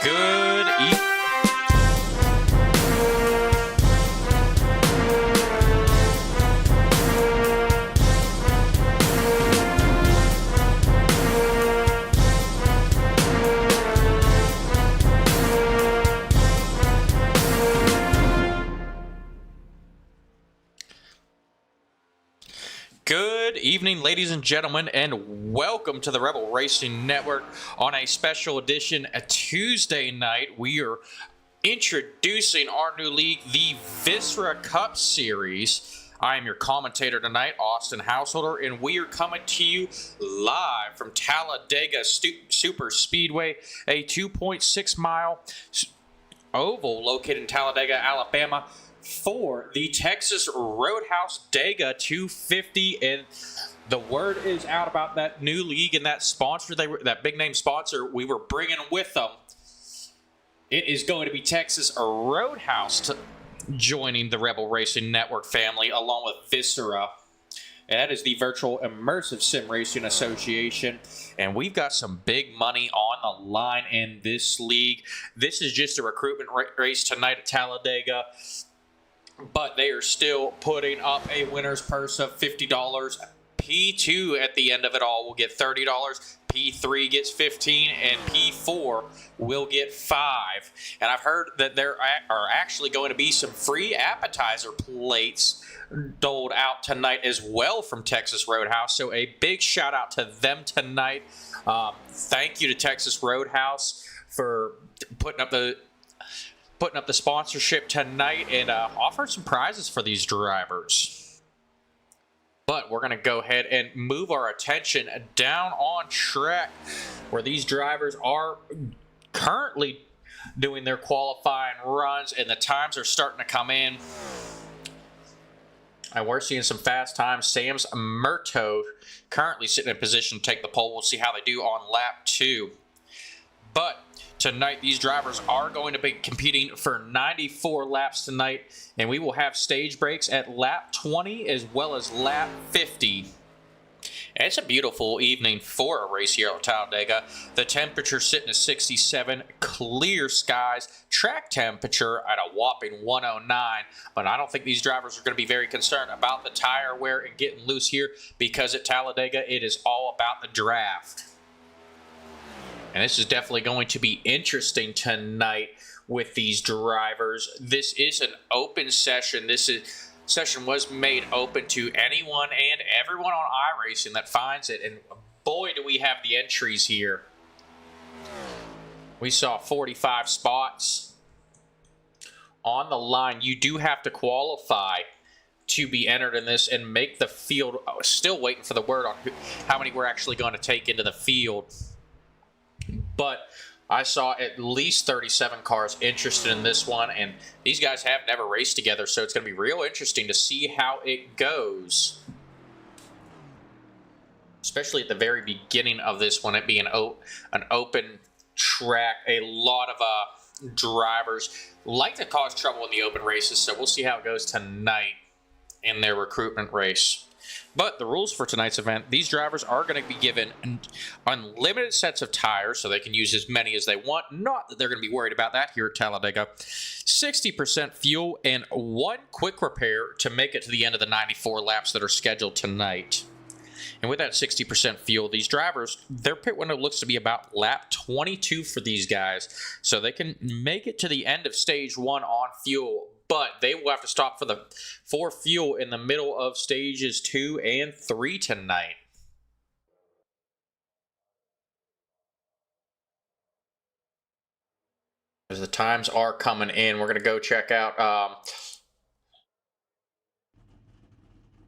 Good evening. Good evening, ladies and gentlemen, and welcome to the Rebel Racing Network on a special edition, a Tuesday night. We are introducing our new league, the VISRA Cup Series. I am your commentator tonight, Austin Householder, and we are coming to you live from Talladega Super Speedway, a 2.6-mile oval located in Talladega, Alabama, for the Texas Roadhouse Dega 250, and the word is out about that new league and that sponsor, that big name sponsor we were bringing with them. It is going to be Texas Roadhouse joining the Rebel Racing Network family along with VISRA. And that is the Virtual Immersive Sim Racing Association. And we've got some big money on the line in this league. This is just a recruitment race tonight at Talladega, but they are still putting up a winner's purse of $50. P2 at the end of it all will get $30. P3 gets $15, and P4 will get $5. And I've heard that there are actually going to be some free appetizer plates doled out tonight as well from Texas Roadhouse. So a big shout out to them tonight. Thank you to Texas Roadhouse for putting up the sponsorship tonight and offering some prizes for these drivers. But we're going to go ahead and move our attention down on track where these drivers are currently doing their qualifying runs, and the times are starting to come in. And we're seeing some fast times. Sam's Murto currently sitting in position to take the pole. We'll see how they do on lap 2. But tonight, these drivers are going to be competing for 94 laps tonight, and we will have stage breaks at lap 20 as well as lap 50. And it's a beautiful evening for a race here at Talladega. The temperature sitting at 67, clear skies, track temperature at a whopping 109. But I don't think these drivers are going to be very concerned about the tire wear and getting loose here, because at Talladega, it is all about the draft. And this is definitely going to be interesting tonight with these drivers. This is an open session. Session was made open to anyone and everyone on iRacing that finds it. And boy, do we have the entries here. We saw 45 spots on the line. You do have to qualify to be entered in this and make the field. Still waiting for the word on how many we're actually going to take into the field. But I saw at least 37 cars interested in this one, and these guys have never raced together, so it's going to be real interesting to see how it goes. Especially at the very beginning of this one, it being an open track. A lot of drivers like to cause trouble in the open races, so we'll see how it goes tonight in their recruitment race. But the rules for tonight's event, these drivers are going to be given unlimited sets of tires, so they can use as many as they want. Not that they're going to be worried about that here at Talladega. 60% fuel and 1 quick repair to make it to the end of the 94 laps that are scheduled tonight. And with that 60% fuel, these drivers, their pit window looks to be about lap 22 for these guys. So they can make it to the end of stage 1 on fuel, but they will have to stop for fuel in the middle of stages 2 and 3 tonight. As the times are coming in, we're going to go check out,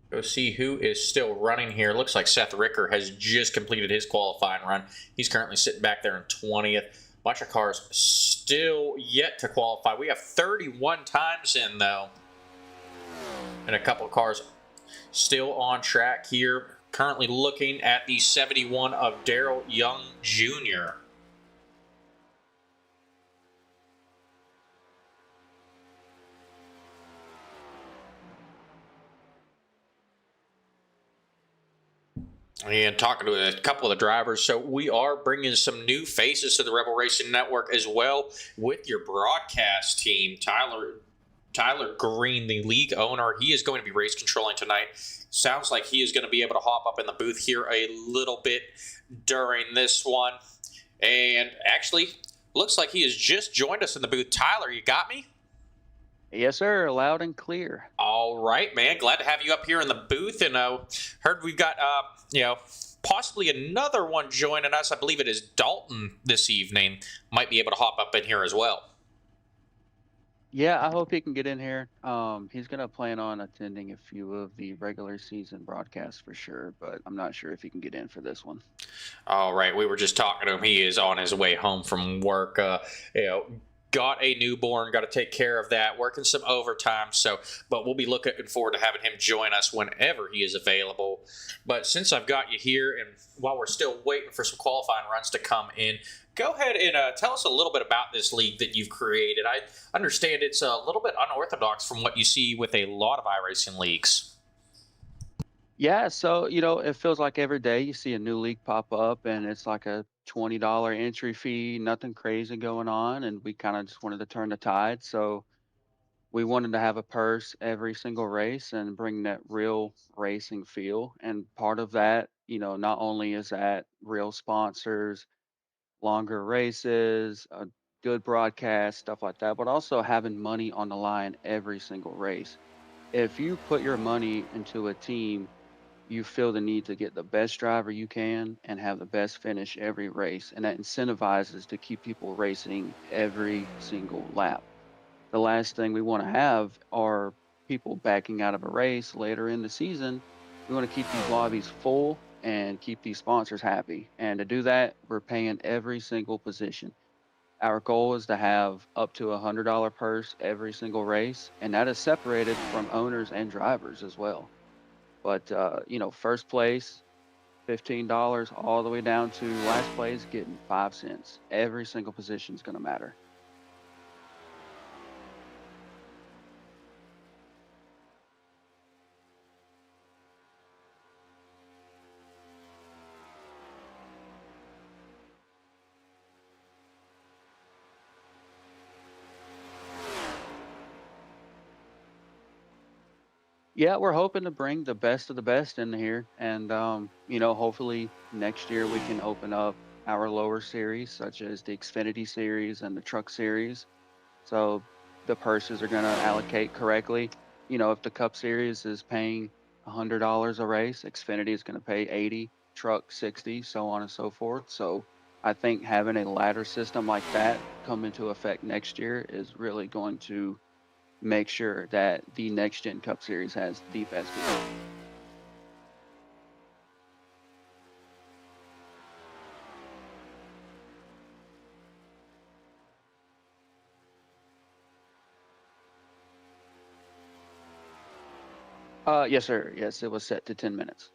go see who is still running here. Looks like Seth Ricker has just completed his qualifying run. He's currently sitting back there in 20th. Bunch of cars still yet to qualify. We have 31 times in, though. And a couple of cars still on track here. Currently looking at the 71 of Darrell Young Jr. And talking to a couple of the drivers. So we are bringing some new faces to the Rebel Racing Network as well with your broadcast team. Tyler Green, the league owner, he is going to be race controlling tonight. Sounds like he is going to be able to hop up in the booth here a little bit during this one. And actually, looks like he has just joined us in the booth. Tyler, you got me? Yes, sir. Loud and clear. All right, man. Glad to have you up here in the booth. And heard we've got, possibly another one joining us. I believe it is Dalton this evening. Might be able to hop up in here as well. Yeah, I hope he can get in here. He's gonna plan on attending a few of the regular season broadcasts for sure, but I'm not sure if he can get in for this one. All right, we were just talking to him. He is on his way home from work. You know, got a newborn, got to take care of that, working some overtime. So, but we'll be looking forward to having him join us whenever he is available. But since I've got you here, and while we're still waiting for some qualifying runs to come in, go ahead and tell us a little bit about this league that you've created. I understand it's a little bit unorthodox from what you see with a lot of iRacing leagues. Yeah, so it feels like every day you see a new league pop up and it's like a $20 entry fee, nothing crazy going on, and we kind of just wanted to turn the tide. So we wanted to have a purse every single race and bring that real racing feel. And part of that, not only is that real sponsors, longer races, a good broadcast, stuff like that, but also having money on the line every single race. If you put your money into a team, you feel the need to get the best driver you can and have the best finish every race. And that incentivizes to keep people racing every single lap. The last thing we want to have are people backing out of a race later in the season. We want to keep these lobbies full and keep these sponsors happy. And to do that, we're paying every single position. Our goal is to have up to $100 purse every single race, and that is separated from owners and drivers as well. But first place, $15, all the way down to last place getting 5 cents. Every single position is going to matter. Yeah, we're hoping to bring the best of the best in here, and hopefully next year we can open up our lower series, such as the Xfinity series and the Truck series. So the purses are going to allocate correctly. If the Cup series is paying $100 a race, Xfinity is going to pay 80, Truck 60, so on and so forth. So I think having a ladder system like that come into effect next year is really going to make sure that the next gen Cup Series has the best field. Yes, sir. Yes, it was set to 10 minutes.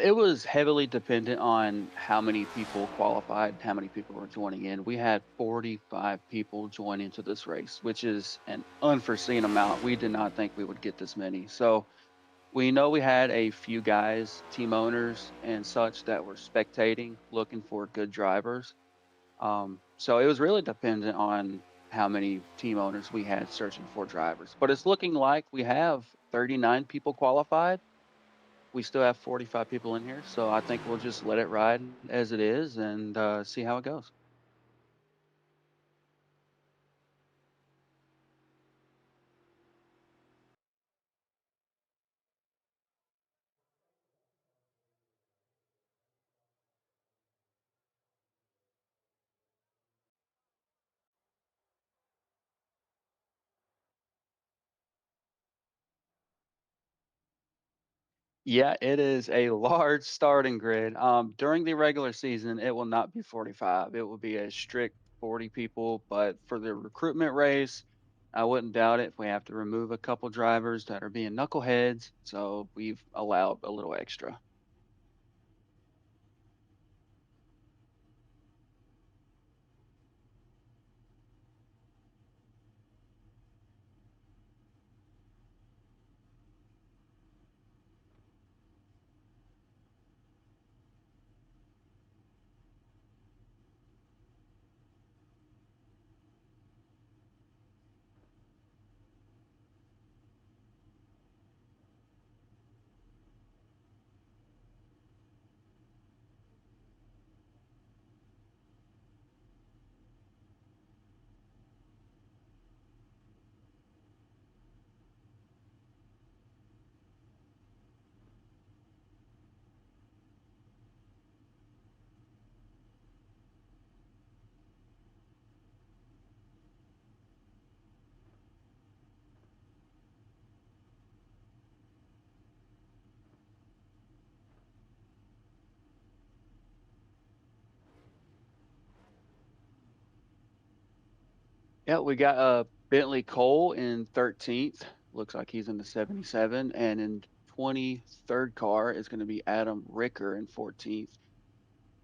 It was heavily dependent on how many people qualified, how many people were joining in. We had 45 people join into this race, which is an unforeseen amount. We did not think we would get this many. So we know we had a few guys, team owners and such, that were spectating, looking for good drivers. So it was really dependent on how many team owners we had searching for drivers. But it's looking like we have 39 people qualified. We still have 45 people in here, so I think we'll just let it ride as it is and see how it goes. Yeah, it is a large starting grid. During the regular season, it will not be 45. It will be a strict 40 people. But for the recruitment race, I wouldn't doubt it if we have to remove a couple drivers that are being knuckleheads. So we've allowed a little extra. Yeah, we got Bentley Cole in 13th. Looks like he's in the 77. And in 23rd car is going to be Adam Ricker in 14th.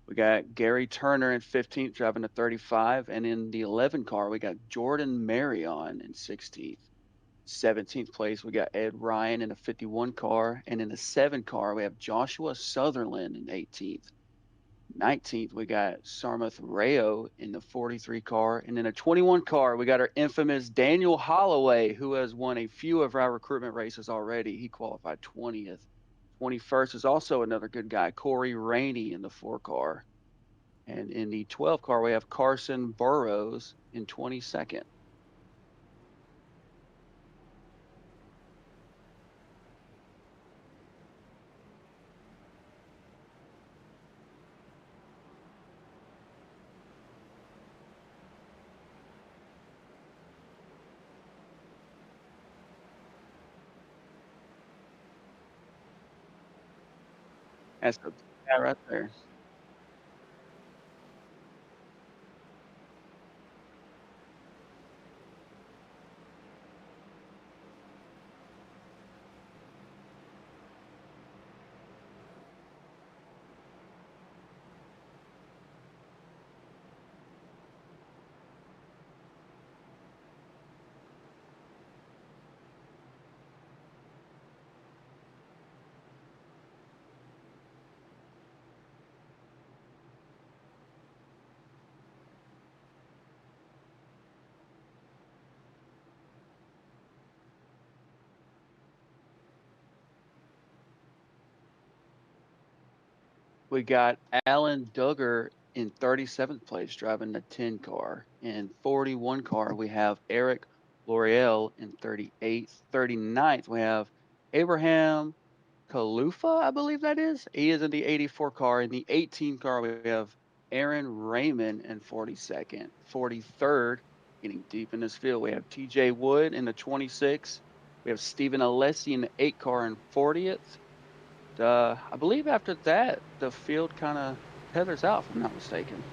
We got Gary Turner in 15th, driving a 35. And in the 11 car, we got Jordan Marion in 16th. 17th place, we got Ed Ryan in a 51 car. And in the 7 car, we have Joshua Sutherland in 18th. 19th, we got Sarmuth Rayo in the 43 car. And in a 21 car, we got our infamous Daniel Holloway, who has won a few of our recruitment races already. He qualified 20th. 21st is also another good guy, Corey Rainey in the 4 car. And in the 12 car, we have Carson Burrows in 22nd. That's the guy right there. We got Alan Duggar in 37th place driving the 10 car. In 41 car, we have Eric L'Oreal in 38th. 39th, we have Abraham Kalufa, I believe that is. He is in the 84 car. In the 18 car, we have Aaron Raymond in 42nd. 43rd, getting deep in this field, we have TJ Wood in the 26. We have Stephen Alessi in the 8 car in 40th. I believe after that, the field kind of tethers out, if I'm not mistaken.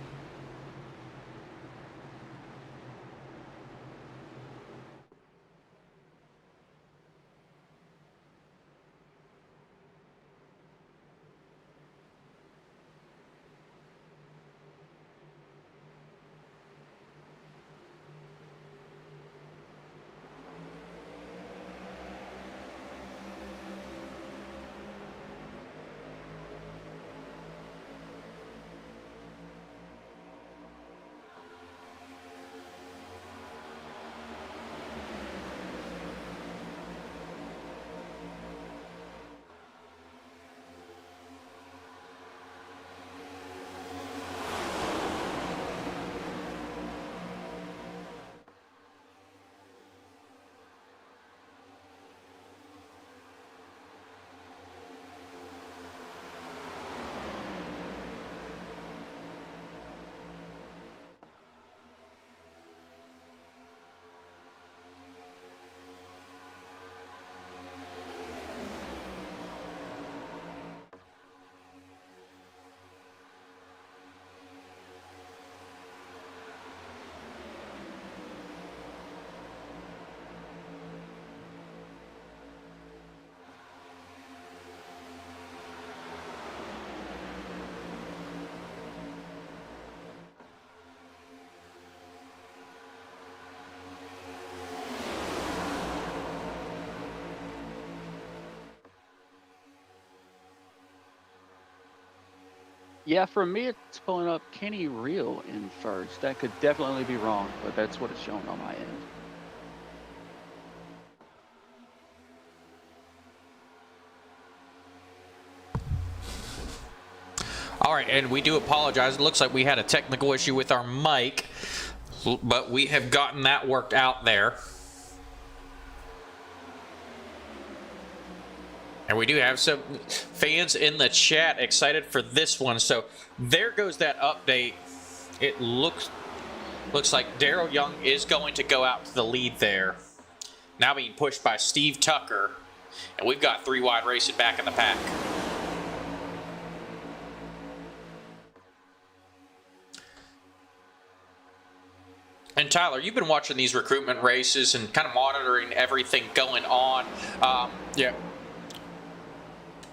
Yeah, for me, it's pulling up Kenny Real in first. That could definitely be wrong, but that's what it's showing on my end. All right, and we do apologize. It looks like we had a technical issue with our mic, but we have gotten that worked out there. And we do have some fans in the chat excited for this one. So there goes that update. It looks like Daryl Young is going to go out to the lead there. Now being pushed by Steve Tucker. And we've got 3 wide racing back in the pack. And Tyler, you've been watching these recruitment races and kind of monitoring everything going on. Yeah.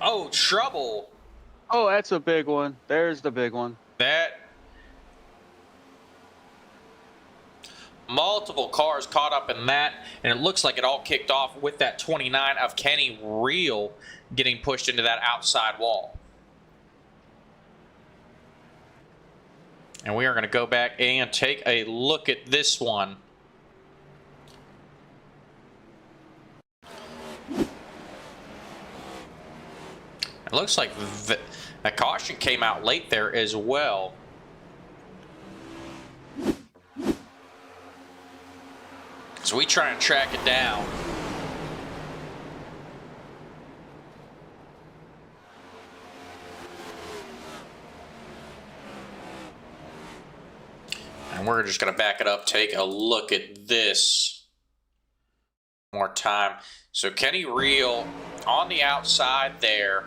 Oh, trouble. Oh, that's a big one. There's the big one. That multiple cars caught up in that, and it looks like it all kicked off with that 29 of Kenny Real getting pushed into that outside wall. And we are going to go back and take a look at this one. It looks like the caution came out late there as well. So we try and track it down. And we're just going to back it up, take a look at this one more time. So Kenny Real on the outside there.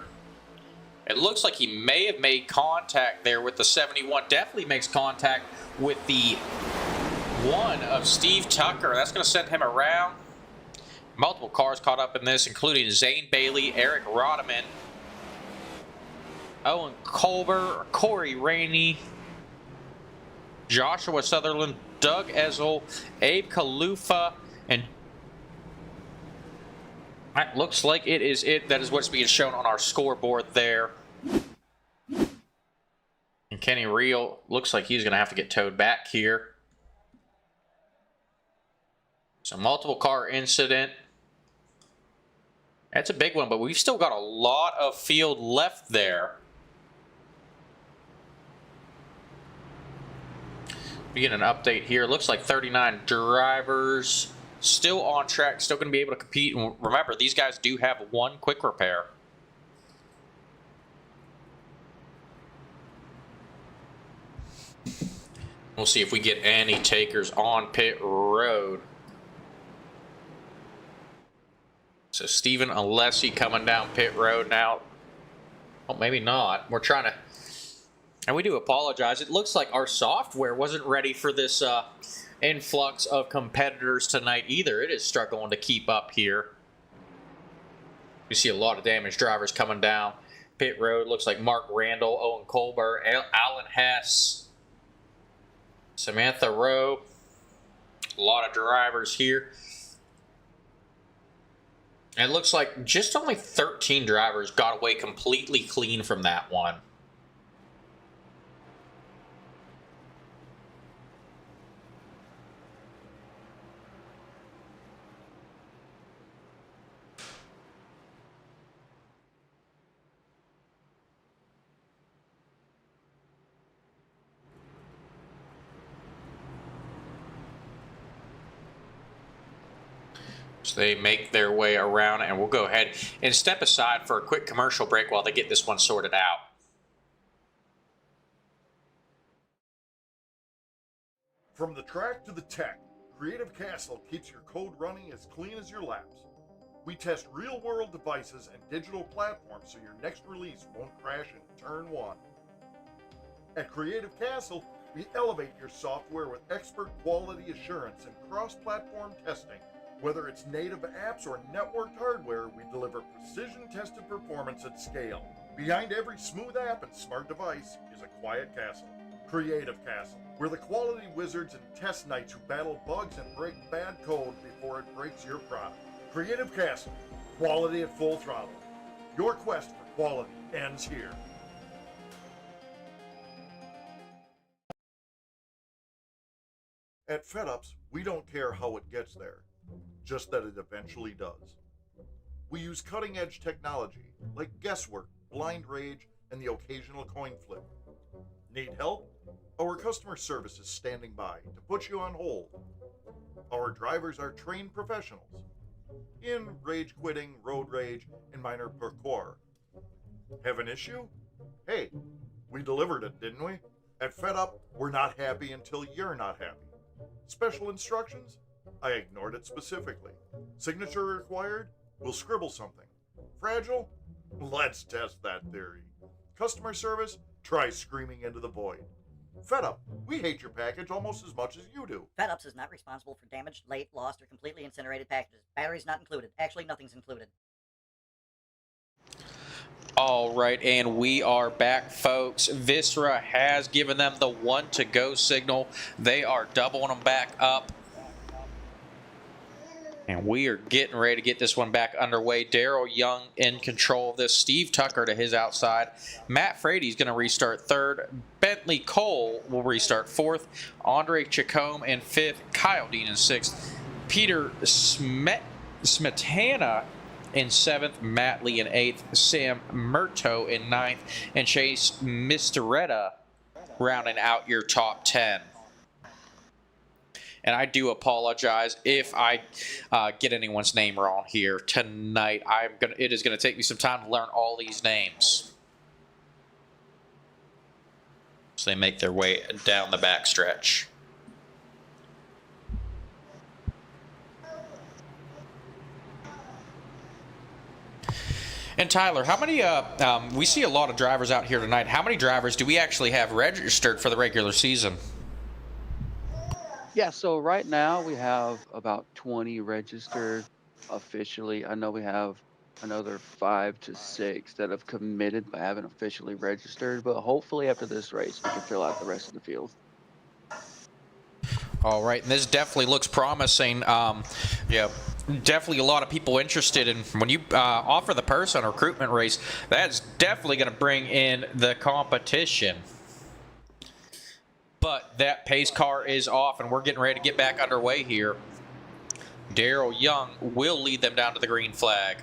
It looks like he may have made contact there with the 71. Definitely makes contact with the 1 of Steve Tucker. That's going to send him around. Multiple cars caught up in this, including Zane Bailey, Eric Rodeman, Owen Colbert, Corey Rainey, Joshua Sutherland, Doug Ezel, Abe Kalufa, and it looks like it is it. That is what's being shown on our scoreboard there. And Kenny Real looks like he's going to have to get towed back here. So multiple car incident. That's a big one, but we've still got a lot of field left there. We get an update here. Looks like 39 drivers still on track, still going to be able to compete. And remember, these guys do have 1 quick repair. We'll see if we get any takers on pit road. So Stephen Alessi coming down pit road now. Oh, maybe not. We're trying to... And we do apologize. It looks like our software wasn't ready for this influx of competitors tonight either. It is struggling to keep up here. We see a lot of damaged drivers coming down pit road. Looks like Mark Randall, Owen Colbert, Alan Hess, Samantha Rowe. A lot of drivers here. And it looks like just only 13 drivers got away completely clean from that one. So they make their way around, and we'll go ahead and step aside for a quick commercial break while they get this one sorted out. From the track to the tech, Creative Castle keeps your code running as clean as your laps. We test real-world devices and digital platforms so your next release won't crash in turn 1. At Creative Castle, we elevate your software with expert quality assurance and cross-platform testing. Whether it's native apps or networked hardware, we deliver precision-tested performance at scale. Behind every smooth app and smart device is a quiet castle. Creative Castle. We're the quality wizards and test knights who battle bugs and break bad code before it breaks your product. Creative Castle. Quality at full throttle. Your quest for quality ends here. At FedUps, we don't care how it gets there, just that it eventually does. We use cutting-edge technology like guesswork, blind rage, and the occasional coin flip. Need help? Our customer service is standing by to put you on hold. Our drivers are trained professionals in rage quitting, road rage, and minor parkour. Have an issue? Hey, we delivered it, didn't we? At FedUp, we're not happy until you're not happy. Special instructions? I ignored it specifically. Signature required? We'll scribble something. Fragile? Let's test that theory. Customer service? Try screaming into the void. FedUp, we hate your package almost as much as you do. FedUps is not responsible for damaged, late, lost, or completely incinerated packages. Batteries not included. Actually, nothing's included. All right, and we are back, folks. VISRA has given them the 1-to-go signal. They are doubling them back up. And we are getting ready to get this one back underway. Daryl Young in control of this. Steve Tucker to his outside. Matt Frady's going to restart third. Bentley Cole will restart fourth. Andre Chacombe in fifth. Kyle Dean in sixth. Peter Smetana in seventh. Matt Lee in eighth. Sam Murto in ninth. And Chase Mistoretta rounding out your top 10. And I do apologize if I get anyone's name wrong here tonight. It is going to take me some time to learn all these names. So they make their way down the backstretch. And Tyler, how many, we see a lot of drivers out here tonight. How many drivers do we actually have registered for the regular season? Yeah, so right now we have about 20 registered officially. I know we have another 5 to 6 that have committed but haven't officially registered. But hopefully after this race, we can fill out the rest of the field. All right, and this definitely looks promising. Yeah, definitely a lot of people interested in when you offer the purse on a recruitment race. That's definitely going to bring in the competition. But that pace car is off, and we're getting ready to get back underway here. Daryl Young will lead them down to the green flag.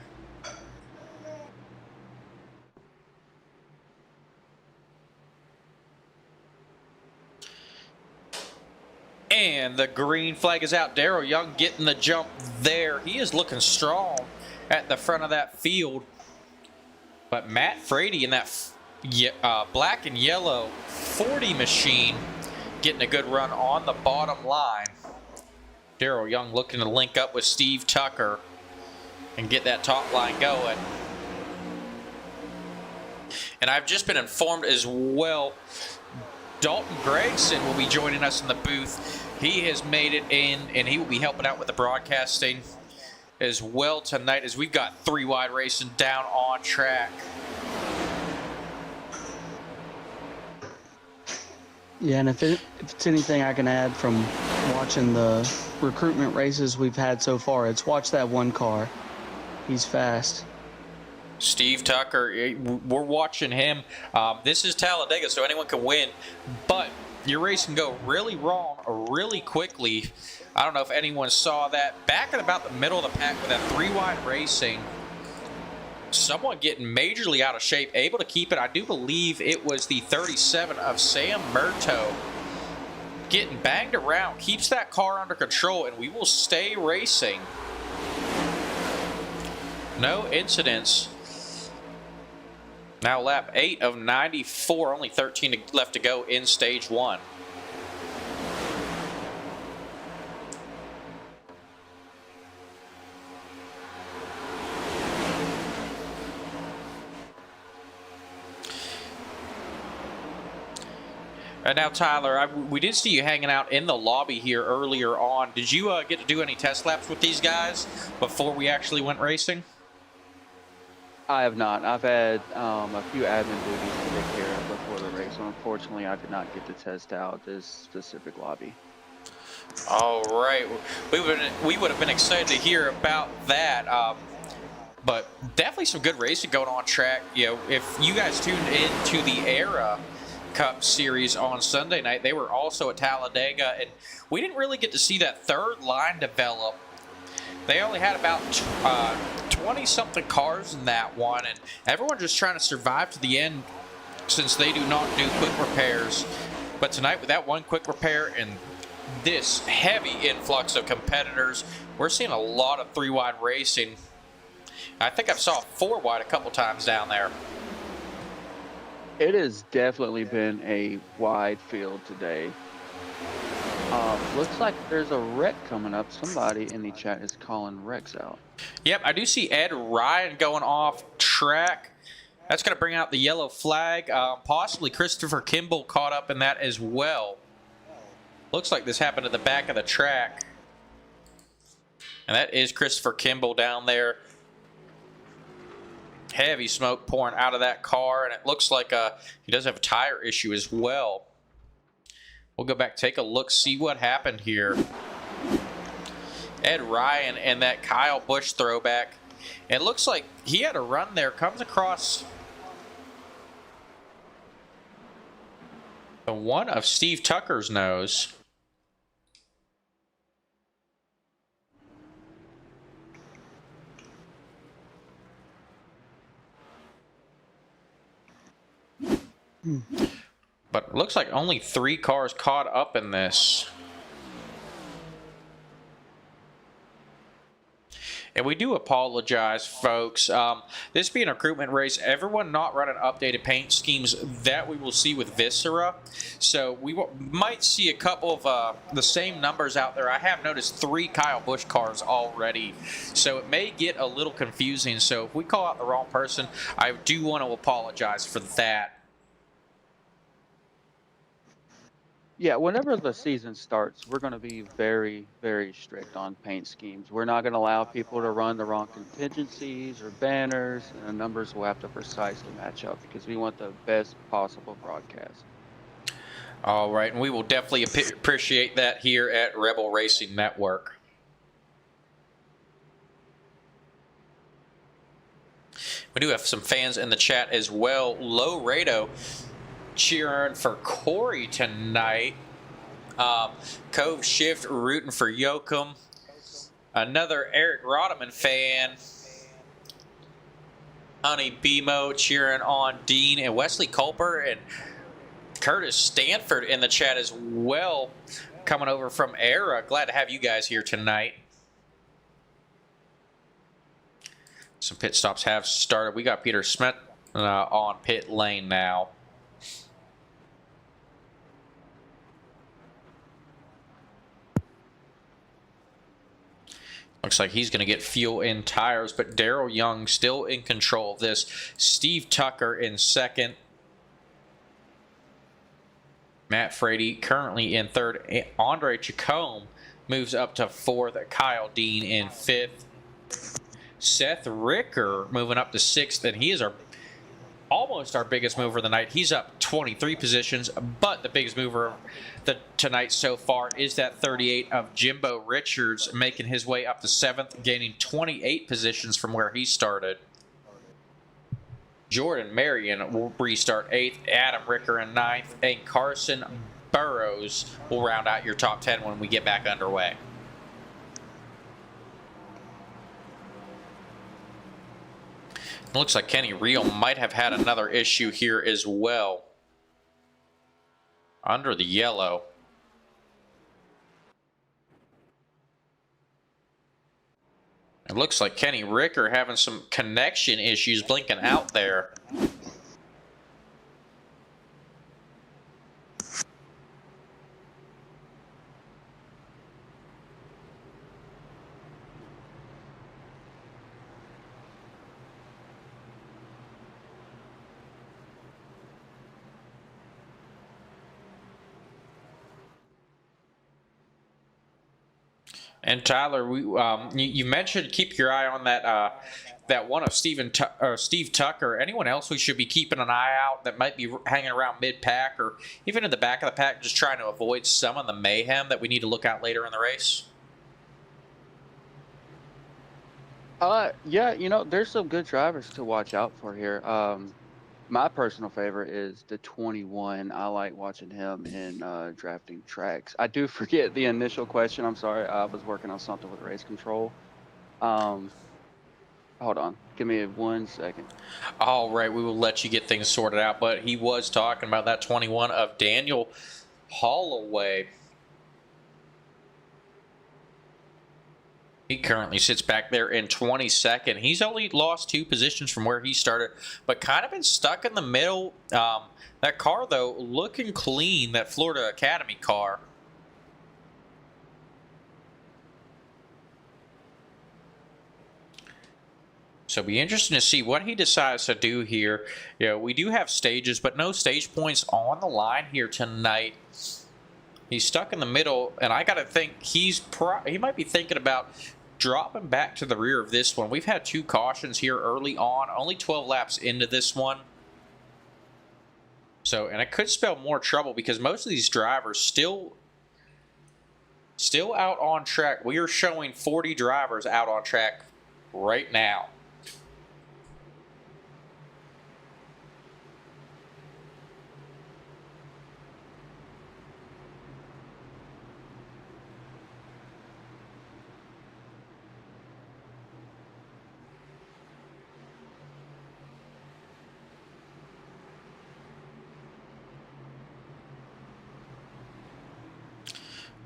And the green flag is out. Daryl Young getting the jump there. He is looking strong at the front of that field. But Matt Frady in that black and yellow 40 machine getting a good run on the bottom line. Daryl Young looking to link up with Steve Tucker and get that top line going. And I've just been informed as well, Dalton Gregson will be joining us in the booth. He has made it in, and he will be helping out with the broadcasting as well tonight as we've got 3 wide racing down on track. Yeah, and if it's anything I can add from watching the recruitment races we've had so far, it's watch that one car. He's fast. Steve Tucker, we're watching him. This is Talladega, so anyone can win. But your race can go really wrong really quickly. I don't know if anyone saw that. Back at about the middle of the pack with that 3-wide racing, someone getting majorly out of shape, able to keep it. I do believe it was the 37 of Sam Murto getting banged around, keeps that car under control, and we will stay racing. No incidents. Now lap 8 of 94, only 13 left to go in stage 1. And now, Tyler, we did see you hanging out in the lobby here earlier on. Did you get to do any test laps with these guys before we actually went racing? I have not. I've had a few admin duties to take care of before the race. So unfortunately, I could not get to test out this specific lobby. All right. We would have been excited to hear about that. But definitely some good racing going on track. You know, if you guys tuned in to the era Cup Series on Sunday night. They were also at Talladega, and we didn't really get to see that third line develop. They only had about 20-something cars in that one, and everyone just trying to survive to the end since they do not do quick repairs. But tonight, with that one quick repair and this heavy influx of competitors, we're seeing a lot of 3-wide racing. I think I've saw 4-wide a couple times down there. It has definitely been a wide field today. Looks like there's a wreck coming up. Somebody in the chat is calling wrecks out. Yep, I do see Ed Ryan going off track. That's going to bring out the yellow flag. Possibly Christopher Kimball caught up in that as well. Looks like this happened at the back of the track. And that is Christopher Kimball down there. Heavy smoke pouring out of that car, and it looks like he does have a tire issue as well. We'll go back, take a look, see what happened here. Ed Ryan and that Kyle Busch throwback. It looks like he had a run there, comes across the one of Steve Tucker's nose. But it looks like only 3 cars caught up in this. And we do apologize, folks. This being a recruitment race, everyone not running updated paint schemes that we will see with VISRA. So we might see a couple of the same numbers out there. I have noticed 3 Kyle Busch cars already. So it may get a little confusing. So if we call out the wrong person, I do want to apologize for that. Yeah, whenever the season starts, we're going to be very, very strict on paint schemes. We're not going to allow people to run the wrong contingencies or banners, and the numbers will have to precisely match up because we want the best possible broadcast. All right, and we will definitely appreciate that here at Rebel Racing Network. We do have some fans in the chat as well. Low Rado cheering for Corey tonight. Cove Shift rooting for Yoakum. Another Eric Rodeman fan. Honey Bemo cheering on Dean, and Wesley Culper and Curtis Stanford in the chat as well, coming over from Era. Glad to have you guys here tonight. Some pit stops have started. We got Peter Smith on pit lane now. Looks like he's going to get fuel in tires, but Daryl Young still in control of this. Steve Tucker in second. Matt Frady currently in third. Andre Chacombe moves up to fourth. Kyle Dean in fifth. Seth Ricker moving up to sixth, and he is almost our biggest mover of the night. He's up 23 positions, but the biggest mover tonight so far is that 38 of Jimbo Richards, making his way up to 7th, gaining 28 positions from where he started. Jordan Marion will restart 8th, Adam Ricker in 9th, and Carson Burrows will round out your top 10 when we get back underway. It looks like Kenny Real might have had another issue here as well. Under the yellow. It looks like Kenny Ricker having some connection issues blinking out there. And Tyler, you mentioned keep your eye on that one of Steve Tucker. Anyone else we should be keeping an eye out that might be hanging around mid-pack or even in the back of the pack, just trying to avoid some of the mayhem that we need to look out later in the race? Yeah, there's some good drivers to watch out for here. My personal favorite is the 21. I like watching him in drafting tracks. I do forget the initial question. I'm sorry. I was working on something with race control. Um, Hold on. Give me 1 second. All right, we will let you get things sorted out, but he was talking about that 21 of Daniel Holloway. He currently sits back there in 22nd. He's only lost 2 positions from where he started, but kind of been stuck in the middle. That car, though, looking clean, that Florida Academy car. So it'll be interesting to see what he decides to do here. You know, we do have stages, but no stage points on the line here tonight. He's stuck in the middle, and I got to think he might be thinking about dropping back to the rear of this one. We've had 2 cautions here early on, only 12 laps into this one. So, and it could spell more trouble because most of these drivers still out on track. We are showing 40 drivers out on track right now.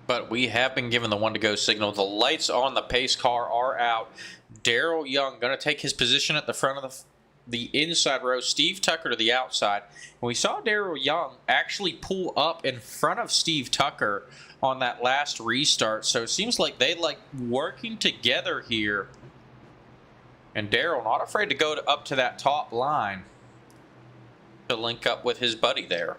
But we have been given the 1-to-go signal. The lights on the pace car are out. Daryl Young going to take his position at the front of the inside row. Steve Tucker to the outside. And we saw Daryl Young actually pull up in front of Steve Tucker on that last restart. So it seems like they like working together here. And Daryl not afraid to go up to that top line to link up with his buddy there.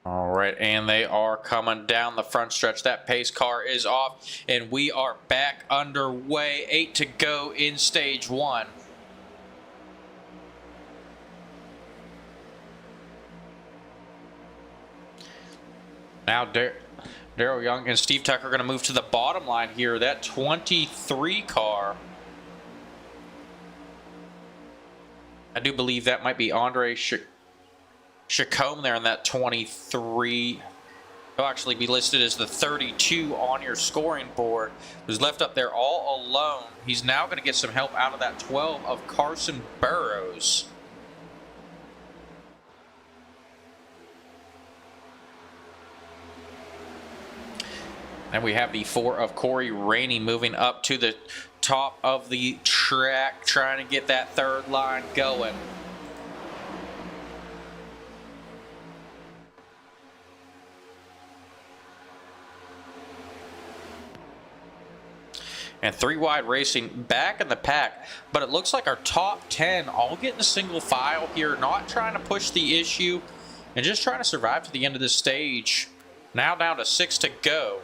All right, and they are coming down the front stretch. That pace car is off, and we are back underway. 8 to go in stage 1. Now Daryl Young and Steve Tucker are going to move to the bottom line here. That 23 car. I do believe that might be Andre Chacombe there in that 23. He'll actually be listed as the 32 on your scoring board. Who's left up there all alone. He's now going to get some help out of that 12 of Carson Burrows. And we have the 4 of Corey Rainey moving up to the top of the track, trying to get that third line going. And 3 Wide Racing back in the pack, but it looks like our top 10 all getting a single file here, not trying to push the issue and just trying to survive to the end of this stage. Now down to 6 to go.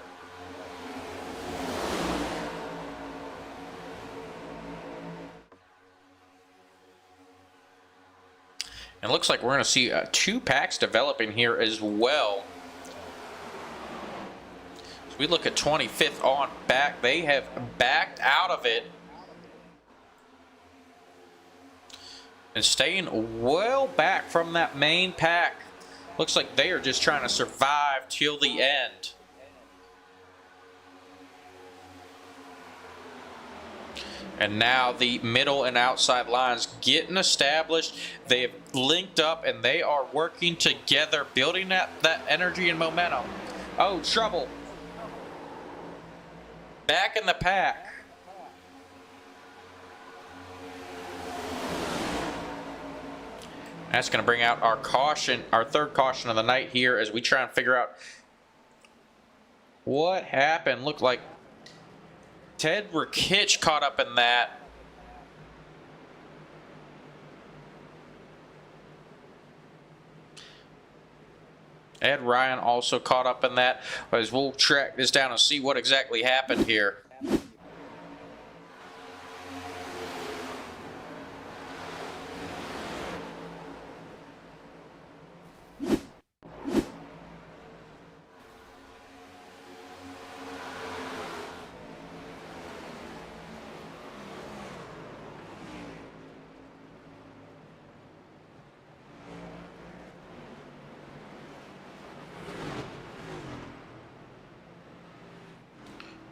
And it looks like we're going to see 2 packs developing here as well. So we look at 25th on back. They have backed out of it. And staying well back from that main pack. Looks like they are just trying to survive till the end. And now the middle and outside lines getting established. They have linked up and they are working together, building that energy and momentum. Oh, trouble. Back in the pack. That's going to bring out our caution, our third caution of the night here as we try and figure out what happened. Looked like Ted Rakich caught up in that. Ed Ryan also caught up in that, as we'll track this down and see what exactly happened here.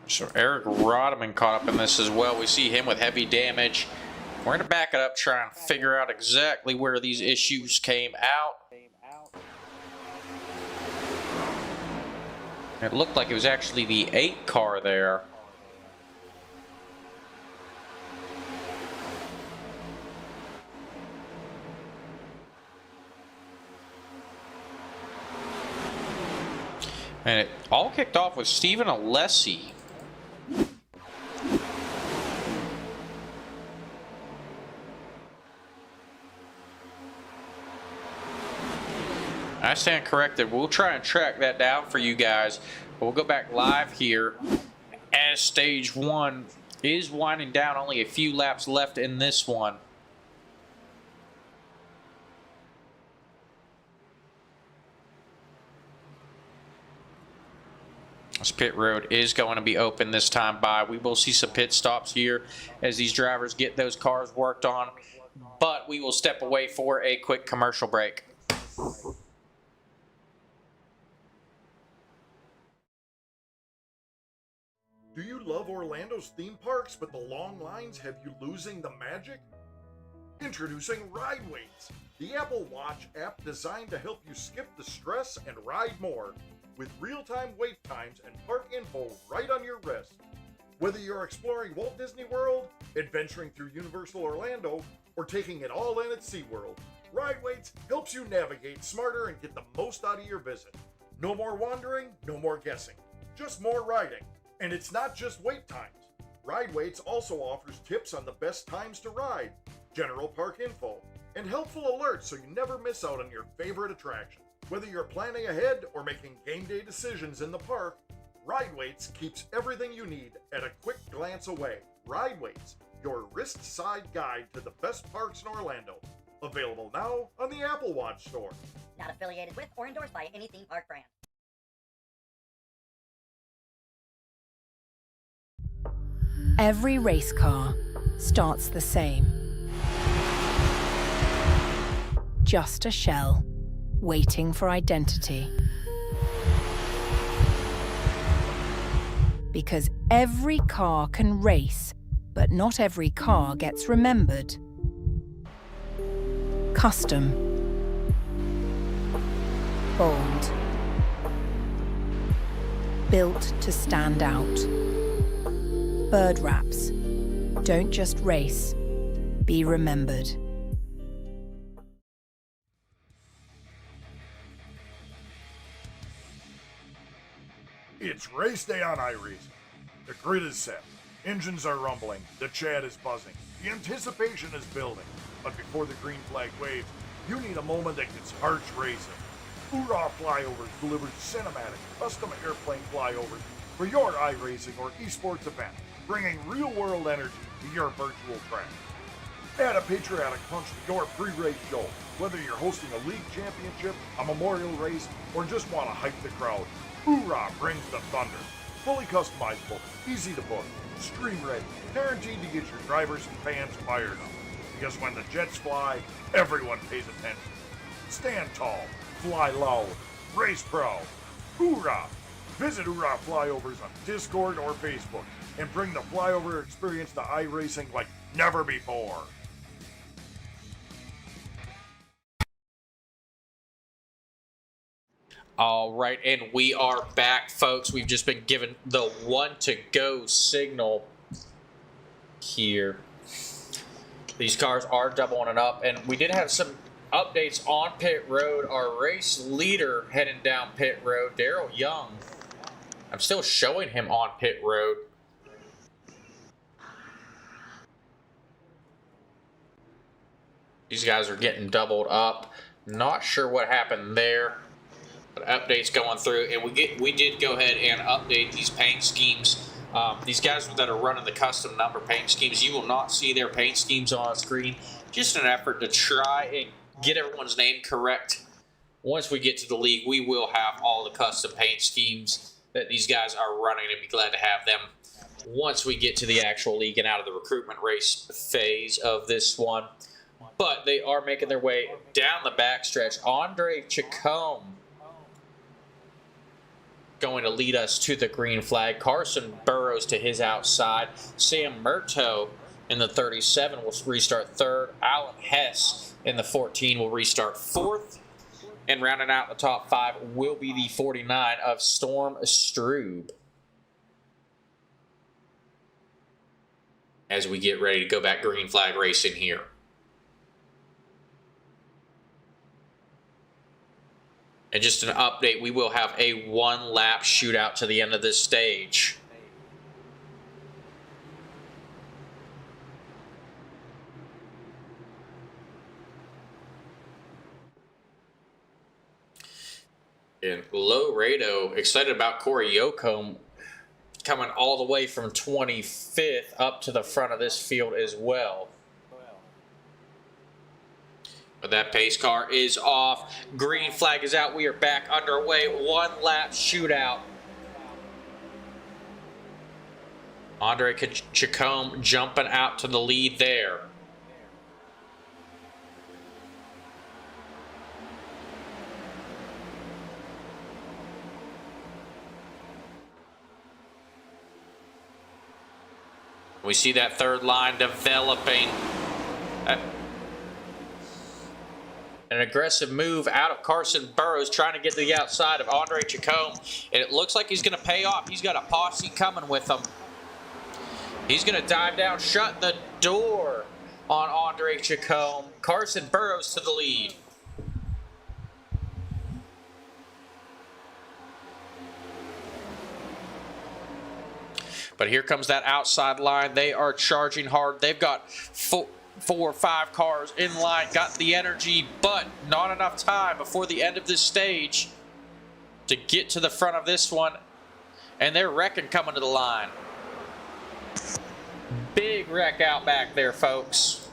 So Eric Rodman caught up in this as well. We see him with heavy damage. We're going to back it up, try and figure out exactly where these issues came out. It looked like it was actually the 8 car there. And it all kicked off with Stephen Alessi. I stand corrected. We'll try and track that down for you guys. We'll go back live here as stage 1 is winding down. Only a few laps left in this one. This pit road is going to be open this time by. We will see some pit stops here as these drivers get those cars worked on, but we will step away for a quick commercial break. Do you love Orlando's theme parks, but the long lines have you losing the magic? Introducing Ride Waits, the Apple Watch app designed to help you skip the stress and ride more, with real-time wait times and park info right on your wrist. Whether you're exploring Walt Disney World, adventuring through Universal Orlando, or taking it all in at SeaWorld, Ride Waits helps you navigate smarter and get the most out of your visit. No more wandering, no more guessing, just more riding. And it's not just wait times. Ride Waits also offers tips on the best times to ride, general park info, and helpful alerts so you never miss out on your favorite attraction. Whether you're planning ahead or making game day decisions in the park, Ride Waits keeps everything you need at a quick glance away. Ride Waits, your wrist-side guide to the best parks in Orlando. Available now on the Apple Watch store. Not affiliated with or endorsed by any theme park brand. Every race car starts the same. Just a shell, waiting for identity. Because every car can race, but not every car gets remembered. Custom. Bold. Built to stand out. Bird wraps. Don't just race, be remembered. It's race day on iRacing. The grid is set. Engines are rumbling. The chat is buzzing. The anticipation is building. But before the green flag waves, you need a moment that gets hearts racing. Hoorah Flyovers delivers cinematic, custom airplane flyovers for your iRacing or esports event, bringing real-world energy to your virtual track. Add a patriotic punch to your pre-race show, whether you're hosting a league championship, a memorial race, or just want to hype the crowd. Hoorah brings the thunder. Fully customizable, easy to book, stream ready, guaranteed to get your drivers and fans fired up. Because when the jets fly, everyone pays attention. Stand tall, fly loud, race proud. Hoorah! Visit Hoorah Flyovers on Discord or Facebook and bring the flyover experience to iRacing like never before. All right, and we are back, folks. We've just been given the 1 to go signal here. These cars are doubling it up, and we did have some updates on pit road. Our race leader heading down pit road, Daryl Young. I'm still showing him on pit road. These guys are getting doubled up. Not sure what happened there. But updates going through, and we did go ahead and update these paint schemes. These guys that are running the custom number paint schemes, you will not see their paint schemes on screen. Just an effort to try and get everyone's name correct. Once we get to the league, we will have all the custom paint schemes that these guys are running, and be glad to have them once we get to the actual league and out of the recruitment race phase of this one. But they are making their way down the backstretch. Andre Chacombe going to lead us to the green flag. Carson Burrows to his outside. Sam Murto in the 37 will restart third. Alan Hess in the 14 will restart fourth. And rounding out the top 5 will be the 49 of Storm Strube. As we get ready to go back green flag racing here. And just an update, we will have a 1-lap shootout to the end of this stage. And Laredo, excited about Corey Yocombe coming all the way from 25th up to the front of this field as well. But that pace car is off. Green flag is out. We are back underway. 1-lap shootout. Andre Chacombe jumping out to the lead there. We see that third line developing. An aggressive move out of Carson Burrows, trying to get to the outside of Andre Chacombe. And it looks like he's going to pay off. He's got a posse coming with him. He's going to dive down, shut the door on Andre Chacombe. Carson Burrows to the lead. But here comes that outside line. They are charging hard. They've got 4 or 5 cars in line, got the energy, but not enough time before the end of this stage to get to the front of this one. And they're wrecking coming to the line. Big wreck out back there, folks.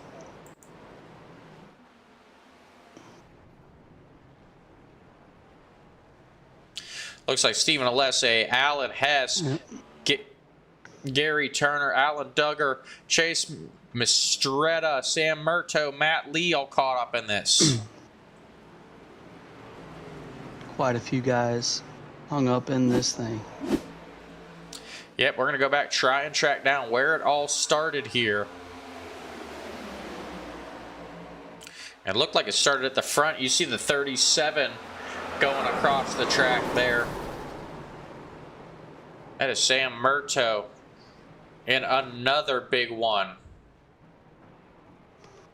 Looks like Stephen Alessi, Alan Hess, Gary Turner, Alan Duggar, Chase Mistretta, Sam Murto, Matt Lee all caught up in this. Quite a few guys hung up in this thing. Yep, we're going to go back, try and track down where it all started here. It looked like it started at the front. You see the 37 going across the track there. That is Sam Murto. And another big one.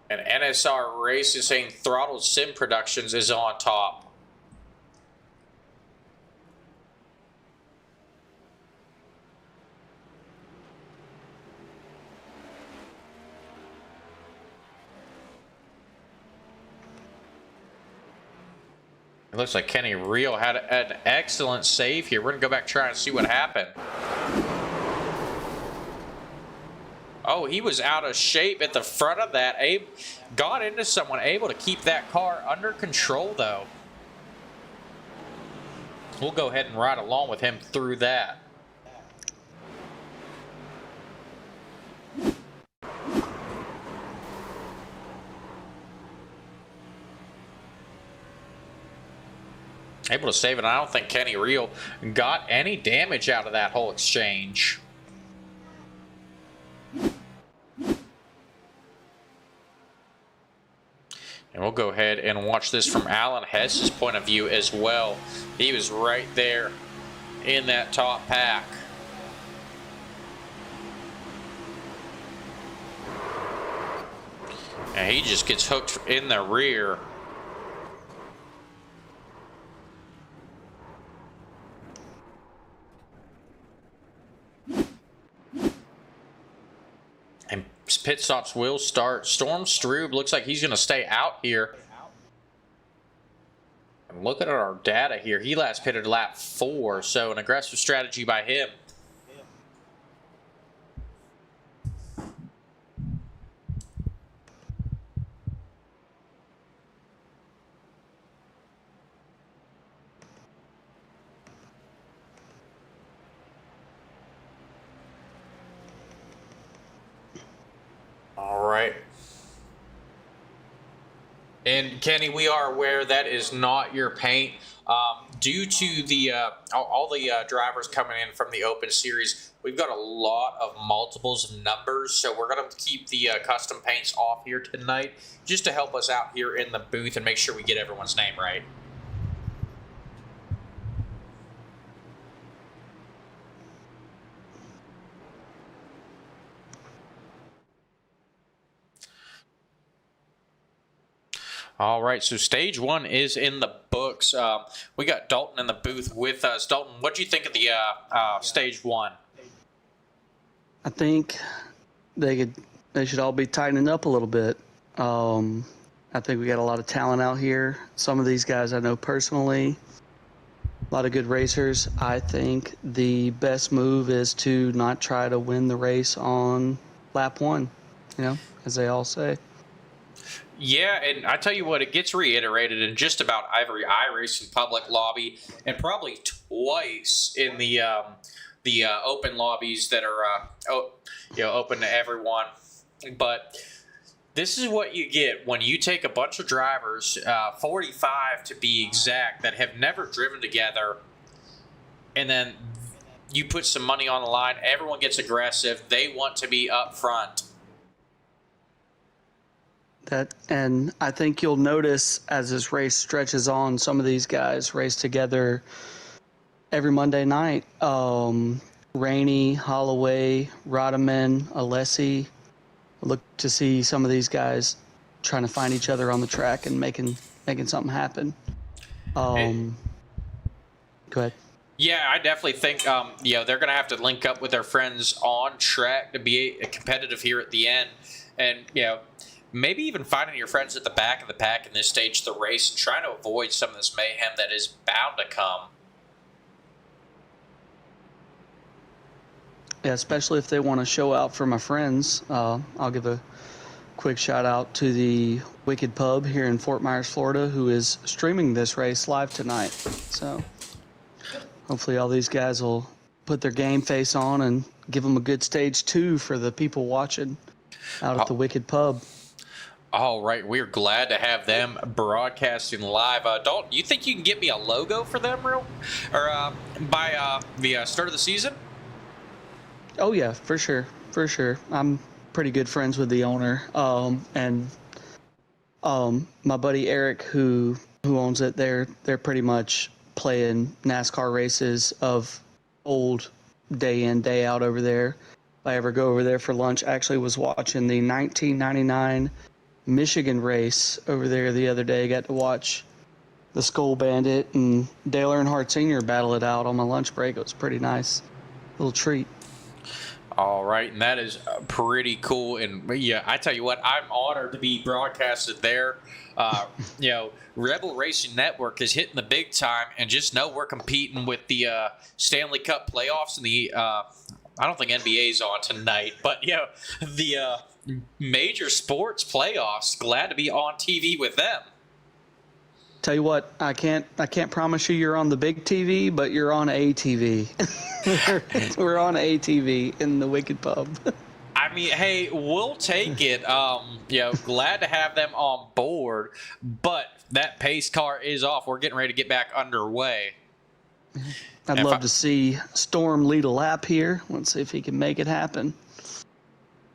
And NSR Racing saying Throttle Sim Productions is on top. It looks like Kenny Reel had an excellent save here. We're going to go back and try and see what happened. Oh, he was out of shape at the front of that. Abe got into someone, able to keep that car under control, though. We'll go ahead and ride along with him through that. Able to save it. I don't think Kenny Reel got any damage out of that whole exchange. And we'll go ahead and watch this from Alan Hess's point of view as well. He was right there in that top pack. And he just gets hooked in the rear. And pit stops will start. Storm Strube looks like he's going to stay out here. And looking at our data here, he last pitted lap 4, so an aggressive strategy by him. All right. And Kenny, we are aware that is not your paint. Due to the all the drivers coming in from the Open Series, we've got a lot of multiples of numbers, so we're going to keep the custom paints off here tonight just to help us out here in the booth and make sure we get everyone's name right. All right, so stage 1 is in the books. We got Dalton in the booth with us. Dalton, what do you think of the stage 1? I think they should all be tightening up a little bit. I think we got a lot of talent out here. Some of these guys I know personally. A lot of good racers. I think the best move is to not try to win the race on lap 1, as they all say. Yeah, and I tell you what, it gets reiterated in just about every iRacing public lobby, and probably twice in the open lobbies that are open to everyone. But this is what you get when you take a bunch of drivers, 45 to be exact, that have never driven together, and then you put some money on the line. Everyone gets aggressive. They want to be up front. And I think you'll notice as this race stretches on, some of these guys race together every Monday night. Rainey, Holloway, Rodman, Alessi. Look to see some of these guys trying to find each other on the track and making something happen. Go ahead. Yeah, I definitely think they're going to have to link up with their friends on track to be competitive here at the end, and maybe even finding your friends at the back of the pack in this stage of the race and trying to avoid some of this mayhem that is bound to come. Yeah, especially if they want to show out for my friends. I'll give a quick shout out to the Wicked Pub here in Fort Myers, Florida, who is streaming this race live tonight. So hopefully all these guys will put their game face on and give them a good stage 2 for the people watching out at the Wicked Pub. All right, we're glad to have them broadcasting live. Dalton, you think you can get me a logo for them by the start of the season? Oh yeah, for sure. I'm pretty good friends with the owner, and my buddy Eric, who owns it. They're pretty much playing NASCAR races of old, day in, day out over there. If I ever go over there for lunch, actually was watching the 1999 Michigan race over there the other day. Got to watch the Skull Bandit and Dale Earnhardt Sr. battle it out on my lunch break. It was pretty nice. Little treat. All right, and that is pretty cool. And yeah, I tell you what, I'm honored to be broadcasted there. Rebel Racing Network is hitting the big time, and just know we're competing with the Stanley Cup playoffs and the I don't think NBA's on tonight, but the major sports playoffs. Glad to be on TV with them. Tell you what, I can't promise you're on the big TV, but you're on ATV. We're on ATV in the Wicked Pub. I mean, hey, we'll take it. Glad to have them on board, but that pace car is off. We're getting ready to get back underway. I'd love to see Storm lead a lap here. Let's see if he can make it happen.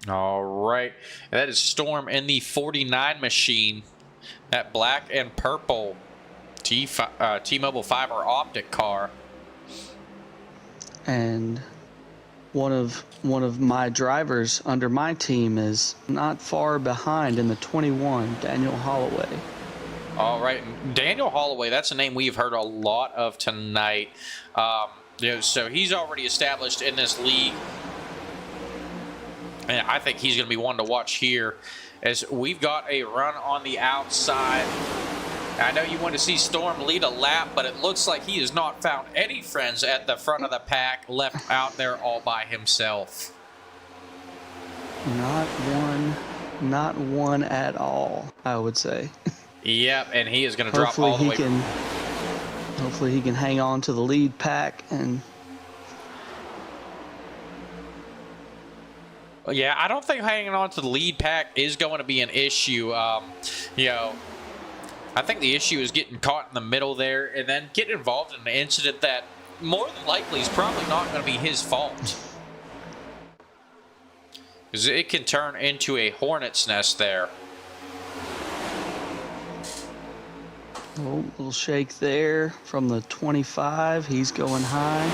All right. That is Storm in the 49 machine. That black and purple T-Mobile fiber optic car. And one of my drivers under my team is not far behind in the 21, Daniel Holloway. All right, Daniel Holloway, that's a name we've heard a lot of tonight. So he's already established in this league. And I think he's going to be one to watch here, as we've got a run on the outside I know you want to see Storm lead a lap, but it looks like he has not found any friends at the front of the pack, left out there all by himself. Not one at all, I would say. Yep, and he is going to drop all the way. Hopefully he can hang on to the lead pack and... Yeah, I don't think hanging on to the lead pack is going to be an issue. You know, I think the issue is getting caught in the middle there and then getting involved in an incident that more than likely is probably not going to be his fault. Because it can turn into a hornet's nest there. Oh, little shake there from the 25. He's going high.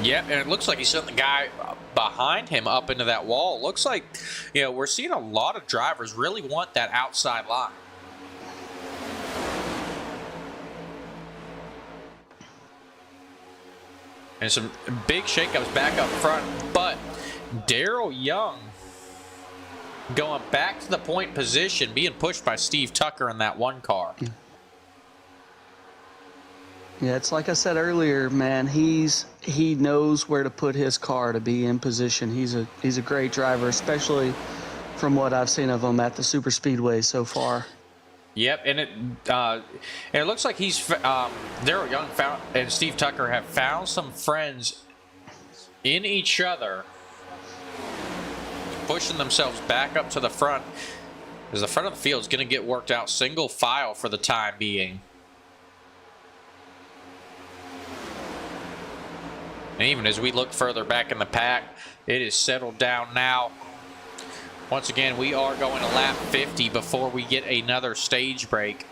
Yep, and it looks like he's sent the guy behind him up into that wall. Looks like, you know, we're seeing a lot of drivers really want that outside line. And some big shakeups back up front, but Daryl Young going back to the point position, being pushed by Steve Tucker in that one car. Yeah, it's like I said earlier, man. He knows where to put his car to be in position. He's a great driver, especially from what I've seen of him at the super speedway so far. Yep, and it looks like he's Daryl Young and Steve Tucker have found some friends in each other, pushing themselves back up to the front, because the front of the field is going to get worked out single file for the time being. And even as we look further back in the pack, it is settled down now. Once again, we are going to lap 50 before we get another stage break.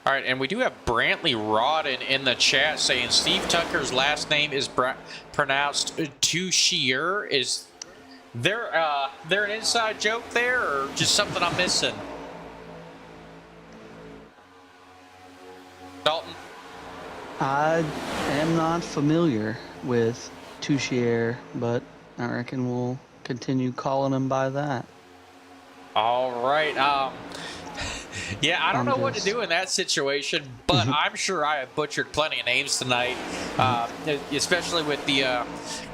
All right, and we do have Brantley Rodden in the chat saying Steve Tucker's last name is pronounced Touchier. Is there an inside joke there, or just something I'm missing? Dalton? I am not familiar with Touchier, but I reckon we'll continue calling him by that. All right. Yeah, I don't know what to do in that situation, but I'm sure I have butchered plenty of names tonight, especially with the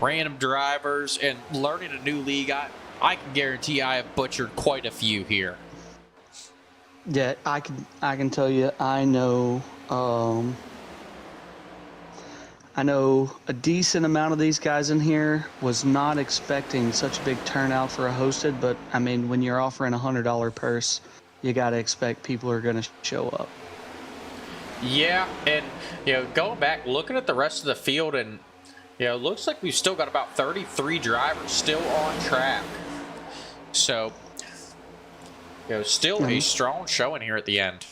random drivers and learning a new league. I can guarantee I have butchered quite a few here. Yeah, I can tell you, I know a decent amount of these guys in here. Was not expecting such a big turnout for a hosted, but I mean, when you're offering $100 purse, you got to expect people are going to show up. Yeah, and, you know, going back, looking at the rest of the field, and, you know, it looks like we've still got about 33 drivers still on track. So, you know, still a strong showing here at the end.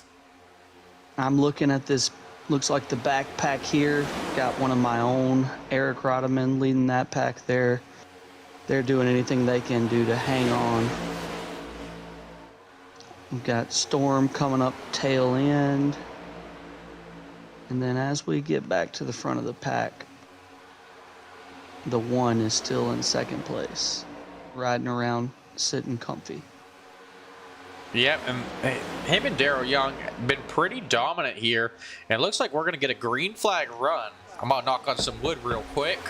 I'm looking at this, looks like the backpack here. Got one of my own, Eric Rodeman, leading that pack there. They're doing anything they can do to hang on. We've got Storm coming up tail end. And then as we get back to the front of the pack, the one is still in second place, riding around, sitting comfy. Yep, and him and Daryl Young been pretty dominant here. And it looks like we're going to get a green flag run. I'm going to knock on some wood real quick.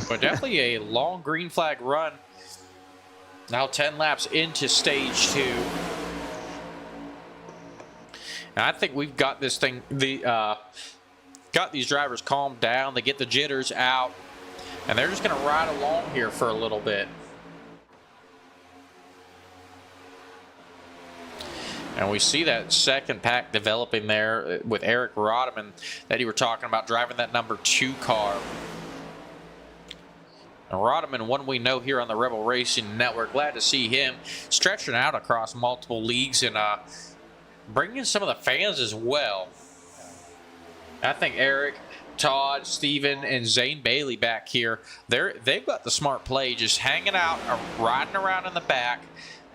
But definitely a long green flag run. Now 10 laps into stage 2. And I think we've got this thing, got these drivers calmed down. They get the jitters out. And they're just going to ride along here for a little bit. And we see that second pack developing there with Eric Rodeman that you were talking about, driving that number 2 car. And Rodeman, one we know here on the Rebel Racing Network. Glad to see him stretching out across multiple leagues and bringing some of the fans as well. I think Eric, Todd, Steven, and Zane Bailey back here, they've got the smart play, just hanging out, riding around in the back.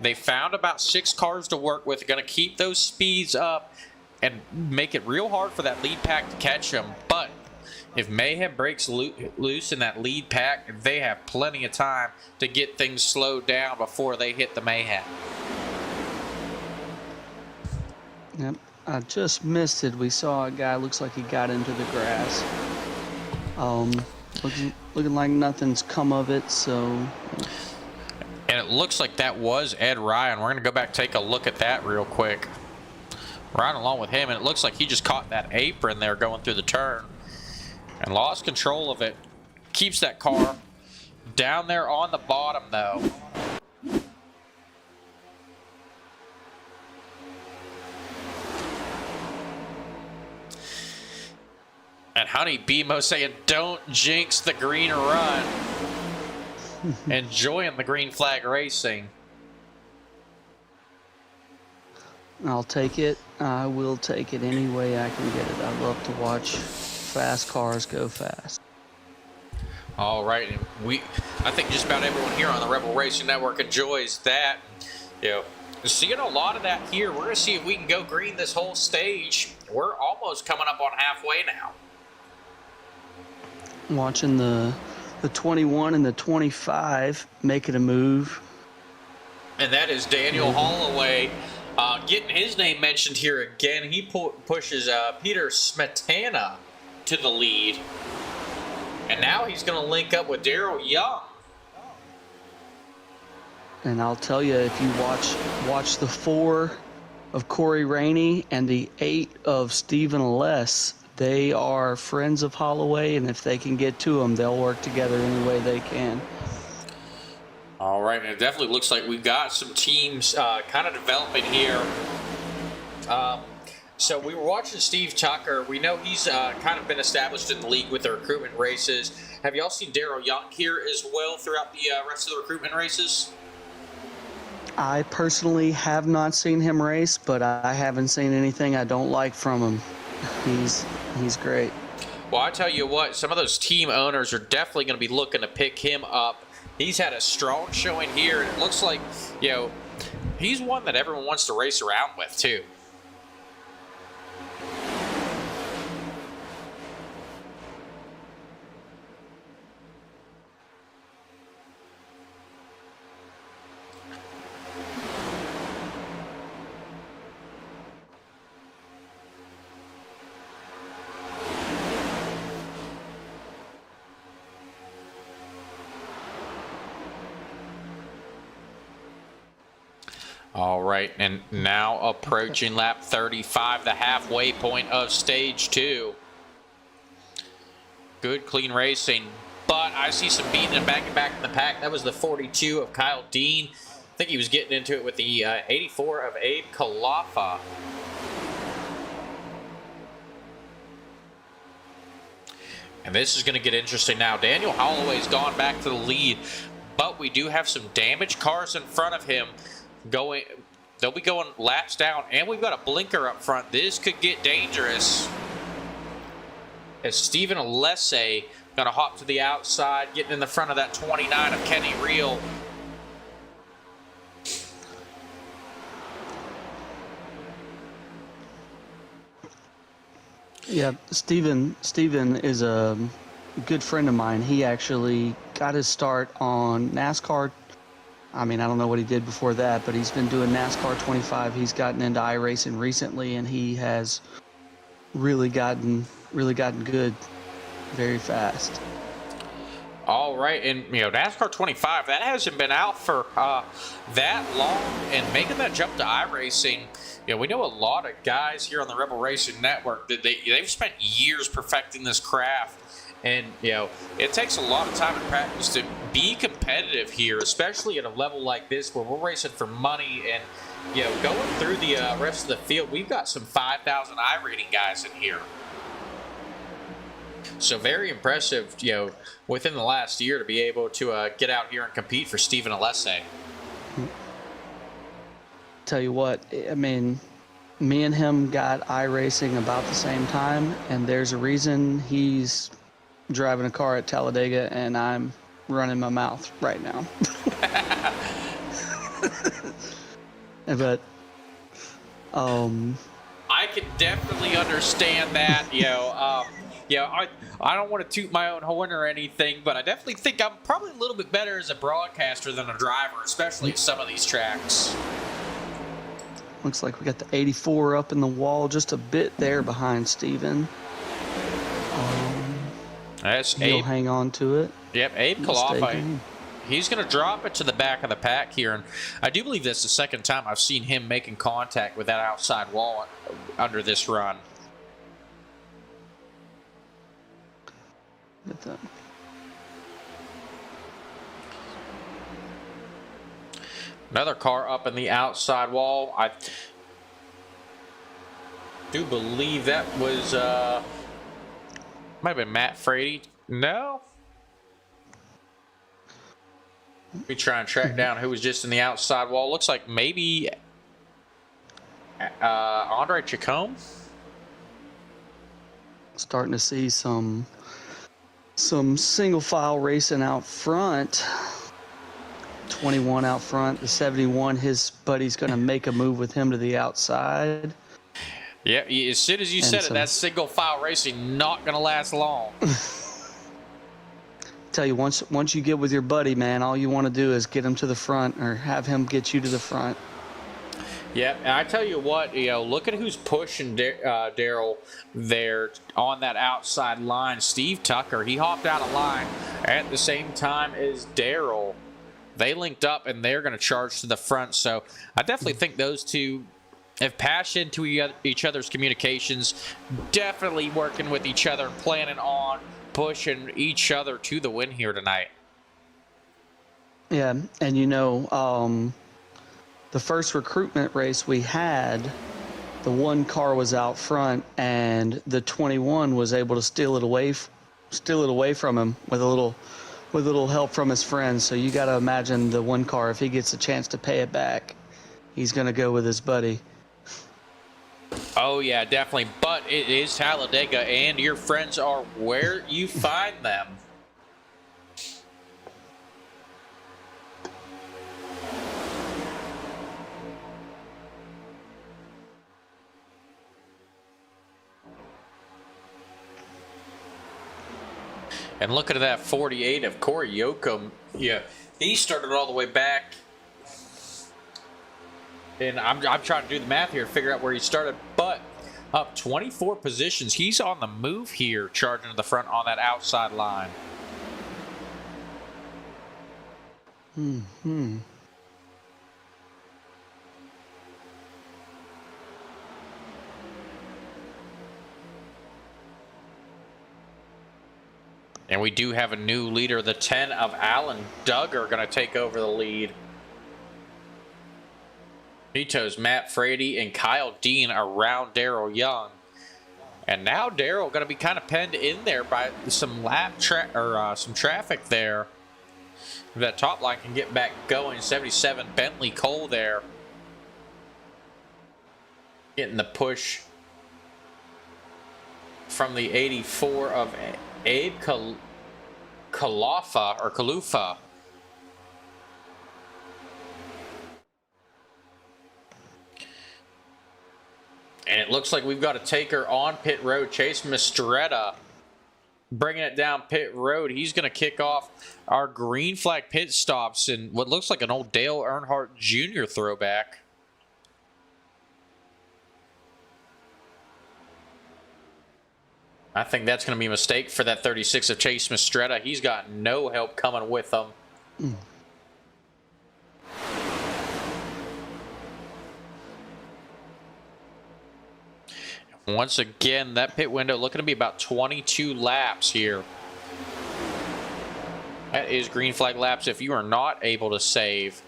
They found about 6 cars to work with, going to keep those speeds up and make it real hard for that lead pack to catch him. But if Mayhem breaks loose in that lead pack, they have plenty of time to get things slowed down before they hit the Mayhem. Yep, I just missed it. We saw a guy, looks like he got into the grass. Looking like nothing's come of it, so. And it looks like that was Ed Ryan. We're going to go back and take a look at that real quick. Right along with him, and it looks like he just caught that apron there going through the turn and lost control of it. Keeps that car down there on the bottom, though. And Honey Bimo saying, don't jinx the green run. Enjoying the green flag racing. I'll take it. I will take it any way I can get it. I love to watch fast cars go fast. All right, and I think just about everyone here on the Rebel Racing Network enjoys that. You know, seeing a lot of that here. We're going to see if we can go green this whole stage. We're almost coming up on halfway now. Watching the 21 and the 25 making a move. And that is Daniel Holloway getting his name mentioned here again. He pushes Peter Smetana to the lead. And now he's going to link up with Daryl Young. And I'll tell you, if you watch the 4 of Corey Rainey and the 8 of Stephen Less, they are friends of Holloway, and if they can get to him, they'll work together any way they can. All right, and it definitely looks like we've got some teams kind of developing here. So we were watching Steve Tucker. We know he's kind of been established in the league with the recruitment races. Have y'all seen Daryl Young here as well throughout the rest of the recruitment races? I personally have not seen him race, but I haven't seen anything I don't like from him. He's great. Well, I tell you what, some of those team owners are definitely going to be looking to pick him up. He's had a strong showing here, and it looks like, you know, he's one that everyone wants to race around with, too. All right, and now approaching lap 35, the halfway point of stage 2. Good, clean racing, but I see some beating and back in the pack. That was the 42 of Kyle Dean. I think he was getting into it with the 84 of Abe Kalafa. And this is going to get interesting now. Daniel Holloway's gone back to the lead, but we do have some damaged cars in front of him. They'll be going laps down, and we've got a blinker up front. This could get dangerous. As Stephen Alessi going to hop to the outside, getting in the front of that 29 of Kenny Reel. Yeah, Stephen is a good friend of mine. He actually got his start on NASCAR. I mean, I don't know what he did before that, but he's been doing NASCAR 25. He's gotten into iRacing recently, and he has really gotten good very fast. All right, and you know, NASCAR 25, that hasn't been out for that long, and making that jump to iRacing, you know, we know a lot of guys here on the Rebel Racing Network that they've spent years perfecting this craft. And, you know, it takes a lot of time and practice to be competitive here, especially at a level like this where we're racing for money. And, you know, going through the rest of the field, we've got some 5,000 I-rating guys in here. So very impressive, you know, within the last year to be able to get out here and compete for Stephen Alessi. Tell you what, I mean, me and him got iRacing about the same time, and there's a reason he's driving a car at Talladega and I'm running my mouth right now. I can definitely understand that. I don't want to toot my own horn or anything, but I definitely think I'm probably a little bit better as a broadcaster than a driver, especially at some of these tracks. Looks like we got the 84 up in the wall just a bit there behind Steven. That's He'll Abe. hang on to it. Yep, Abe Kalafa. He's going to drop it to the back of the pack here, and I do believe that's the second time I've seen him making contact with that outside wall under this run. Get that. Another car up in the outside wall. I do believe that was might have been Matt Frady. No. Let me try and track down who was just in the outside wall. Looks like maybe Andre Chacombe. Starting to see some single file racing out front. 21 out front, the 71. His buddy's going to make a move with him to the outside. Yeah, as soon as you said it, that single file racing not going to last long. Tell you, once you get with your buddy, man, all you want to do is get him to the front or have him get you to the front. Yeah, and I tell you what, look at who's pushing Daryl there on that outside line. Steve Tucker, he hopped out of line at the same time as Daryl. They linked up, and they're going to charge to the front. So I definitely think those two have passed into each other's communications, definitely working with each other and planning on pushing each other to the win here tonight. Yeah, and the first recruitment race we had, the one car was out front, and the 21 was able to steal it away from him with a little help from his friends. So you got to imagine the one car, if he gets a chance to pay it back, he's going to go with his buddy. Oh, yeah, definitely. But it is Talladega, and your friends are where you find them. And looking at that 48 of Corey Yoakum, yeah, he started all the way back. And I'm trying to do the math here, figure out where he started, but up 24 positions. He's on the move here, charging to the front on that outside line. Mm-hmm. And we do have a new leader. The 10 of Alan Duggar going to take over the lead. Vito's Matt Frady and Kyle Dean around Daryl Young. And now Daryl going to be kind of penned in there by some some traffic there. If that top line can get back going. 77 Bentley Cole there. Getting the push from the 84 of Abe Kalufa. And it looks like we've got a taker on pit road. Chase Mistretta bringing it down pit road. He's going to kick off our green flag pit stops in what looks like an old Dale Earnhardt Jr. throwback. I think that's going to be a mistake for that 36 of Chase Mistretta. He's got no help coming with him. Once again, that pit window looking to be about 22 laps here. That is green flag laps if you are not able to save.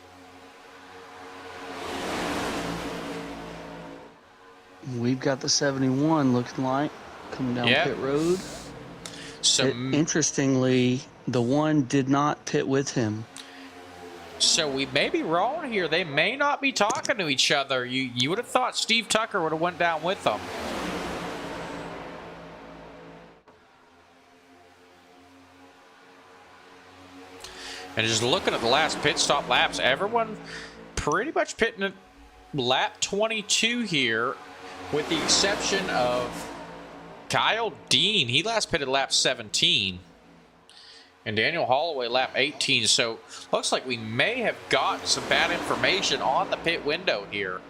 We've got the 71 looking like coming down pit road. So interestingly, the one did not pit with him. So we may be wrong here. They may not be talking to each other. You would have thought Steve Tucker would have went down with them. And just looking at the last pit stop laps, everyone pretty much pitting at lap 22 here. with the exception of Kyle Dean. He last pitted lap 17. And Daniel Holloway lap 18. So looks like we may have gotten some bad information on the pit window here.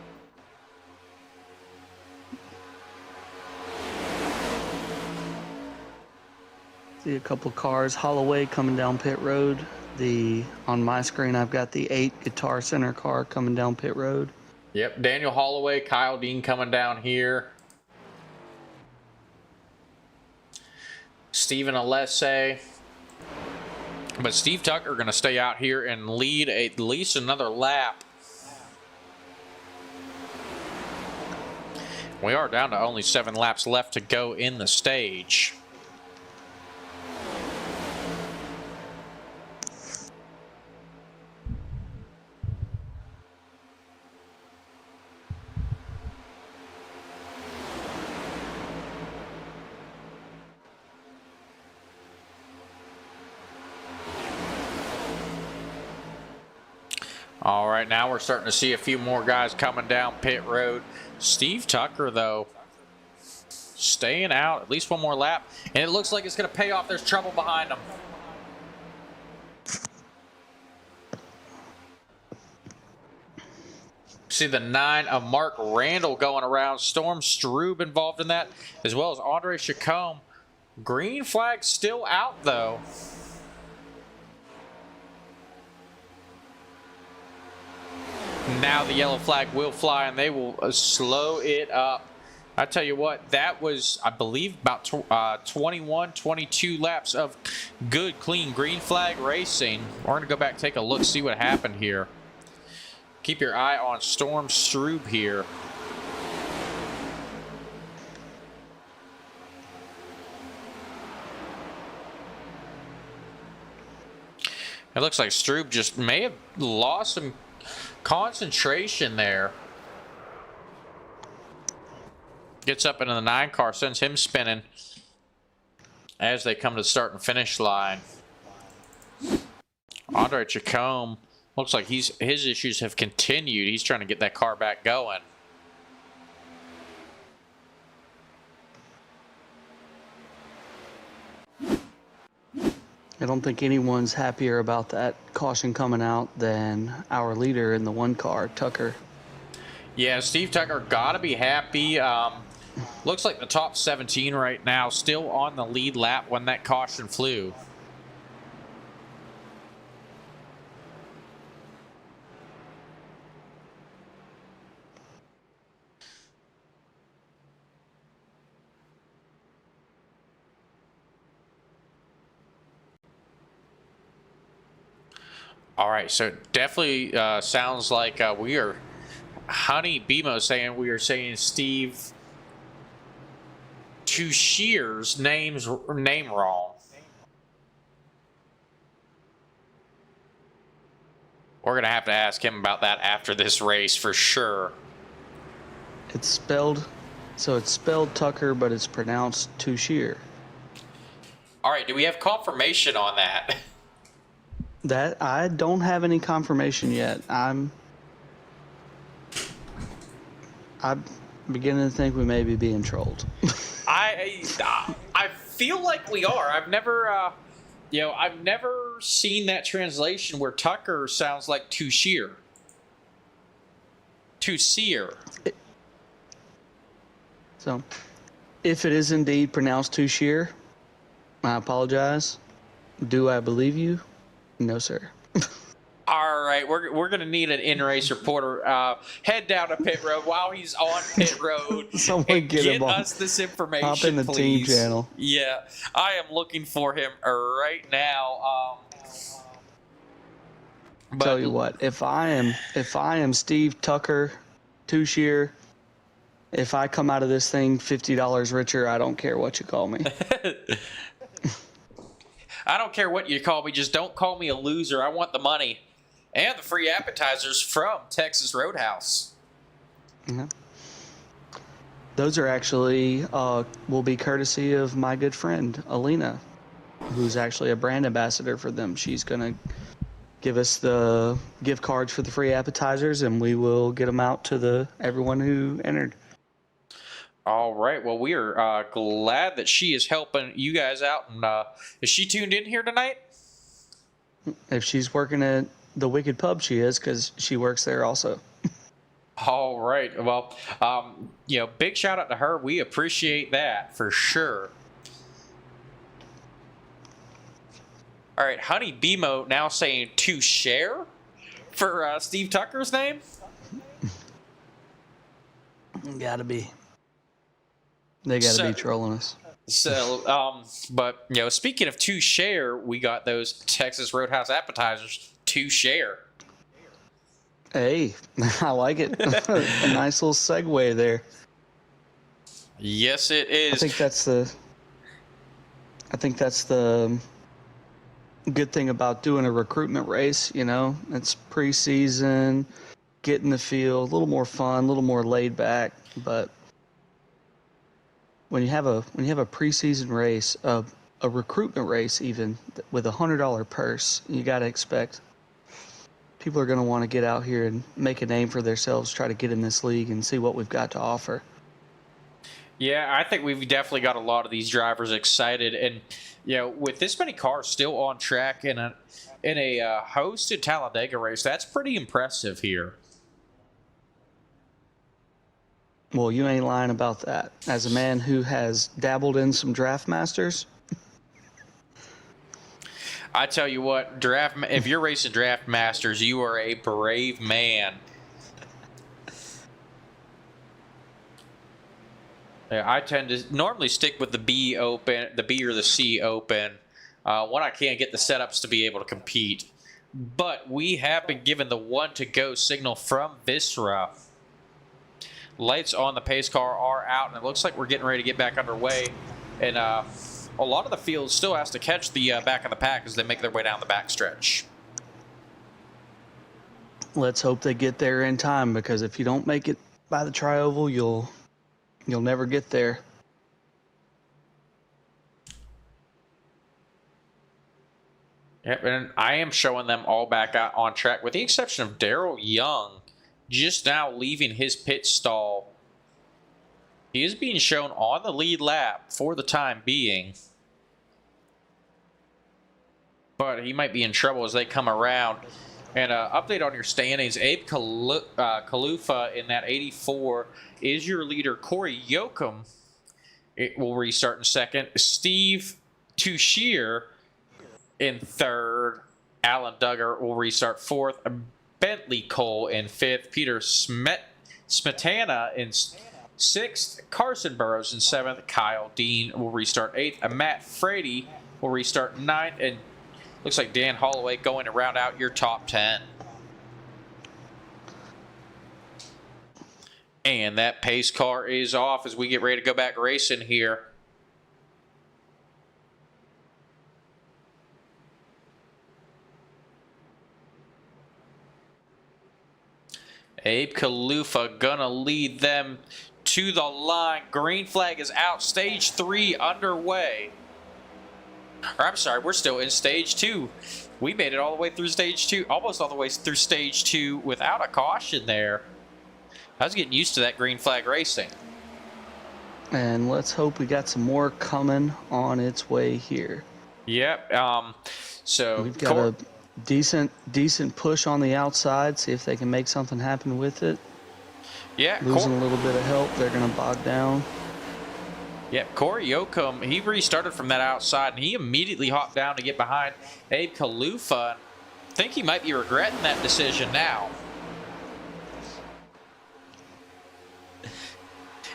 See a couple cars. Holloway coming down pit road. On my screen, I've got the 8 Guitar Center car coming down pit road. Yep, Daniel Holloway, Kyle Dean coming down here. Steven Alessi. But Steve Tucker going to stay out here and lead at least another lap. We are down to only 7 laps left to go in the stage. All right, now we're starting to see a few more guys coming down pit road. Steve Tucker, though, staying out at least one more lap, and it looks like it's going to pay off. There's trouble behind him. See the 9 of Mark Randall going around. Storm Strube involved in that, as well as Andre Chacombe. Green flag still out, though. Now the yellow flag will fly, and they will slow it up. I tell you what, that was, I believe, about 21, 22 laps of good, clean green flag racing. We're going to go back, take a look, see what happened here. Keep your eye on Storm Strube here. It looks like Strube just may have lost some concentration there. Gets up into the 9 car, sends him spinning as they come to the start and finish line. Andre Chacombe looks like his issues have continued. He's trying to get that car back going. I don't think anyone's happier about that caution coming out than our leader in the 1 car, Tucker. Yeah, Steve Tucker got to be happy. Looks like the top 17 right now, still on the lead lap when that caution flew. All right, so it definitely sounds like we are, Honey Bimo saying we are saying Steve Tushier's name wrong. We're going to have to ask him about that after this race for sure. It's spelled Tucker, but it's pronounced Tushier. All right, do we have confirmation on that? That I don't have any confirmation yet. I'm beginning to think we may be being trolled. I feel like we are. I've never I've never seen that translation where Tucker sounds like Tushier. Tusier. So, if it is indeed pronounced Tushier, I apologize. Do I believe you? No, sir. All right, we're going to need an in-race reporter. Head down to pit road while he's on pit road. Someone and get him on. us this information, Hop in the please. team channel. Yeah, I am looking for him right now. But Tell you what, if I am Steve Tucker, Tushier, if I come out of this thing $50 richer, I don't care what you call me. I don't care what you call me. Just don't call me a loser. I want the money and the free appetizers from Texas Roadhouse. Yeah. Those are actually will be courtesy of my good friend Alina, who's actually a brand ambassador for them. She's gonna give us the gift cards for the free appetizers, and we will get them out to everyone who entered. All right. Well, we are glad that she is helping you guys out. And is she tuned in here tonight? If she's working at the Wicked Pub, she is, because she works there also. All right. Well, big shout out to her. We appreciate that for sure. All right. Honey BMO now saying to share for Steve Tucker's name. Gotta be. They gotta be trolling us. So, but speaking of to share, we got those Texas Roadhouse appetizers to share. Hey, I like it. A nice little segue there. Yes, it is. I think that's the good thing about doing a recruitment race. It's preseason, get in the field, a little more fun, a little more laid back. But when you have a preseason race, a recruitment race, even with $100 purse, you got to expect people are going to want to get out here and make a name for themselves, try to get in this league and see what we've got to offer. Yeah, I think we've definitely got a lot of these drivers excited, and with this many cars still on track in a hosted Talladega race, that's pretty impressive here. Well, you ain't lying about that. As a man who has dabbled in some Draft Masters, I tell you what, if you're racing Draft Masters, you are a brave man. I tend to normally stick with the B or the C open when I can't get the setups to be able to compete. But we have been given the 1-to-go signal from VISRA. Lights on the pace car are out, and it looks like we're getting ready to get back underway. And a lot of the field still has to catch the back of the pack as they make their way down the backstretch. let's hope they get there in time, because if you don't make it by the tri-oval, you'll never get there. Yep, and I am showing them all back out on track, with the exception of Daryl Young, just now leaving his pit stall. He is being shown on the lead lap for the time being, but he might be in trouble as they come around. And update on your standings: Abe Kalufa in that 84 is your leader. Corey Yoakum, it will restart in second. Steve Tushier in third. Alan Duggar will restart fourth. Bentley Cole in fifth. Peter Smetana in sixth. Carson Burrows in seventh. Kyle Dean will restart eighth. Matt Frady will restart ninth. And looks like Dan Holloway going to round out your top 10. And that pace car is off as we get ready to go back racing here. Abe Kalufa gonna lead them to the line. Green flag is out. Stage 3 underway. Or I'm sorry, we're still in stage 2. We made it all the way through stage 2, almost all the way through stage 2 without a caution there. I was getting used to that green flag racing. And let's hope we got some more coming on its way here. Yep. So we've got a decent push on the outside. See if they can make something happen with it. Yeah. Losing a little bit of help, they're going to bog down. Yep, Corey Yoakum, he restarted from that outside, and he immediately hopped down to get behind Abe Kalufa. I think he might be regretting that decision now.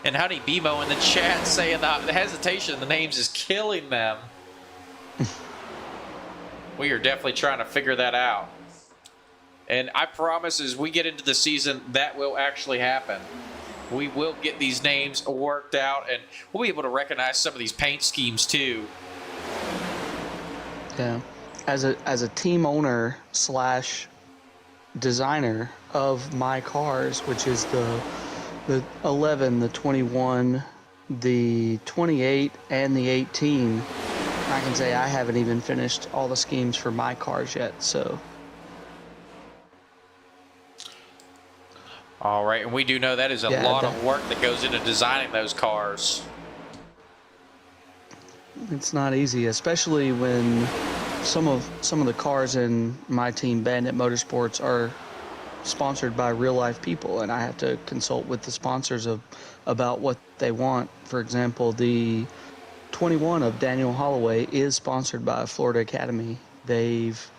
And Honey Bimo in the chat saying that the hesitation in the names is killing them. We are definitely trying to figure that out. And I promise as we get into the season, that will actually happen. We will get these names worked out, and we'll be able to recognize some of these paint schemes too. Yeah, as a team owner / designer of my cars, which is the 11, the 21, the 28, and the 18, I can say I haven't even finished all the schemes for my cars yet. So All right, and we do know that is a Yeah, lot of work that goes into designing those cars. It's not easy, especially when some of the cars in my team, Bandit Motorsports, are sponsored by real life people, and I have to consult with the sponsors about what they want. For example, the 21 of Daniel Holloway is sponsored by Florida Academy. They've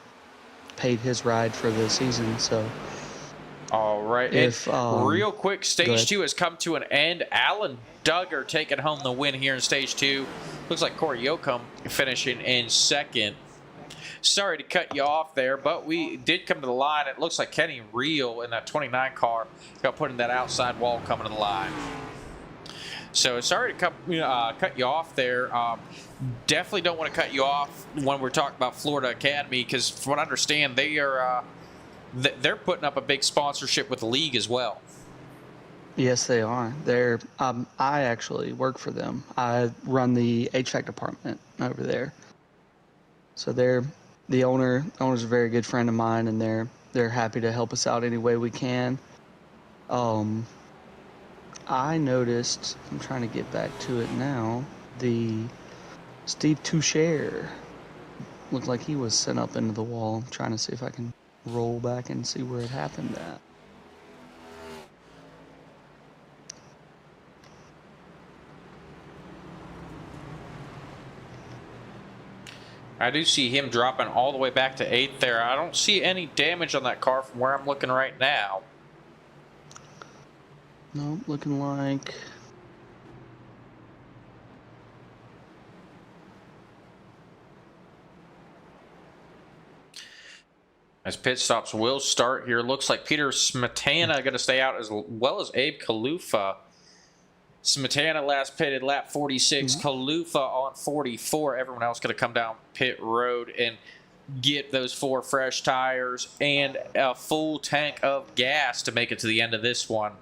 paid his ride for the season, so All right, if and real quick, go Stage ahead. 2 has come to an end. Alan Duggar taking home the win here in Stage 2. Looks like Corey Yoakum finishing in second. Sorry to cut you off there, but we did come to the line. It looks like Kenny Reel in that 29 car got put in that outside wall coming to the line. So sorry to cut you off there. Definitely don't want to cut you off when we're talking about Florida Academy, because from what I understand, they're putting up a big sponsorship with the league as well. Yes, they are. I actually work for them. I run the HVAC department over there. So the owner's a very good friend of mine, and they're happy to help us out any way we can. I noticed, I'm trying to get back to it now, the Steve Toucher looked like he was sent up into the wall. I'm trying to see if I can roll back and see where it happened at. I do see him dropping all the way back to 8th there. I don't see any damage on that car from where I'm looking right now. No, looking like... As pit stops will start here, looks like Peter Smetana going to stay out as well as Abe Kalufa. Smetana last pitted lap 46, Kalufa on 44. Everyone else going to come down pit road and get those 4 fresh tires and a full tank of gas to make it to the end of this one.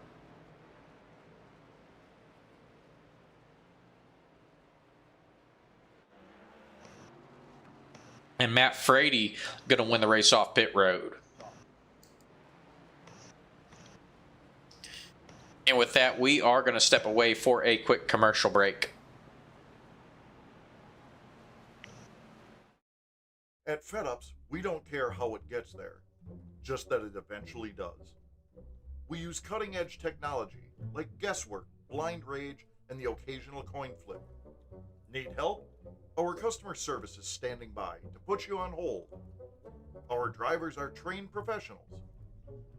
And Matt Frady going to win the race off pit road. And with that, we are going to step away for a quick commercial break. At FedUps, we don't care how it gets there, just that it eventually does. We use cutting-edge technology like guesswork, blind rage, and the occasional coin flip. Need help? Our customer service is standing by to put you on hold. Our drivers are trained professionals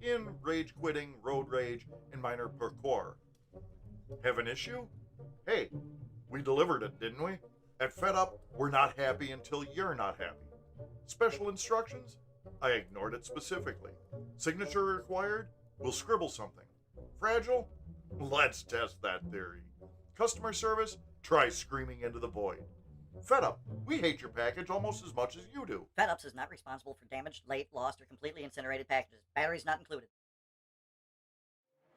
in rage quitting, road rage, and minor parkour. Have an issue? Hey, we delivered it, didn't we? At FedUp, we're not happy until you're not happy. Special instructions? I ignored it specifically. Signature required? We'll scribble something. Fragile? Let's test that theory. Customer service? Try screaming into the void. FedUp, we hate your package almost as much as you do. FedUps is not responsible for damaged, late, lost, or completely incinerated packages. Batteries not included.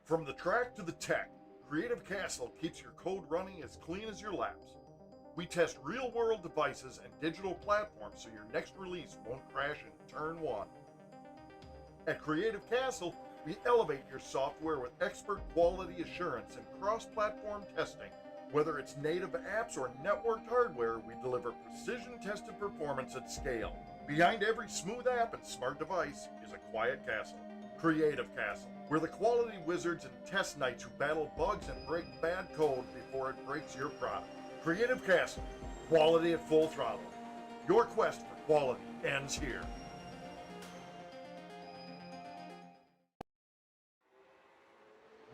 From the track to the tech, Creative Castle keeps your code running as clean as your laps. We test real-world devices and digital platforms so your next release won't crash in turn 1. At Creative Castle, we elevate your software with expert quality assurance and cross-platform testing. Whether it's native apps or networked hardware, we deliver precision-tested performance at scale. Behind every smooth app and smart device is a quiet castle. Creative Castle. We're the quality wizards and test knights who battle bugs and break bad code before it breaks your product. Creative Castle. Quality at full throttle. Your quest for quality ends here.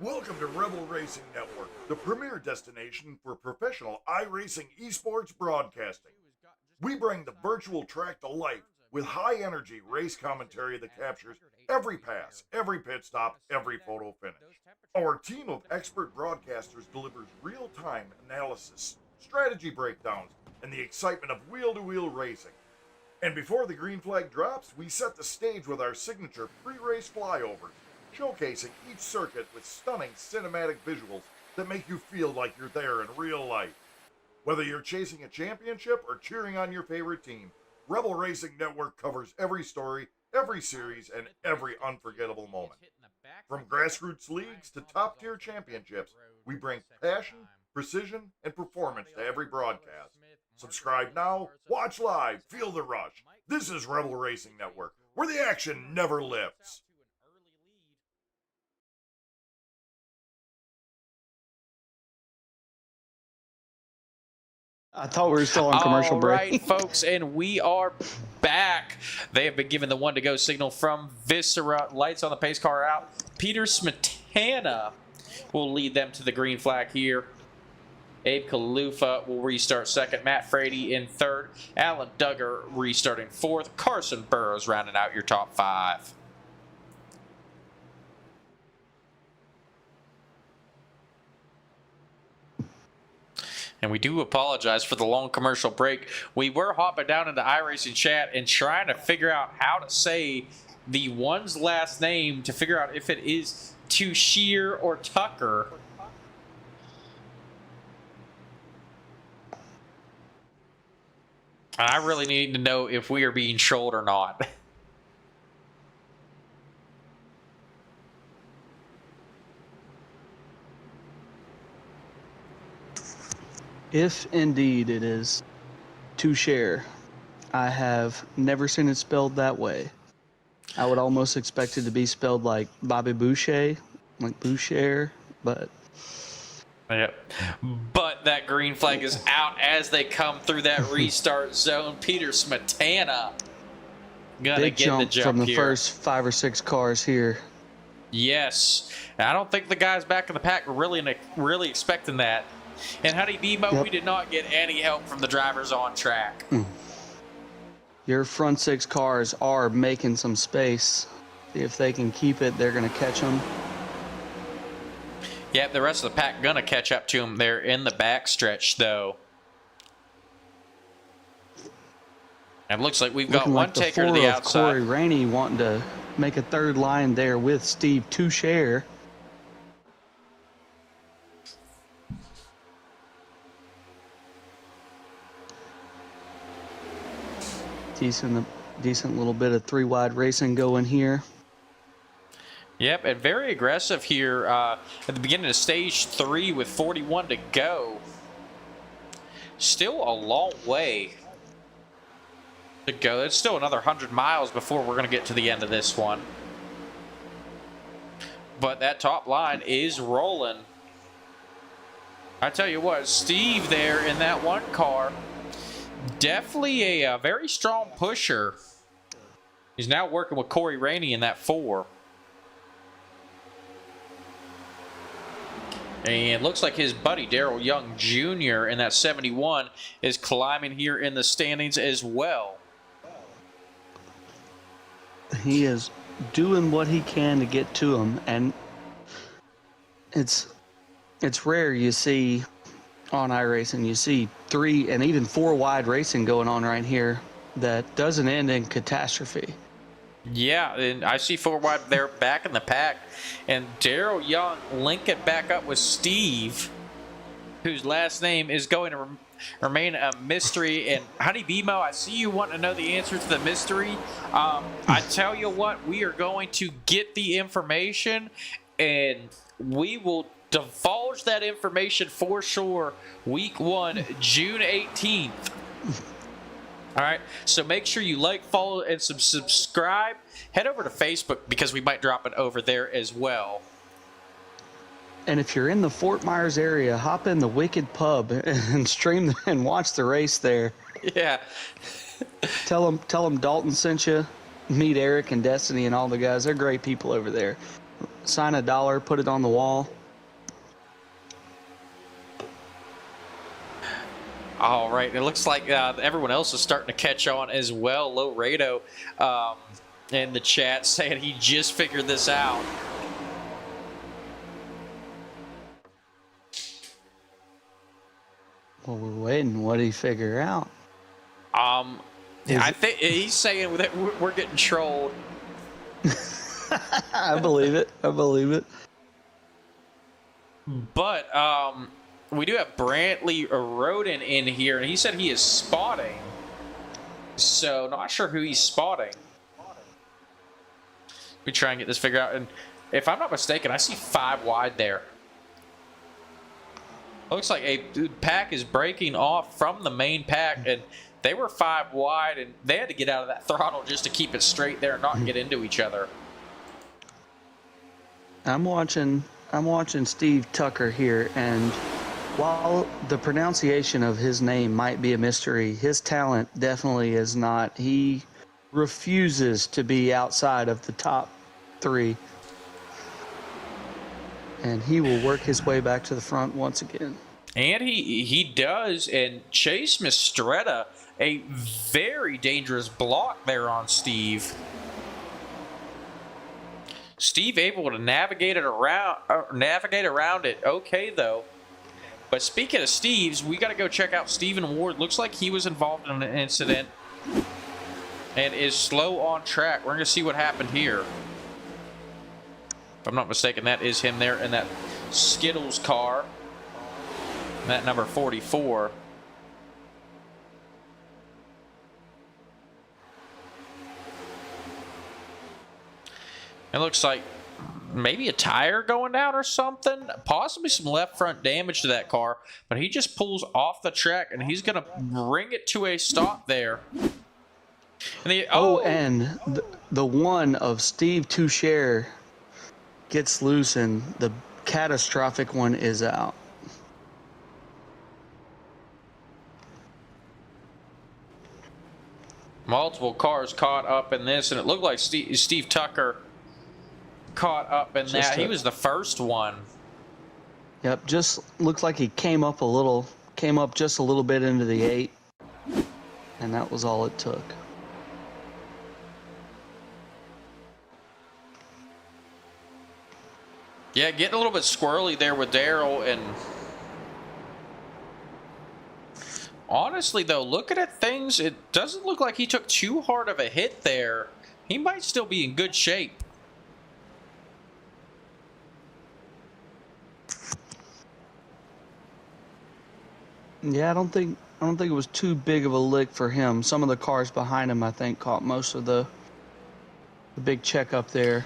Welcome to Rebel Racing Network, the premier destination for professional iRacing esports broadcasting. We bring the virtual track to life with high-energy race commentary that captures every pass, every pit stop, every photo finish. Our team of expert broadcasters delivers real-time analysis, strategy breakdowns, and the excitement of wheel-to-wheel racing. And before the green flag drops, we set the stage with our signature pre-race flyovers, showcasing each circuit with stunning cinematic visuals that make you feel like you're there in real life. Whether you're chasing a championship or cheering on your favorite team, Rebel Racing Network covers every story every series, and every unforgettable moment. From grassroots leagues to top-tier championships, we bring passion, precision, and performance to every broadcast. Subscribe now, watch live, feel the rush. This is Rebel Racing Network, where the action never lifts. I thought we were still on commercial All break. right, folks, and we are back. They have been given the one-to-go signal from VISRA. Lights on the pace car out. Peter Smetana will lead them to the green flag here. Abe Kalufa will restart second. Matt Frady in third. Alan Duggar restarting fourth. Carson Burrows rounding out your top five. And we do apologize for the long commercial break. We were hopping down into iRacing chat and trying to figure out how to say the one's last name to figure out if it is Tushear or Tucker. I really need to know if we are being trolled or not. If indeed it is to share, I have never seen it spelled that way. I would almost expect it to be spelled like Bobby Boucher, like Boucher, but... Yep. But that green flag is out as they come through that restart zone. Peter Smetana gonna big get the jump jump from the here. first 5 or 6 cars here. Yes. I don't think the guys back in the pack were really expecting that. And Honey Bemo, Yep. we did not get any help from the drivers on track. Your front 6 cars are making some space. If they can keep it, they're going to catch them. Yeah, the rest of the pack gonna catch up to them. They're in the back stretch, though. And it looks like we've got Looking one like the taker to 4 the of outside. Corey Rainey wanting to make a third line there with Steve Toucher. Decent little bit of 3-wide racing going here. Yep, and very aggressive here at the beginning of stage 3 with 41 to go. Still a long way to go. It's still another 100 miles before we're going to get to the end of this one. But that top line is rolling. I tell you what, Steve there in that one car, definitely a very strong pusher. He's now working with Corey Rainey in that 4. And it looks like his buddy Darrell Young Jr. in that 71 is climbing here in the standings as well. He is doing what he can to get to him, and it's rare you see on iRacing, you see 3 and even 4-wide racing going on right here that doesn't end in catastrophe. Yeah, and I see 4-wide there back in the pack. And Darrell Young linking back up with Steve, whose last name is going to remain a mystery. And Honey Bemo, I see you wanting to know the answer to the mystery. I tell you what, we are going to get the information, and we will divulge that information for sure week 1, June 18th. All right, so make sure you like, follow, and subscribe. Head over to Facebook because we might drop it over there as well. And if you're in the Fort Myers area, hop in the Wicked Pub and stream and watch the race there. Yeah. Tell them Dalton sent you. Meet Eric and Destiny and all the guys. They're great people over there. Sign $1, put it on the wall. All right, it looks like everyone else is starting to catch on as well. Laredo in the chat saying he just figured this out. Well, we're waiting. What did he figure out? I think he's saying that we're getting trolled. I believe it. I believe it. But we do have Brantley Roden in here, and he said he is spotting. So not sure who he's spotting. We try and get this figured out. And if I'm not mistaken, I see 5 wide there. Looks like a pack is breaking off from the main pack, and they were 5 wide, and they had to get out of that throttle just to keep it straight there and not get into each other. I'm watching Steve Tucker here, and while the pronunciation of his name might be a mystery, his talent definitely is not. He refuses to be outside of the top 3. And he will work his way back to the front once again. And he does. And Chase Mistretta, a very dangerous block there on Steve. Steve able to navigate around it. Okay, though. But speaking of Steve's, we got to go check out Stephen Ward. Looks like he was involved in an incident and is slow on track. We're going to see what happened here. If I'm not mistaken, that is him there in that Skittles car. That number 44. It looks like maybe a tire going out or something. Possibly some left front damage to that car. But he just pulls off the track, and he's going to bring it to a stop there. And and the one of Steve Toucher gets loose, and the catastrophic one is out. Multiple cars caught up in this, and it looked like Steve Tucker caught up in that. He was the first one. Yep, just looks like he came up just a little bit into the 8, and that was all it took. Yeah, getting a little bit squirrely there with Daryl, and honestly, though, looking at things, it doesn't look like he took too hard of a hit there. He might still be in good shape. Yeah, I don't think it was too big of a lick for him. Some of the cars behind him, I think, caught most of the big check up there.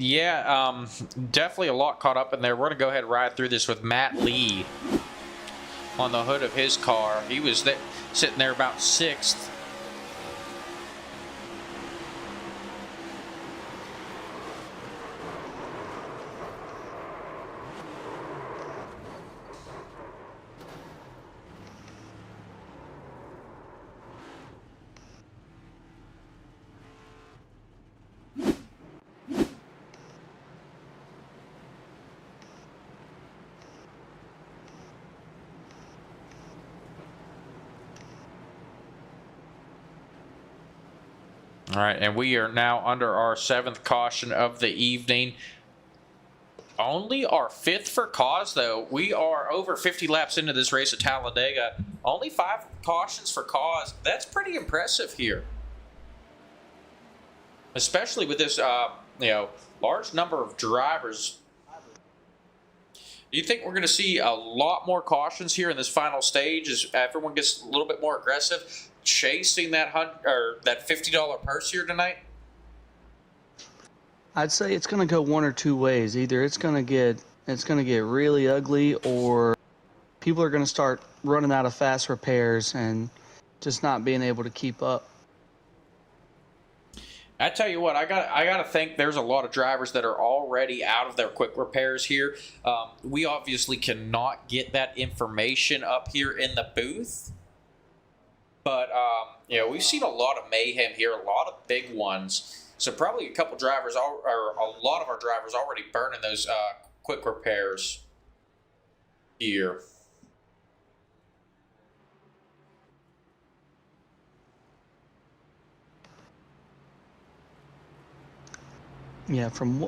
Yeah, definitely a lot caught up in there. We're going to go ahead and ride through this with Matt Lee on the hood of his car. He was sitting there about 6th. All right, and we are now under our 7th caution of the evening. Only our 5th for cause, though. We are over 50 laps into this race at Talladega. Only 5 cautions for cause. That's pretty impressive here. Especially with this, large number of drivers. Do you think we're going to see a lot more cautions here in this final stage as everyone gets a little bit more aggressive, chasing that $50 purse here tonight? I'd say it's going to go one or two ways. Either it's going to get really ugly, or people are going to start running out of fast repairs and just not being able to keep up. I tell you what, I gotta think there's a lot of drivers that are already out of their quick repairs here. We obviously cannot get that information up here in the booth, but we've seen a lot of mayhem here, a lot of big ones. So probably a couple drivers, or a lot of our drivers, already burning those quick repairs here. Yeah, from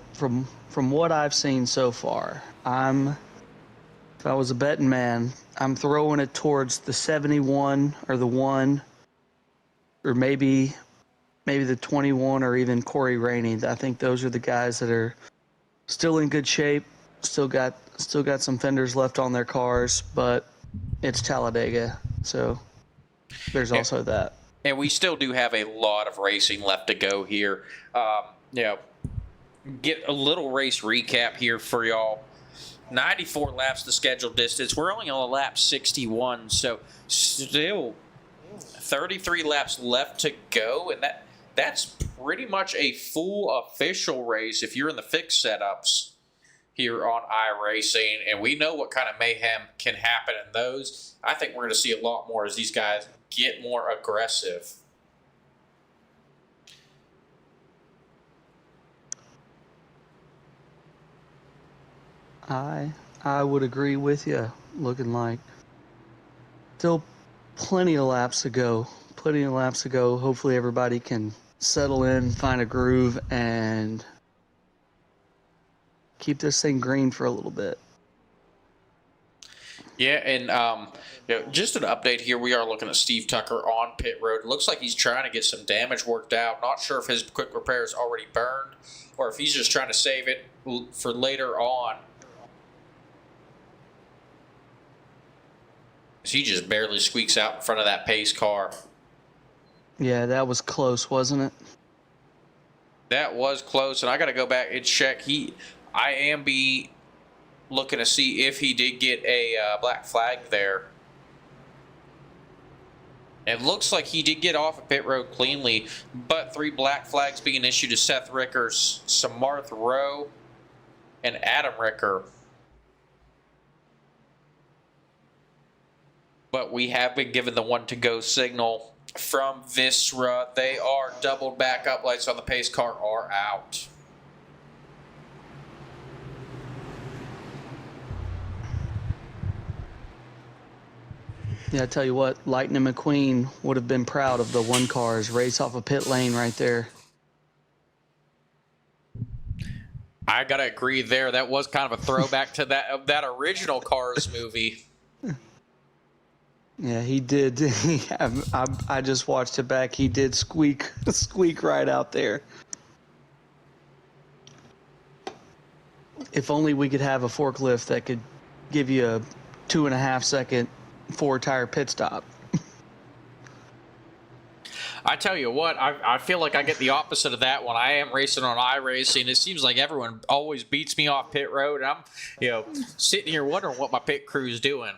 what I've seen so far, if I was a betting man, I'm throwing it towards the 71 or the 1, or maybe the 21, or even Corey Rainey. I think those are the guys that are still in good shape, still got some fenders left on their cars, but it's Talladega, so there's also that. And we still do have a lot of racing left to go here. Get a little race recap here for y'all. 94 laps the scheduled distance. We're only on lap 61, so still 33 laps left to go, and that's pretty much a full official race if you're in the fixed setups here on iRacing, and we know what kind of mayhem can happen in those. I think we're going to see a lot more as these guys get more aggressive. I would agree with you. Looking like still plenty of laps to go. Plenty of laps to go. Hopefully everybody can settle in, find a groove, and keep this thing green for a little bit. Yeah, and just an update here. We are looking at Steve Tucker on pit road. It looks like he's trying to get some damage worked out. Not sure if his quick repair is already burned or if he's just trying to save it for later on. He just barely squeaks out in front of that pace car. Yeah, that was close, wasn't it? That was close, and I got to go back and check. I am looking to see if he did get a black flag there. It looks like he did get off of pit road cleanly, but 3 black flags being issued to Seth Rickers, Samarth Rowe, and Adam Ricker. But we have been given the 1-to-go signal from VISRA. They are doubled back up. Lights on the pace car are out. Yeah, I tell you what, Lightning McQueen would have been proud of the 1 car's race off a pit lane right there. I gotta agree there. That was kind of a throwback to that original Cars movie. Yeah, he did. I just watched it back. He did squeak right out there. If only we could have a forklift that could give you a 2.5 second 4-tire pit stop. I tell you what, I feel like I get the opposite of that when I am racing on iRacing. It seems like everyone always beats me off pit road, and I'm sitting here wondering what my pit crew's doing.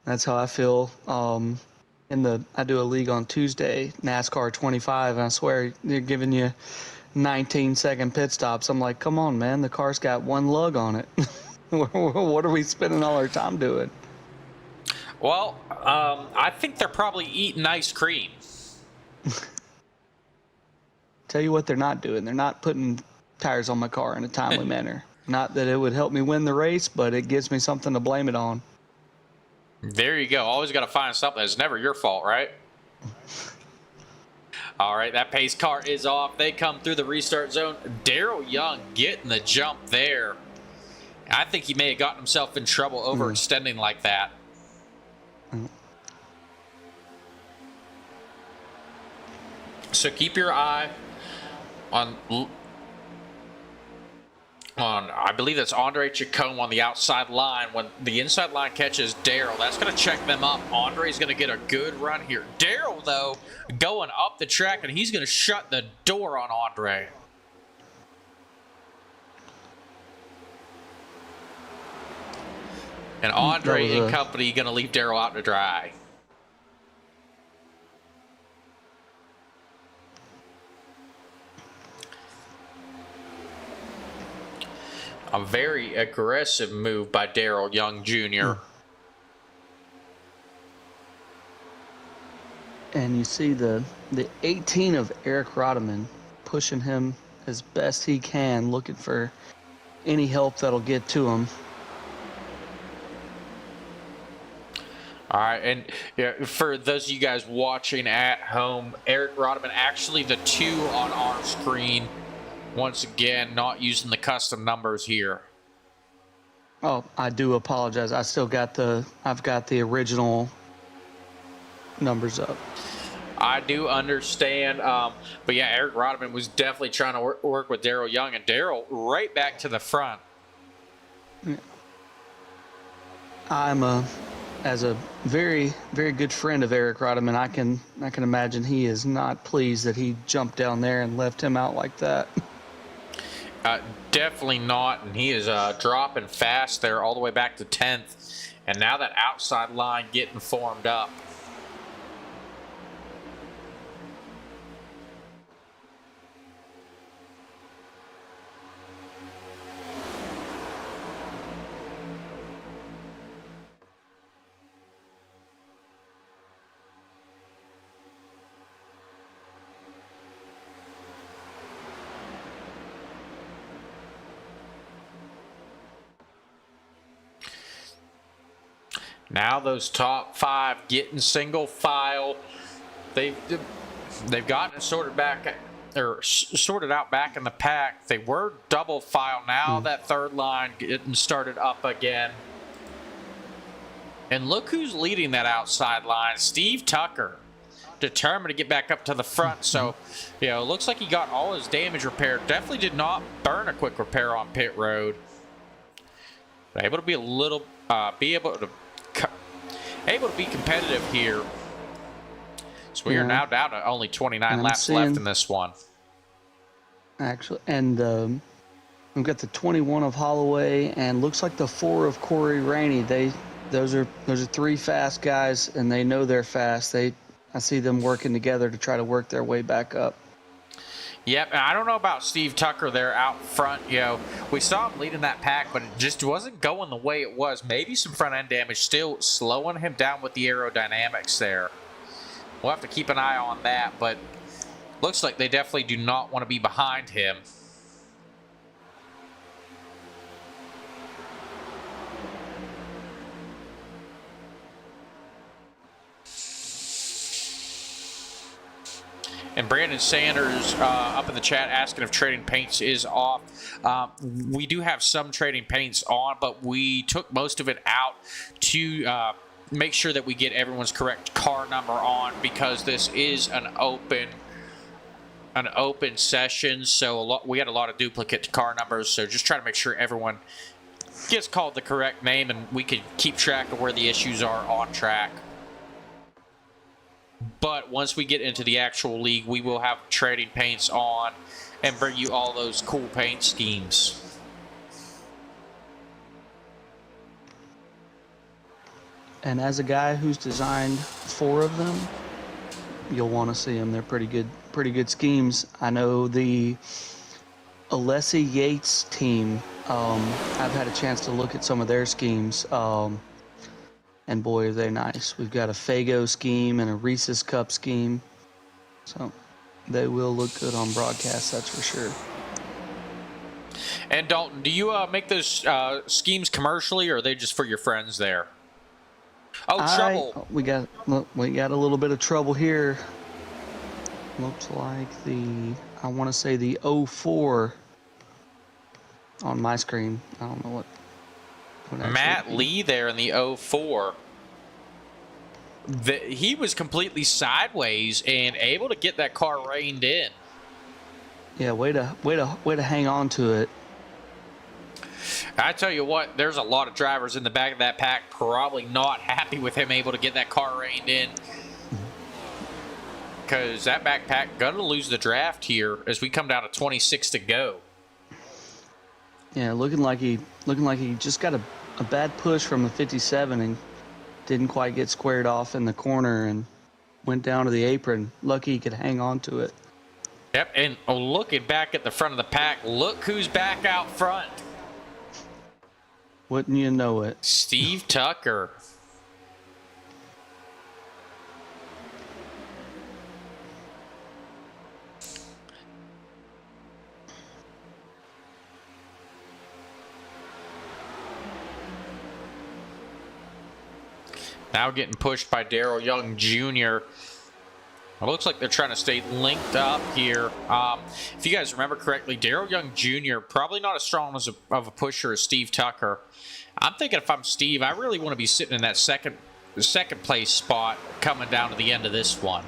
That's how I feel. I do a league on Tuesday, NASCAR 25, and I swear they're giving you 19-second pit stops. I'm like, come on, man, the car's got 1 lug on it. What are we spending all our time doing? Well, I think they're probably eating ice cream. Tell you what they're not doing. They're not putting tires on my car in a timely manner. Not that it would help me win the race, but it gives me something to blame it on. There you go. Always got to find something that's never your fault, right? All right, that pace car is off. They come through the restart zone. Daryl Young getting the jump there. I think he may have gotten himself in trouble overextending like that. So keep your eye on I believe that's Andre Chacombe on the outside line. When the inside line catches Daryl, that's going to check them up. Andre's going to get a good run here. Daryl, though, going up the track, and he's going to shut the door on Andre. And Andre and company going to leave Daryl out to dry. A very aggressive move by Daryl Young Jr. And you see the 18 of Eric Rodeman pushing him as best he can, looking for any help that'll get to him. All right, and for those of you guys watching at home, Eric Rodeman, actually the 2 on our screen. Once again, not using the custom numbers here. Oh, I do apologize. I've got the original numbers up. I do understand, but yeah, Eric Rodeman was definitely trying to work with Daryl Young, and Daryl right back to the front. I'm a as a very, very good friend of Eric Rodman, I can imagine he is not pleased that he jumped down there and left him out like that. Definitely not, and he is dropping fast there all the way back to 10th, and now that outside line getting formed up. Now those top 5 getting single file. They've gotten it sorted back, or sorted out back in the pack. They were double file. Now that third line getting started up again. And look who's leading that outside line. Steve Tucker, determined to get back up to the front. So, you know, looks like he got all his damage repaired. Definitely did not burn a quick repair on pit road. But able to be a little, able to be competitive here. So we are now down to only 29 laps left in this one. Actually, and we've got the 21 of Holloway, and looks like the 4 of Corey Rainey. Those are 3 fast guys, and they know they're fast. I see them working together to try to work their way back up. Yep, and I don't know about Steve Tucker there out front. You know, we saw him leading that pack, but it just wasn't going the way it was. Maybe some front end damage still slowing him down with the aerodynamics there. We'll have to keep an eye on that, but looks like they definitely do not want to be behind him. And Brandon Sanders up in the chat asking if trading paints is off. We do have some trading paints on, but we took most of it out to make sure that we get everyone's correct car number on, because this is an open session. So we had a lot of duplicate car numbers. So just try to make sure everyone gets called the correct name, and we can keep track of where the issues are on track. But once we get into the actual league, we will have trading paints on and bring you all those cool paint schemes. And as a guy who's designed 4 of them, you'll want to see them. They're pretty good schemes. I know the Alessi Yates team, I've had a chance to look at some of their schemes. And boy, are they nice. We've got a Fago scheme and a Reese's Cup scheme. So they will look good on broadcast, that's for sure. And Dalton, do you make those schemes commercially, or are they just for your friends there? Oh, trouble. We got a little bit of trouble here. Looks like I want to say the 04 on my screen. I don't know what Matt Lee there in the 04. He was completely sideways and able to get that car reined in. Yeah, way to hang on to it. I tell you what, there's a lot of drivers in the back of that pack probably not happy with him able to get that car reined in, because that backpack gonna lose the draft here as we come down to 26 to go. Yeah, looking like he just got a bad push from the 57 and didn't quite get squared off in the corner and went down to the apron. Lucky he could hang on to it. Yep, and looking back at the front of the pack, look who's back out front. Wouldn't you know it? Steve Tucker. Now getting pushed by Darrell Young Jr. It looks like they're trying to stay linked up here. If you guys remember correctly, Darrell Young Jr. probably not as strong of a pusher as Steve Tucker. I'm thinking if I'm Steve, I really want to be sitting in that second place spot coming down to the end of this one.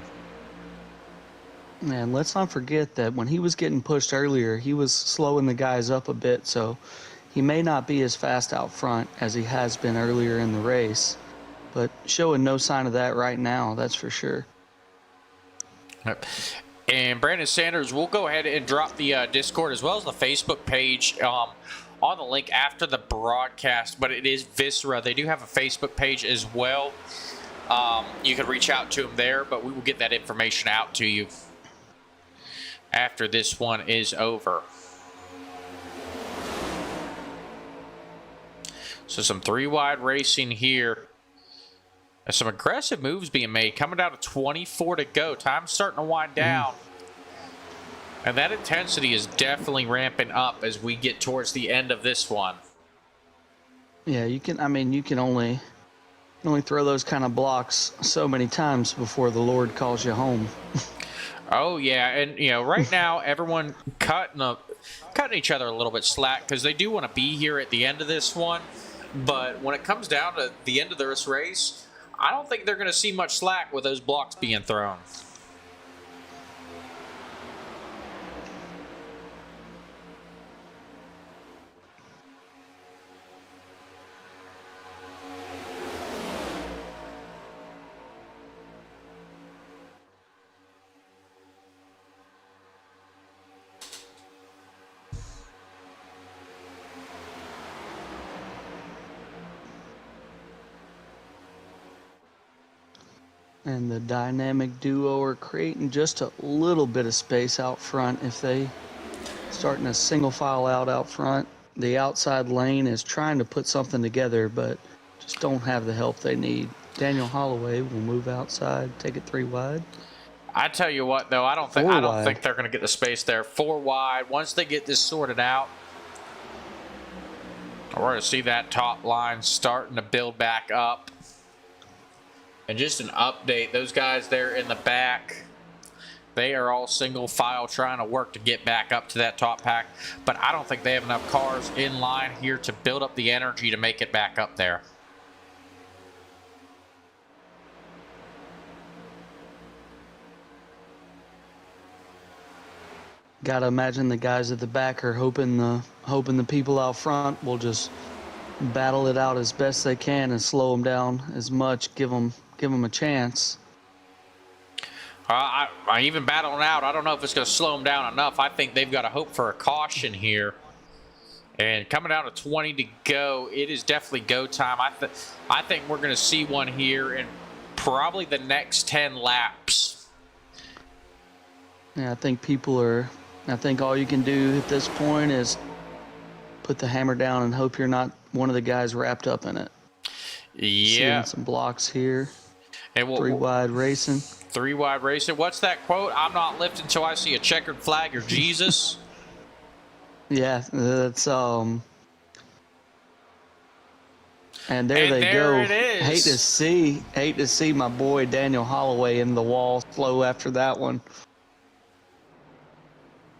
And let's not forget that when he was getting pushed earlier, he was slowing the guys up a bit, so he may not be as fast out front as he has been earlier in the race. but showing no sign of that right now, that's for sure. And Brandon Sanders, we'll go ahead and drop the Discord as well as the Facebook page on the link after the broadcast, but it is VISRA. They do have a Facebook page as well. You can reach out to them there, but we will get that information out to you after this one is over. So some 3-wide racing here. Some aggressive moves being made. Coming down to 24 to go. Time's starting to wind down. And that intensity is definitely ramping up as we get towards the end of this one. Yeah, you can only throw those kind of blocks so many times before the Lord calls you home. Oh, yeah. And, right now, everyone cutting each other a little bit slack because they do want to be here at the end of this one. But when it comes down to the end of this race, I don't think they're going to see much slack with those blocks being thrown. And the dynamic duo are creating just a little bit of space out front. If they starting a single file out front, the outside lane is trying to put something together, but just don't have the help they need. Daniel Holloway will move outside, take it 3 wide. I tell you what, though, I don't think they're going to get the space there. 4 wide. Once they get this sorted out, we're going to see that top line starting to build back up. And just an update, those guys there in the back, they are all single file trying to work to get back up to that top pack. But I don't think they have enough cars in line here to build up the energy to make it back up there. Gotta imagine the guys at the back are hoping the people out front will just battle it out as best they can and slow them down as much, give them a chance. I even battling out. I don't know if it's going to slow them down enough. I think they've got to hope for a caution here. And coming down to 20 to go, it is definitely go time. I think we're going to see one here in probably the next 10 laps. Yeah, I think all you can do at this point is put the hammer down and hope you're not one of the guys wrapped up in it. Yeah. Seeing some blocks here. And 3 wide racing. 3 wide racing. What's that quote? I'm not lifting until I see a checkered flag or Jesus. Yeah, that's and there they go. It is. Hate to see my boy Daniel Holloway in the wall slow after that one.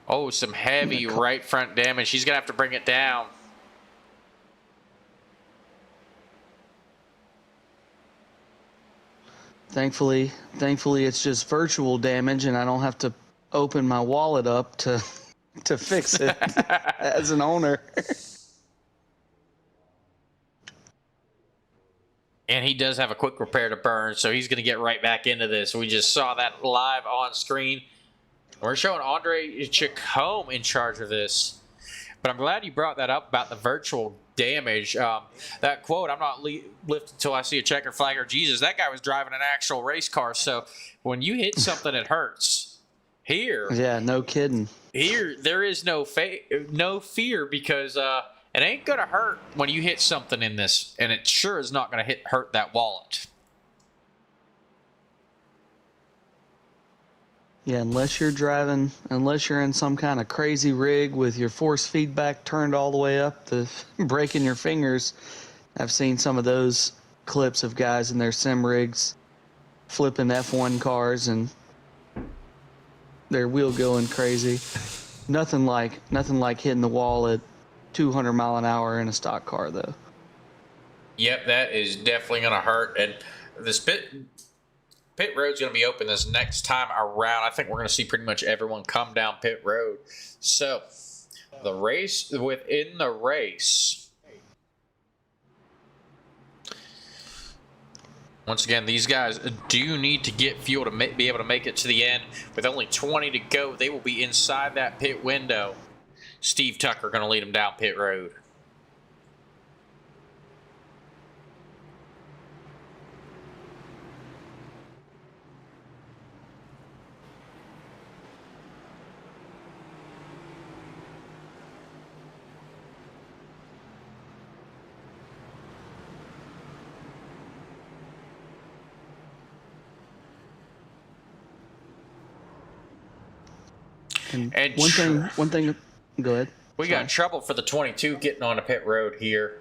Oh, some heavy right front damage. He's going to have to bring it down. Thankfully, it's just virtual damage, and I don't have to open my wallet up to fix it as an owner. And he does have a quick repair to burn, so he's going to get right back into this. We just saw that live on screen. We're showing Andre Chacombe in charge of this. But I'm glad you brought that up about the virtual damage. That quote, I'm not lifting until I see a checker flag or Jesus. That guy was driving an actual race car. So when you hit something, it hurts. Here. Yeah, no kidding. Here, there is no fear because it ain't going to hurt when you hit something in this. And it sure is not going to hurt that wallet. Yeah, unless you're in some kind of crazy rig with your force feedback turned all the way up to breaking your fingers. I've seen some of those clips of guys in their sim rigs flipping F1 cars and their wheel going crazy. Nothing like hitting the wall at 200 mile an hour in a stock car, though. Yep, that is definitely going to hurt. And this pit road's going to be open this next time around. I think we're going to see pretty much everyone come down pit road. So, the race within the race. Once again, these guys do need to get fuel to be able to make it to the end. With only 20 to go, they will be inside that pit window. Steve Tucker going to lead them down pit road. And one thing, go ahead. We got trouble for the 22 getting on the pit road here.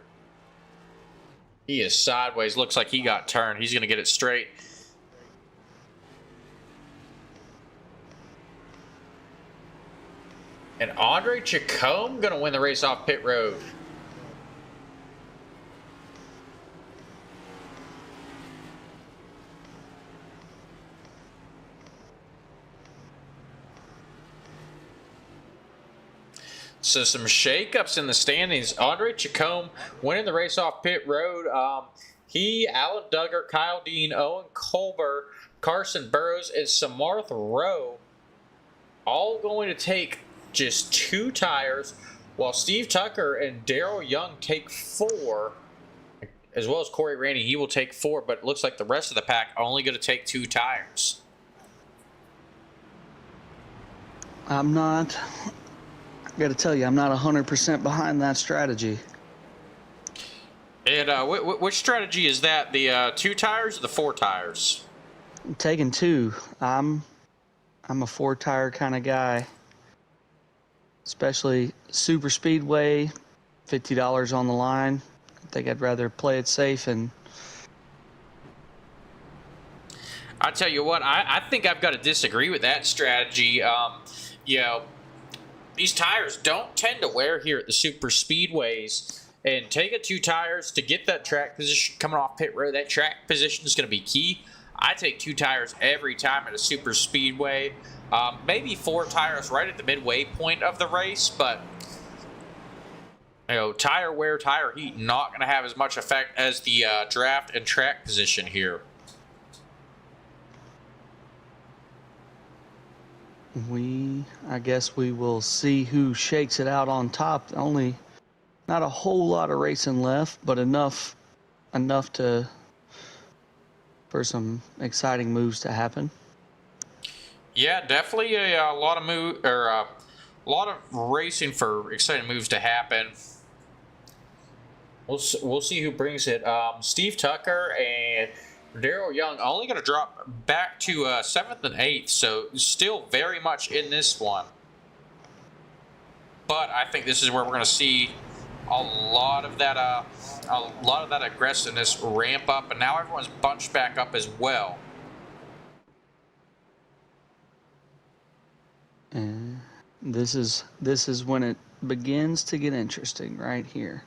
He is sideways. Looks like he got turned. He's going to get it straight. And Andre Chacombe going to win the race off pit road. So some shakeups in the standings. Andre Chacombe winning the race off pit road. He, Alan Duggar, Kyle Dean, Owen Colbert, Carson Burrows, and Samarth Rowe all going to take just 2 tires, while Steve Tucker and Daryl Young take 4, as well as Corey Randy. He will take 4, but it looks like the rest of the pack are only going to take 2 tires. I got to tell you, I'm not 100% behind that strategy. And which strategy is that? The 2 tires or the 4 tires? I'm taking 2. I'm a 4-tire kind of guy, especially super speedway, $50 on the line. I think I'd rather play it safe. And I tell you what, I think I've got to disagree with that strategy. You know, these tires don't tend to wear here at the super speedways, and taking 2 tires to get that track position coming off pit road, that track position is going to be key. I take 2 tires every time at a super speedway. Maybe 4 tires right at the midway point of the race, but you know, tire wear, tire heat, not going to have as much effect as the draft and track position here. I guess we will see who shakes it out on top. Only not a whole lot of racing left, but enough for some exciting moves to happen. Yeah, definitely a lot of a lot of racing for exciting moves to happen. We'll see who brings it. Steve Tucker and Daryl Young only going to drop back to 7th and 8th, so still very much in this one. But I think this is where we're going to see a lot of that aggressiveness ramp up, and now everyone's bunched back up as well. And this is when it begins to get interesting right here.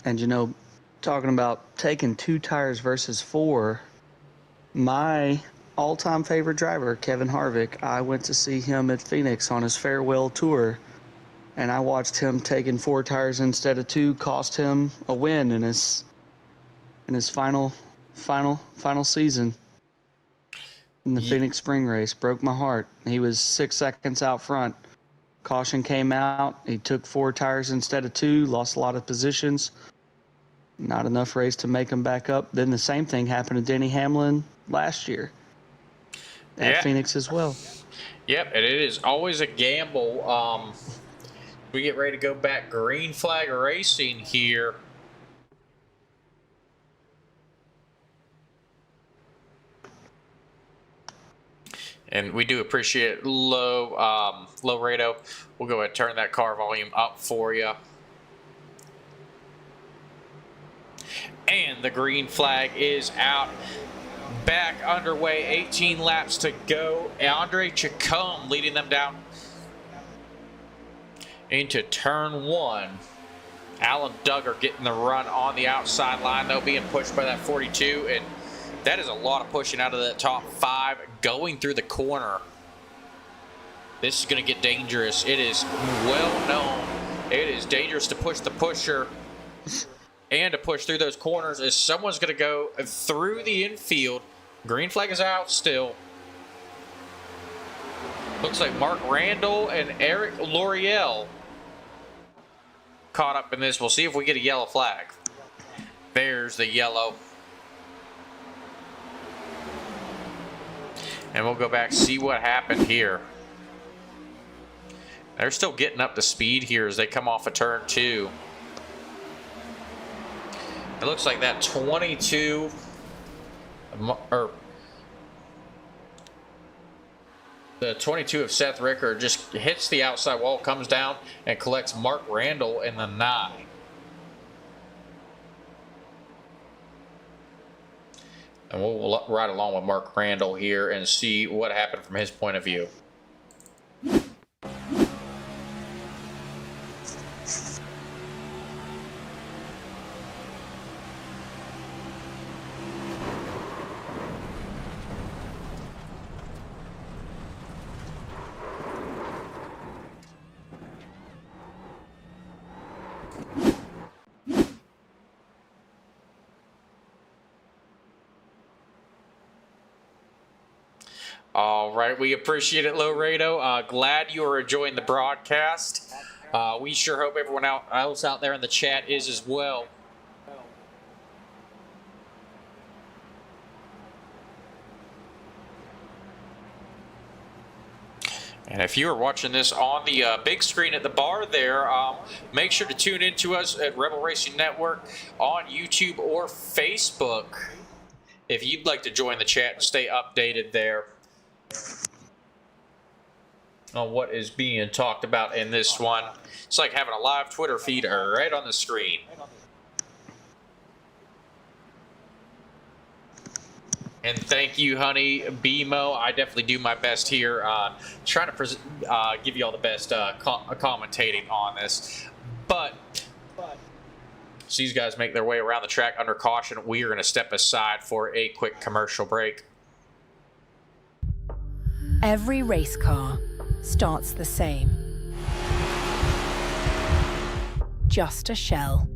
And, you know, talking about taking 2 tires versus 4, my all-time favorite driver, Kevin Harvick, I went to see him at Phoenix on his farewell tour, and I watched him taking 4 tires instead of 2 cost him a win in his final season in the Phoenix Spring Race. Broke my heart. He was 6 seconds out front. Caution came out. He took 4 tires instead of 2, lost a lot of positions. Not enough race to make him back up. Then the same thing happened to Denny Hamlin last year at Phoenix as well. Yep, and it is always a gamble. We get ready to go back green flag racing here. And we do appreciate low Rado. We'll go ahead and turn that car volume up for you. And the green flag is out. Back underway, 18 laps to go. Andre Chacombe leading them down into turn 1. Alan Duggar getting the run on the outside line, though, being pushed by that 42. And that is a lot of pushing out of the top 5 going through the corner. This is going to get dangerous. It is well known. It is dangerous to push the pusher and to push through those corners as someone's going to go through the infield. Green flag is out still. Looks like Mark Randall and Eric L'Oreal caught up in this. We'll see if we get a yellow flag. There's the yellow. And we'll go back, see what happened here. They're still getting up to speed here as they come off of turn 2. It looks like that 22, or the 22 of Seth Ricker just hits the outside wall, comes down, and collects Mark Randall in the 9. And we'll ride along with Mark Randall here and see what happened from his point of view. All right, we appreciate it, Laredo. Glad you are enjoying the broadcast. We sure hope everyone else out there in the chat is as well. And if you are watching this on the big screen at the bar there, make sure to tune in to us at Rebel Racing Network on YouTube or Facebook if you'd like to join the chat and stay updated there on what is being talked about in this one. It's like having a live Twitter feed right on the screen. And thank you, honey, BMO. I definitely do my best here, trying to give you all the best commentating on this. But as these guys make their way around the track under caution, we are going to step aside for a quick commercial break. Every race car starts the same. Just a shell,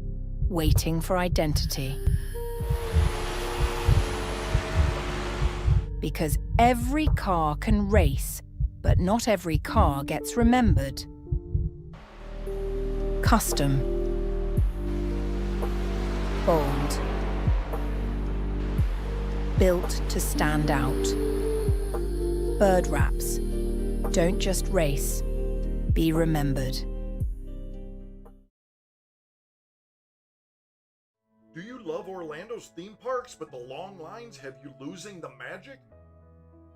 waiting for identity. Because every car can race, but not every car gets remembered. Custom. Bold. Built to stand out. Bird wraps. Don't just race, be remembered. Do you love Orlando's theme parks, but the long lines have you losing the magic?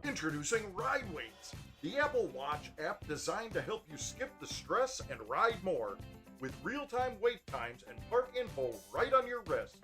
Introducing Ride Waits, the Apple Watch app designed to help you skip the stress and ride more, with real-time wait times and park info right on your wrist.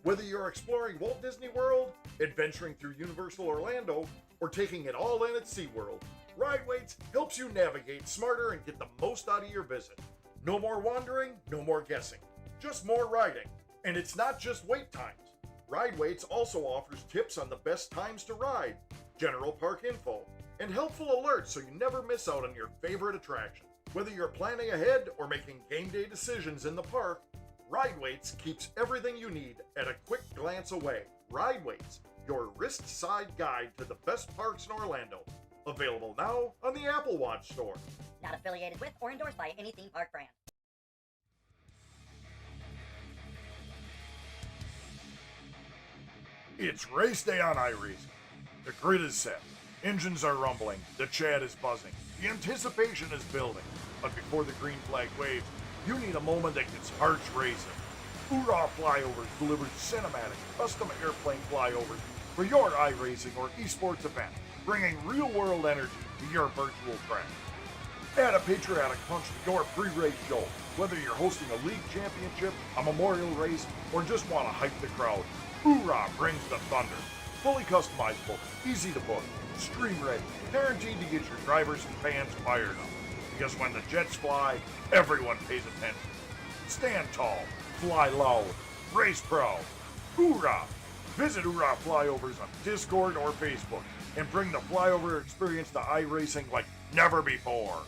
Whether you're exploring Walt Disney World, adventuring through Universal Orlando, or taking it all in at SeaWorld, Ride Waits helps you navigate smarter and get the most out of your visit. No more wandering, no more guessing, just more riding. And it's not just wait times. Ride Waits also offers tips on the best times to ride, general park info, and helpful alerts so you never miss out on your favorite attraction. Whether you're planning ahead or making game day decisions in the park, Ride Waits keeps everything you need at a quick glance away. Ride Waits, your wrist-side guide to the best parks in Orlando. Available now on the Apple Watch store. Not affiliated with or endorsed by any theme park brand. It's race day on iRacing. The grid is set. Engines are rumbling. The chat is buzzing. The anticipation is building. But before the green flag waves, you need a moment that gets hearts racing. Hoorah Flyovers delivers cinematic, custom airplane flyovers for your iRacing or esports event, bringing real-world energy to your virtual track. Add a patriotic punch to your pre-race show. Whether you're hosting a league championship, a memorial race, or just want to hype the crowd, Hoorah brings the thunder. Fully customizable, easy to book, stream ready, guaranteed to get your drivers and fans fired up. Because when the jets fly, everyone pays attention. Stand tall, fly loud, race proud. Hoorah! Visit Hoorah Flyovers on Discord or Facebook and bring the flyover experience to iRacing like never before.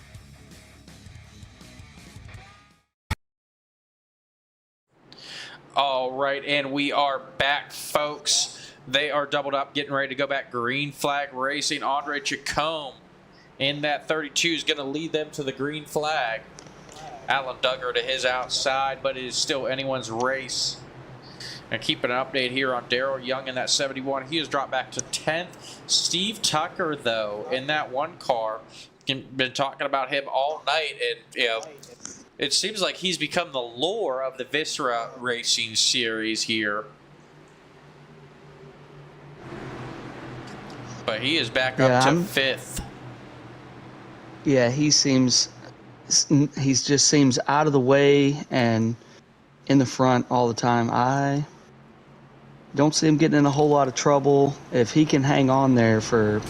All right, and we are back, folks. They are doubled up, getting ready to go back. Green flag racing. Andre Chacombe in that 32 is going to lead them to the green flag. Alan Duggar to his outside, but it is still anyone's race. And keeping an update here on Daryl Young in that 71. He has dropped back to 10th. Steve Tucker, though, in that one car, been talking about him all night, and you know, it seems like he's become the lore of the VISRA racing series here. But he is back up to 5th. Yeah, he just seems out of the way and in the front all the time. I don't see him getting in a whole lot of trouble. If he can hang on there for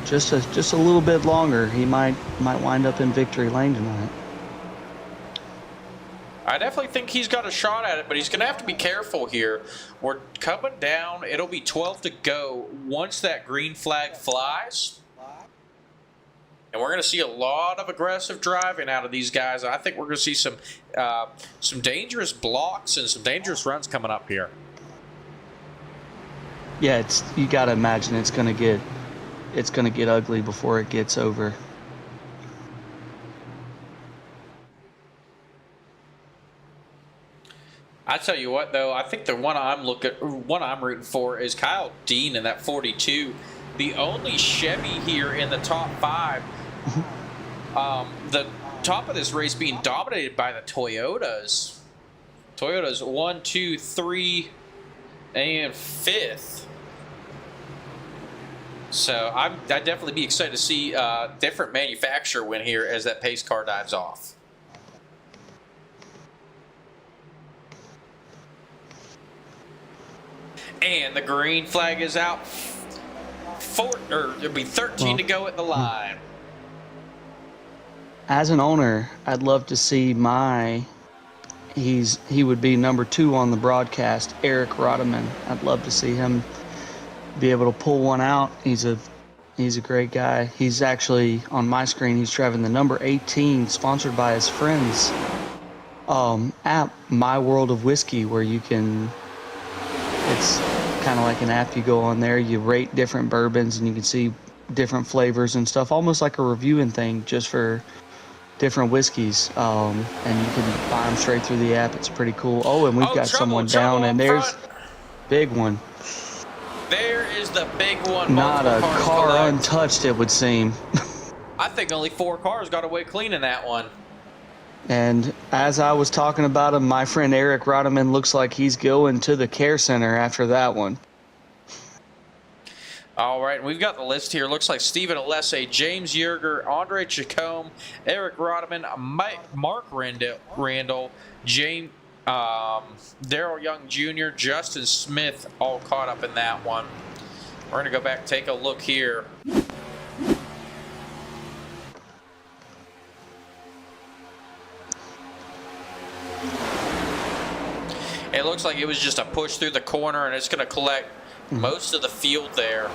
just a little bit longer, he might wind up in victory lane tonight. I definitely think he's got a shot at it, but he's going to have to be careful here. We're coming down. It'll be 12 to go once that green flag flies. And we're going to see a lot of aggressive driving out of these guys. I think we're going to see some dangerous blocks and some dangerous runs coming up here. Yeah, you got to imagine it's going to get ugly before it gets over. I tell you what, though, I think the one I'm rooting for is Kyle Dean in that 42. The only Chevy here in the top 5. The top of this race being dominated by the Toyotas. Toyotas 1, 2, 3, and 5th. So I'd definitely be excited to see a different manufacturer win here as that pace car dives off. And the green flag is out. It'll be 13 to go at the line. As an owner, I'd love to see he would be number 2 on the broadcast, Eric Rodeman. I'd love to see him be able to pull one out. He's a great guy. He's actually on my screen. He's driving the number 18, sponsored by his friends, app My World of Whiskey, where you can. It's kind of like an app. You go on there, you rate different bourbons, and you can see different flavors and stuff, almost like a reviewing thing, just for different whiskeys. And you can buy them straight through the app. It's pretty cool. Oh, and we've got someone down, and there's big one. There is the big one. Not a car untouched, it would seem. I think only 4 cars got away clean in that one. And as I was talking about him, my friend Eric Rodeman looks like he's going to the care center after that one. All right, we've got the list here. Looks like Stephen Alessi, James Yerger, Andre Chacombe, Eric Rodeman, Mark Randall, James, Daryl Young Jr., Justin Smith, all caught up in that one. We're going to go back and take a look here. It looks like it was just a push through the corner, and it's going to collect most of the field there.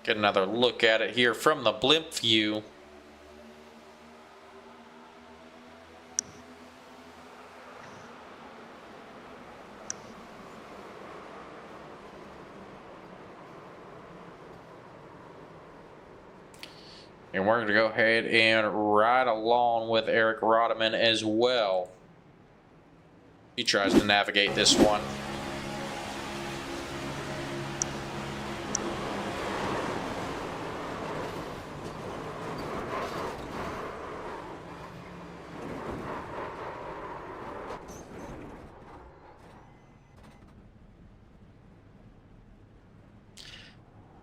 Get another look at it here from the blimp view. And we're going to go ahead and ride along with Eric Rodeman as well. He tries to navigate this one.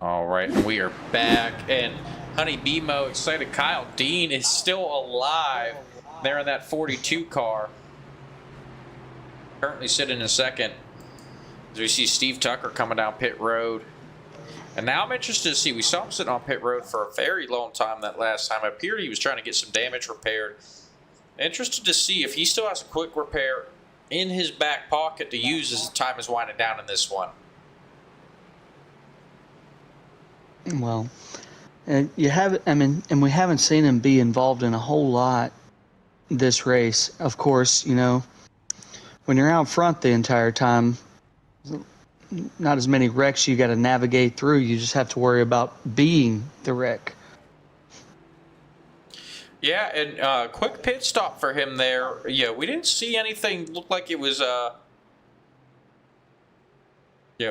All right, and we are back, and Honey BMO excited. Kyle Dean is still alive there in that 42 car. Currently sitting in second. As we see Steve Tucker coming down pit road. And now I'm interested to see, we saw him sitting on pit road for a very long time that last time. It appeared he was trying to get some damage repaired. Interested to see if he still has a quick repair in his back pocket to use as the time is winding down in this one. Well, and we haven't seen him be involved in a whole lot this race. Of course, you know, when you're out front the entire time, not as many wrecks you got to navigate through. You just have to worry about being the wreck. Yeah, and quick pit stop for him there. Yeah, we didn't see anything look like it was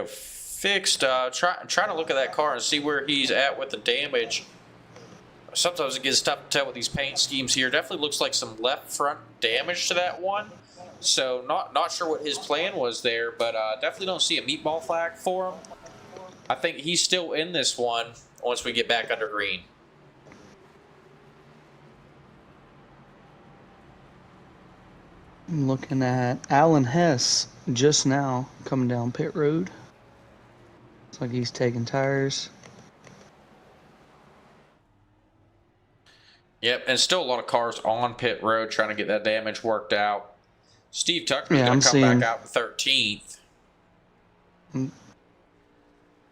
fixed. Trying to look at that car and see where he's at with the damage. Sometimes it gets tough to tell with these paint schemes here. Definitely looks like some left front damage to that one. So not sure what his plan was there, but definitely don't see a meatball flag for him. I think he's still in this one once we get back under green. I'm looking at Alan Hess just now coming down pit road. Looks like he's taking tires. Yep, and still a lot of cars on pit road trying to get that damage worked out. Steve Tucker's going to come back out in 13th.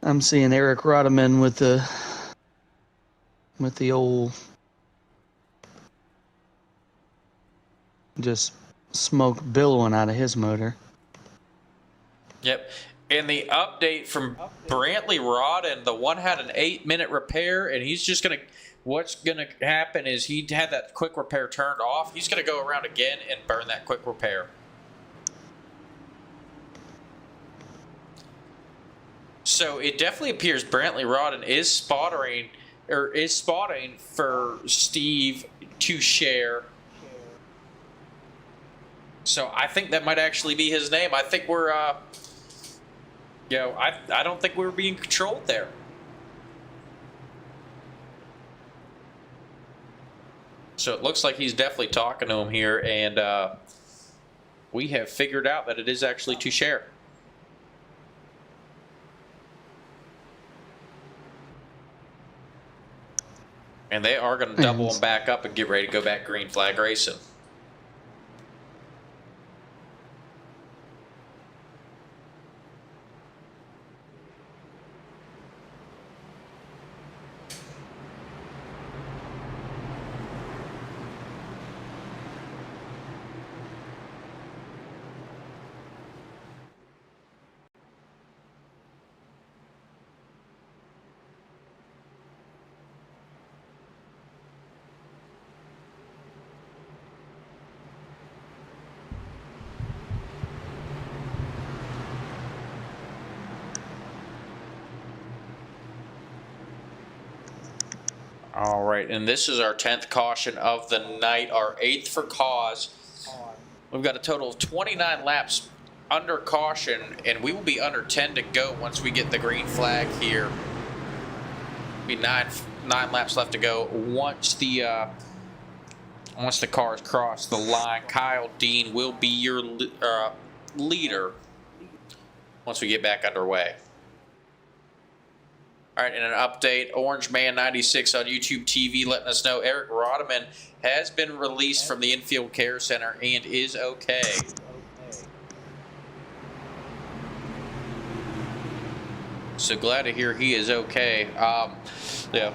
I'm seeing Eric Rodeman with the old just smoke billowing out of his motor. Yep. And the update from Brantley Rodden, the one had an 8-minute repair, and he's just going to, what's going to happen is he had that quick repair turned off. He's going to go around again and burn that quick repair. So it definitely appears Brantley Rodden is spotting for Steve to share. So I think that might actually be his name. I think we're, I don't think we were being controlled there. So it looks like he's definitely talking to him here, and we have figured out that it is actually to share. And they are going to double them back up and get ready to go back green flag racing. All right, and this is our 10th caution of the night, our 8th for cause. We've got a total of 29 laps under caution, and we will be under 10 to go once we get the green flag here. Be nine laps left to go once the cars cross the line. Kyle Dean will be your leader once we get back underway. All right, and an update, Orange Man 96 on YouTube TV letting us know Eric Rodeman has been released from the infield care center and is okay. So glad to hear he is okay. Yeah.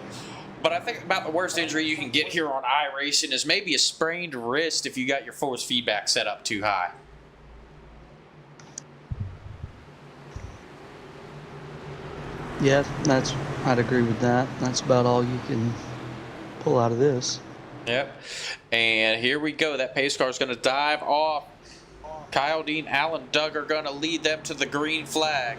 But I think about the worst injury you can get here on iRacing is maybe a sprained wrist if you got your force feedback set up too high. Yeah, I'd agree with that. That's about all you can pull out of this. Yep. And here we go. That pace car is going to dive off. Kyle Dean, Alan Doug are going to lead them to the green flag.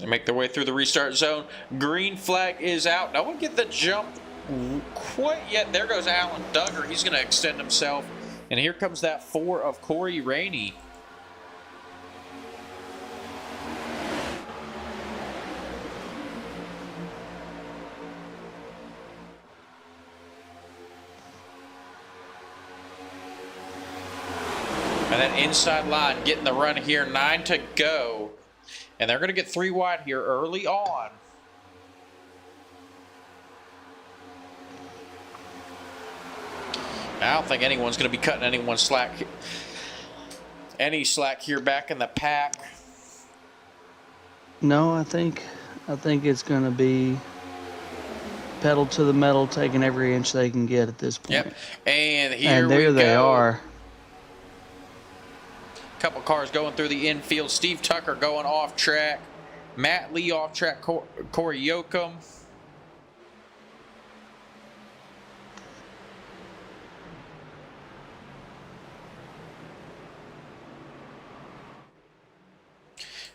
They make their way through the restart zone. Green flag is out. No one get the jump quite yet. There goes Alan Duggar. He's going to extend himself. And here comes that 4 of Corey Rainey. And then inside line, getting the run here, 9 to go. And they're going to get 3 wide here early on. I don't think anyone's going to be cutting anyone any slack here back in the pack. No, I think it's going to be pedal to the metal, taking every inch they can get at this point. Yep. And here there we go. they are. Couple cars going through the infield. Steve Tucker going off track. Matt Lee off track. Corey Yoakum.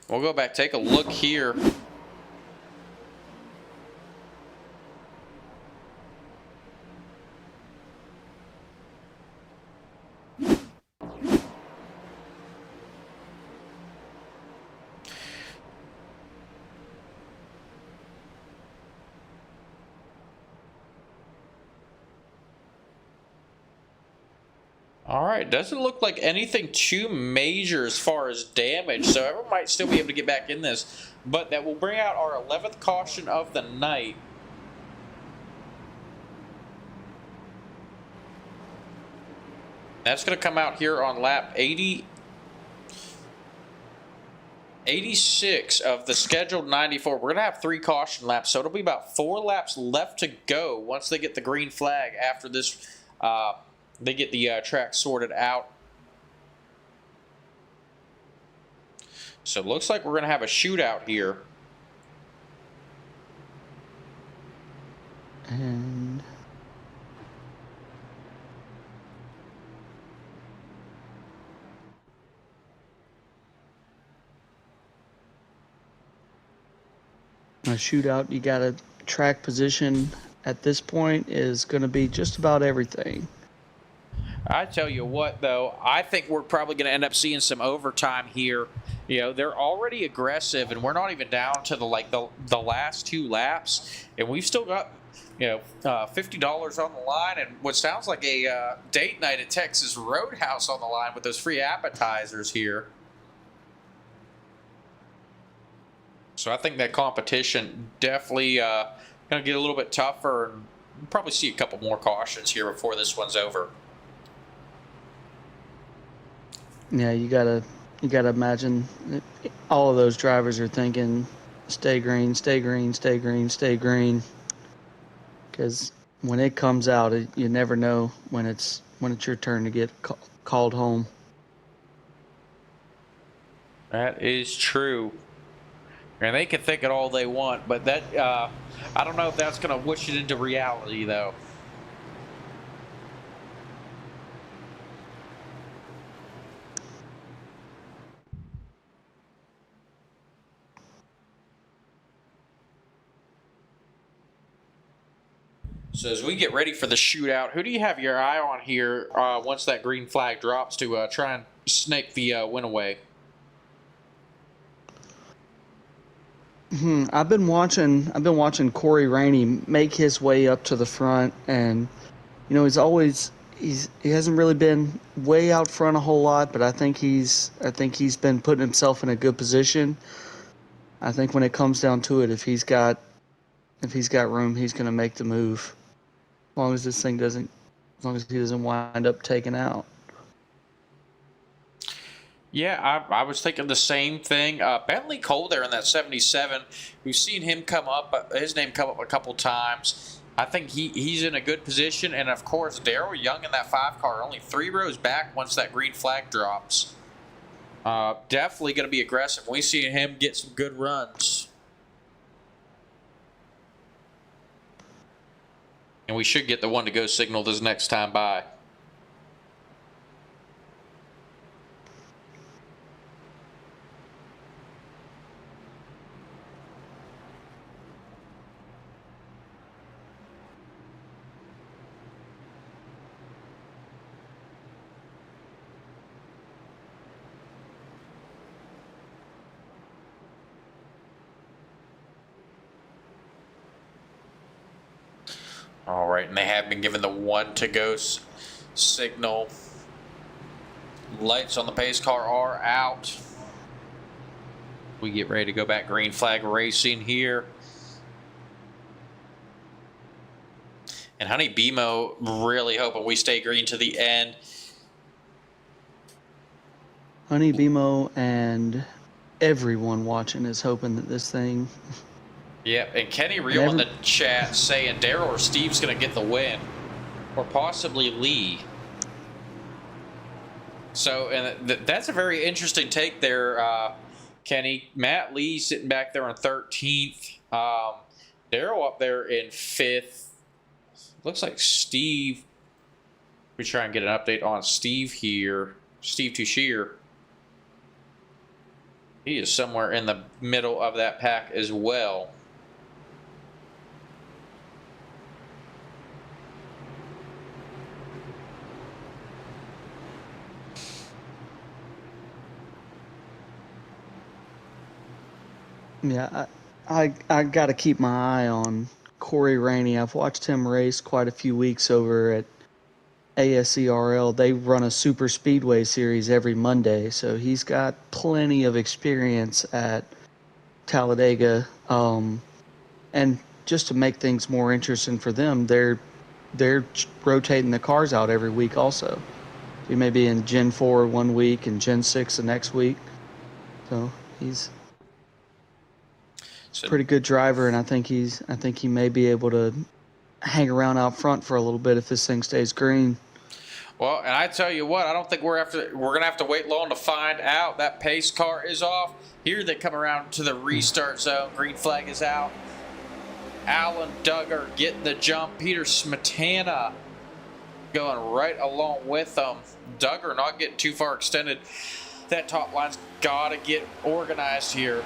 We'll go back, take a look here. All right, doesn't look like anything too major as far as damage, so everyone might still be able to get back in this. But that will bring out our 11th caution of the night. That's going to come out here on lap 86 of the scheduled 94. We're going to have 3 caution laps, so it'll be about 4 laps left to go once they get the green flag after this. They get the track sorted out. So it looks like we're going to have a shootout here. And a shootout, you got a track position at this point is going to be just about everything. I tell you what, though, I think we're probably going to end up seeing some overtime here. You know, they're already aggressive, and we're not even down to the last 2 laps, and we've still got $50 on the line, and what sounds like a date night at Texas Roadhouse on the line with those free appetizers here. So I think that competition definitely going to get a little bit tougher, and we'll probably see a couple more cautions here before this one's over. Yeah, you gotta imagine all of those drivers are thinking, stay green, stay green, stay green, stay green. Because when it comes out, you never know when it's your turn to get called home. That is true. And they can think it all they want, but that I don't know if that's going to whoosh it into reality, though. So as we get ready for the shootout, who do you have your eye on here once that green flag drops to try and snake the win away? I've been watching Corey Rainey make his way up to the front, and you know he hasn't really been way out front a whole lot, but I think he's been putting himself in a good position. I think when it comes down to it, if he's got room, he's going to make the move. As long as he doesn't wind up taken out. Yeah, I was thinking the same thing. Bentley Cole there in that 77. We've seen him his name come up a couple times. I think he's in a good position. And, of course, Darrell Young in that 5 car, only 3 rows back once that green flag drops. Definitely going to be aggressive. We see him get some good runs. And we should get the one to go signal this next time by. All right, and they have been given the 1 to go signal. Lights on the pace car are out. We get ready to go back green flag racing here. And Honey BMO really hoping we stay green to the end. Honey BMO and everyone watching is hoping that this thing. Yep, and Kenny Real in the chat saying Daryl or Steve's going to get the win. Or possibly Lee. So, and that's a very interesting take there, Kenny. Matt Lee sitting back there on 13th. Daryl up there in 5th. Looks like Steve. We try and get an update on Steve here. Steve Tushear. He is somewhere in the middle of that pack as well. Yeah, I got to keep my eye on Corey Rainey. I've watched him race quite a few weeks over at ASCRL. They run a super speedway series every Monday, so he's got plenty of experience at Talladega. And just to make things more interesting for them, they're rotating the cars out every week also. He may be in Gen 4 one week and Gen 6 the next week. So he's a pretty good driver, and I think he may be able to hang around out front for a little bit if this thing stays green. Well, and I tell you what, I don't think we're gonna have to wait long to find out. That pace car is off. Here they come around to the restart zone. Green flag is out. Alan Duggar getting the jump. Peter Smetana going right along with them. Duggar not getting too far extended. That top line's got to get organized here.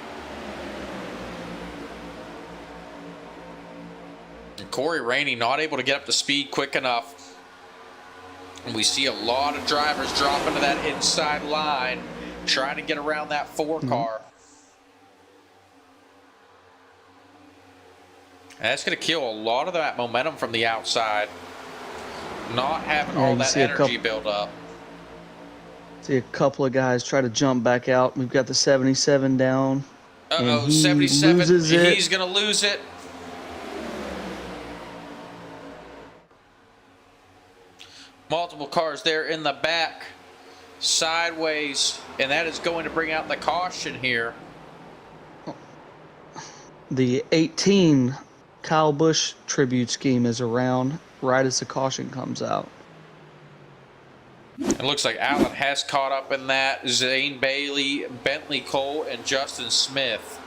And Corey Rainey not able to get up to speed quick enough. And we see a lot of drivers drop into that inside line, trying to get around that 4 car. And that's going to kill a lot of that momentum from the outside. Not having all that energy build up. See a couple of guys try to jump back out. We've got the 77 down. Uh-oh, 77. He's going to lose it. Multiple cars there in the back. Sideways. And that is going to bring out the caution here. The 18 Kyle Busch tribute scheme is around right as the caution comes out. It looks like Allen has caught up in that. Zane Bailey, Bentley Cole, and Justin Smith.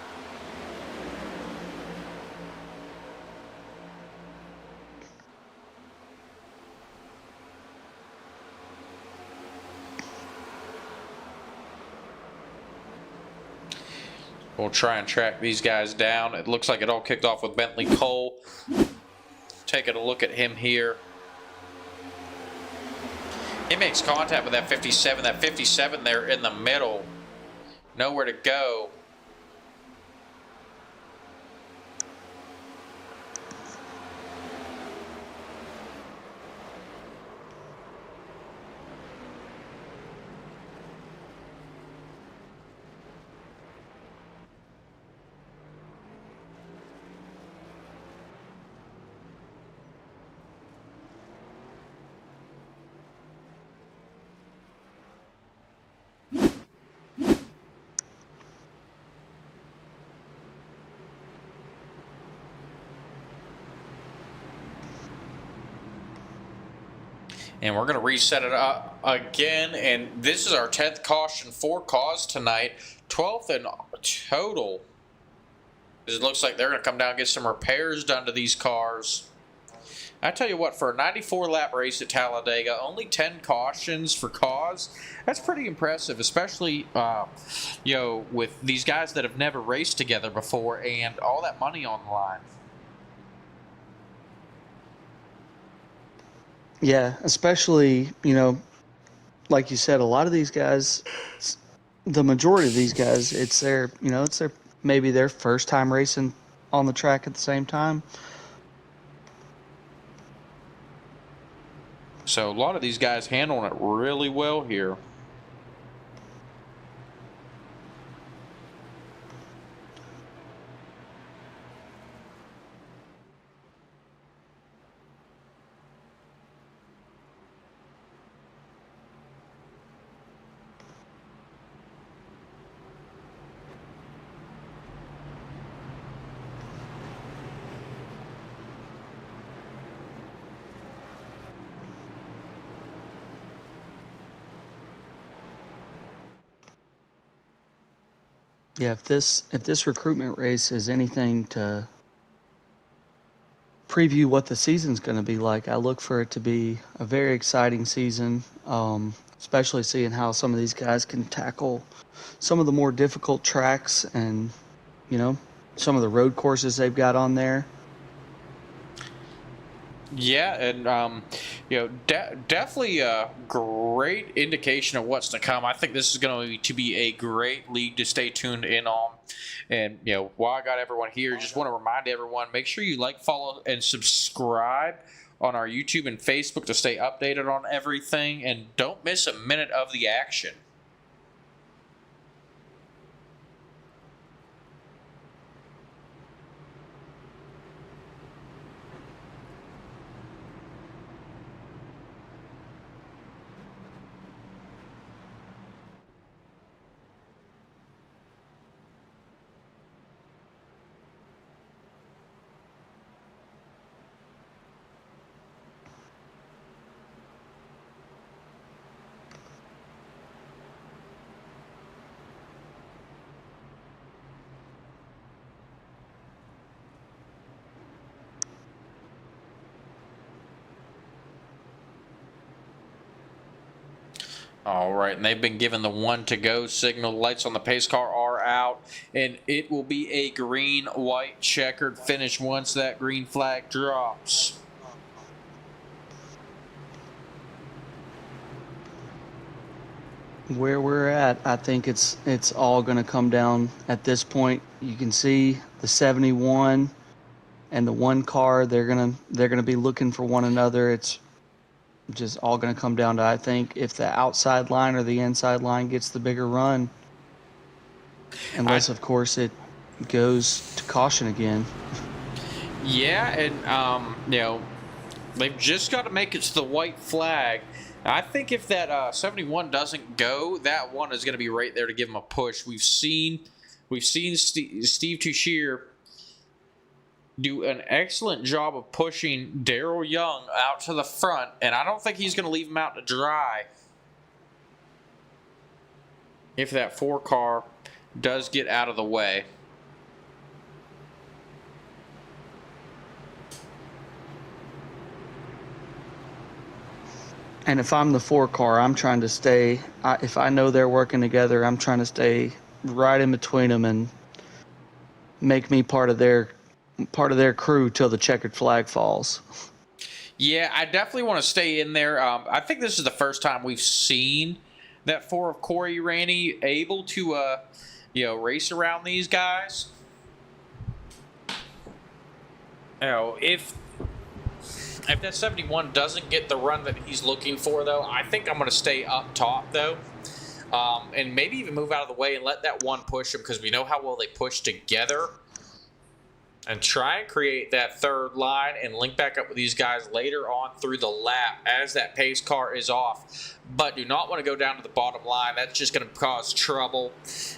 We'll try and track these guys down. It looks like it all kicked off with Bentley Cole. Taking a look at him here. He makes contact with that 57. That 57 there in the middle. Nowhere to go. And we're going to reset it up again. And this is our 10th caution for cause tonight. 12th in total. It looks like they're going to come down and get some repairs done to these cars. I tell you what, for a 94-lap race at Talladega, only 10 cautions for cause. That's pretty impressive, especially with these guys that have never raced together before and all that money on the line. Yeah, especially, like you said, a lot of these guys, the majority of these guys, it's maybe their first time racing on the track at the same time. So a lot of these guys handling it really well here. Yeah, if this recruitment race is anything to preview what the season's going to be like, I look for it to be a very exciting season, especially seeing how some of these guys can tackle some of the more difficult tracks and, you know, some of the road courses they've got on there. Yeah, and you know, definitely a great indication of what's to come. I think this is going to be a great league to stay tuned in on. And you know, while I got everyone here, just want to remind everyone: make sure you like, follow, and subscribe on our YouTube and Facebook to stay updated on everything, and don't miss a minute of the action. All right, and they've been given the 1 to go signal. The lights on the pace car are out, and it will be a green, white, checkered finish once that green flag drops. Where we're at, I think it's all going to come down at this point. You can see the 71 and the 1 car. They're gonna be looking for one another. It's just all going to come down to, I think, if the outside line or the inside line gets the bigger run, unless of course it goes to caution again. Yeah, and you know, they've just got to make it to the white flag. I think if that 71 doesn't go, that one is going to be right there to give them a push. We've seen Steve Touchier do an excellent job of pushing Daryl Young out to the front, and I don't think he's going to leave him out to dry if that 4 car does get out of the way. And if I'm the 4 car, I'm trying to stay. If I know they're working together, I'm trying to stay right in between them and make me part of their crew till the checkered flag falls. Yeah, I definitely want to stay in there. I think this is the first time we've seen that 4 of Corey Raney able to, race around these guys. You know, if that 71 doesn't get the run that he's looking for, though, I think I'm going to stay up top, though. And maybe even move out of the way and let that 1 push him, because we know how well they push together. And try and create that 3rd line and link back up with these guys later on through the lap as that pace car is off. But do not want to go down to the bottom line. That's just going to cause trouble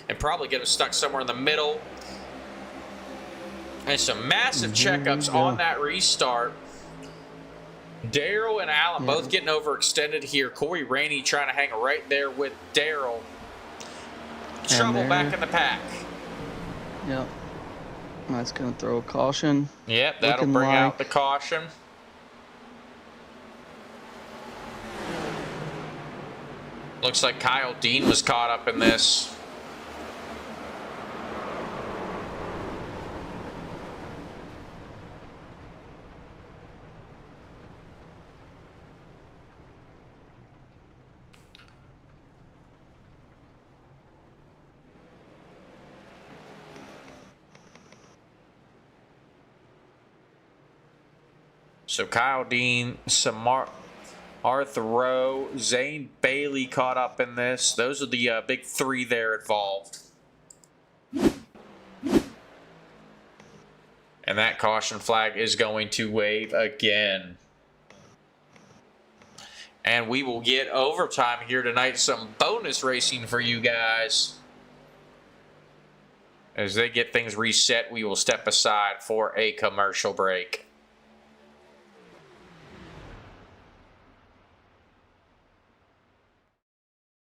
and probably get them stuck somewhere in the middle. And some massive checkups on that restart. Daryl and Allen both getting overextended here. Corey Raney trying to hang right there with Daryl. Trouble back in the pack. Yep. That's going to throw a caution. Yep, that'll bring out the caution. Looks like Kyle Dean was caught up in this. So Kyle Dean, Arthur Rowe, Zane Bailey caught up in this. Those are the big three there involved. And that caution flag is going to wave again. And we will get overtime here tonight. Some bonus racing for you guys. As they get things reset, we will step aside for a commercial break.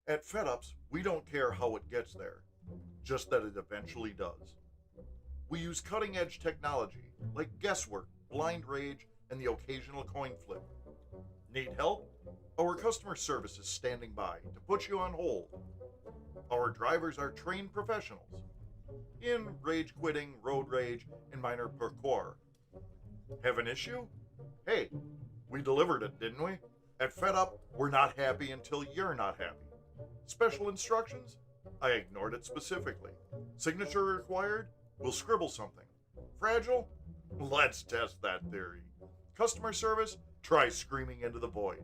At FedUps, we don't care how it gets there, just that it eventually does. We use cutting-edge technology like guesswork, blind rage, and the occasional coin flip. Need help? Our customer service is standing by to put you on hold. Our drivers are trained professionals in rage quitting, road rage, and minor parkour. Have an issue? Hey, we delivered it, didn't we? At FedUp, we're not happy until you're not happy. Special instructions? I ignored it specifically. Signature required? We'll scribble something. Fragile? Let's test that theory. Customer service? Try screaming into the void.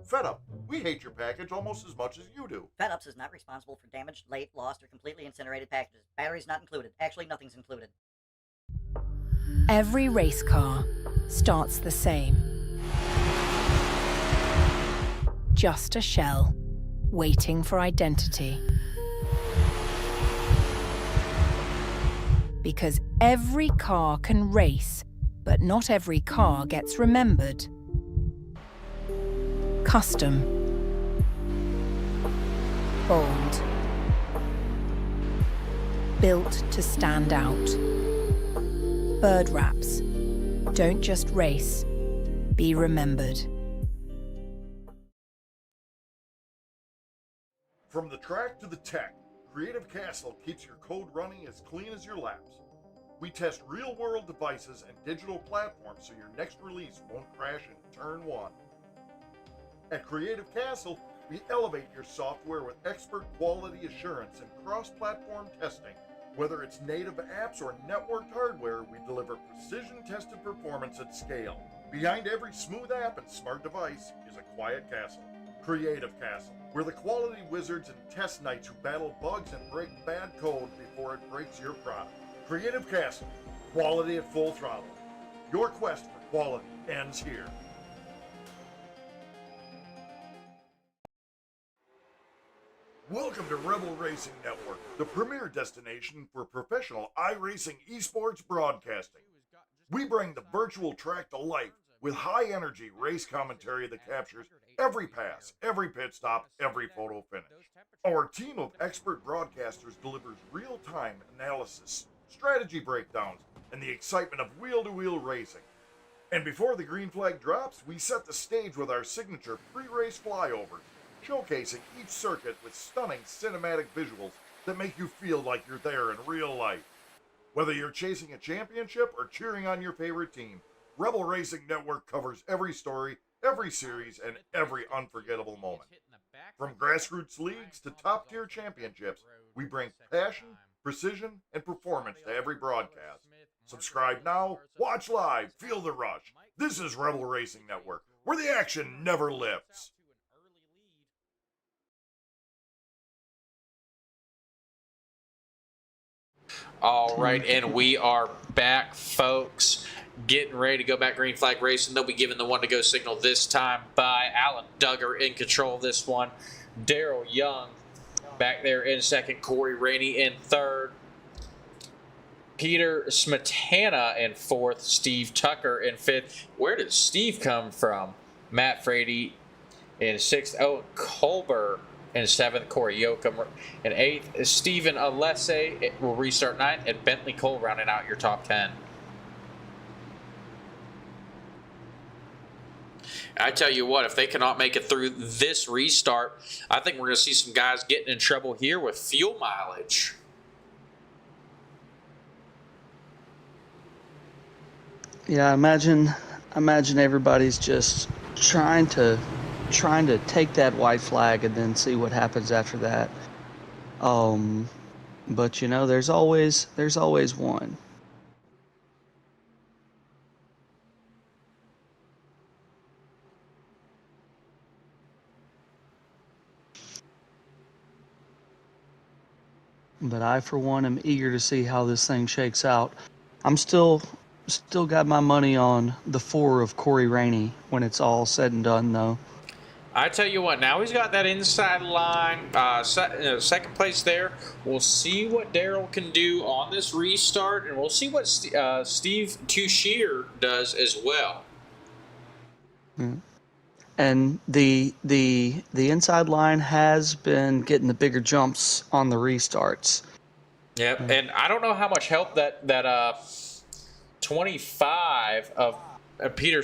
FedUp, we hate your package almost as much as you do. FedUps is not responsible for damaged, late, lost, or completely incinerated packages. Batteries not included. Actually, nothing's included. Every race car starts the same. Just a shell, waiting for identity. Because every car can race, but not every car gets remembered. Custom. Bold. Built to stand out. Bird wraps. Don't just race, be remembered. From the track to the tech, Creative Castle keeps your code running as clean as your laps. We test real-world devices and digital platforms so your next release won't crash in turn one. At Creative Castle, we elevate your software with expert quality assurance and cross-platform testing. Whether it's native apps or networked hardware, we deliver precision-tested performance at scale. Behind every smooth app and smart device is a quiet castle. Creative Castle. We're the quality wizards and test knights who battle bugs and break bad code before it breaks your product. Creative Castle. Quality at full throttle. Your quest for quality ends here. Welcome to Rebel Racing Network, the premier destination for professional iRacing esports broadcasting. We bring the virtual track to life with high-energy race commentary that captures every pass, every pit stop, every photo finish. Our team of expert broadcasters delivers real-time analysis, strategy breakdowns, and the excitement of wheel-to-wheel racing. And before the green flag drops, we set the stage with our signature pre-race flyovers, showcasing each circuit with stunning cinematic visuals that make you feel like you're there in real life. Whether you're chasing a championship or cheering on your favorite team, Rebel Racing Network covers every story, every series, and every unforgettable moment. From grassroots leagues to top-tier championships, we bring passion, precision, and performance to every broadcast. Subscribe now, watch live, feel the rush. This is Rebel Racing Network, where the action never lifts. All right, and we are back, folks. Getting ready to go back green flag racing. They'll be given the one to go signal this time by Alan Duggar in control of this one. Daryl Young back there in second. Corey Rainey in third. Peter Smetana in fourth. Steve Tucker in fifth. Where did Steve come from? Matt Frady in sixth. Owen Colbert in seventh. Corey Yoakum in eighth. Stephen Alessi will restart ninth. And Bentley Cole rounding out your top 10. I tell you what, if they cannot make it through this restart, I think we're going to see some guys getting in trouble here with fuel mileage. Yeah, imagine everybody's just trying to take that white flag and then see what happens after that. But you know, there's always one. but I, for one, am eager to see how this thing shakes out. I'm still got my money on the 4 of Corey Rainey when it's all said and done, though. I tell you what, now he's got that inside line, second place there. We'll see what Daryl can do on this restart, and we'll see what Steve Tushier does as well. And the inside line has been getting the bigger jumps on the restarts. Yep, and I don't know how much help that 25 of Peter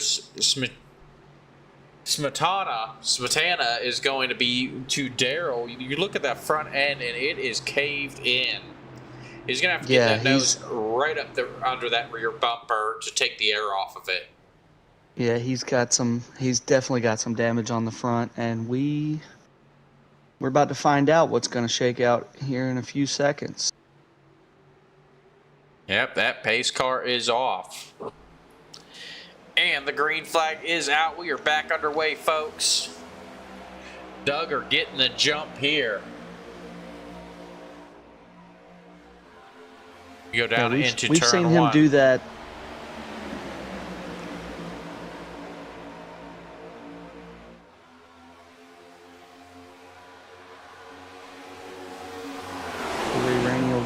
Smetana is going to be to Daryl. You look at that front end, and it is caved in. He's going to have to get that nose right up there under that rear bumper to take the air off of it. Yeah, he's definitely got some damage on the front, and we're about to find out what's going to shake out here in a few seconds. Yep, that pace car is off. And the green flag is out. We are back underway, folks. Doug are getting the jump here. You go down into turn 1. We've seen him do that.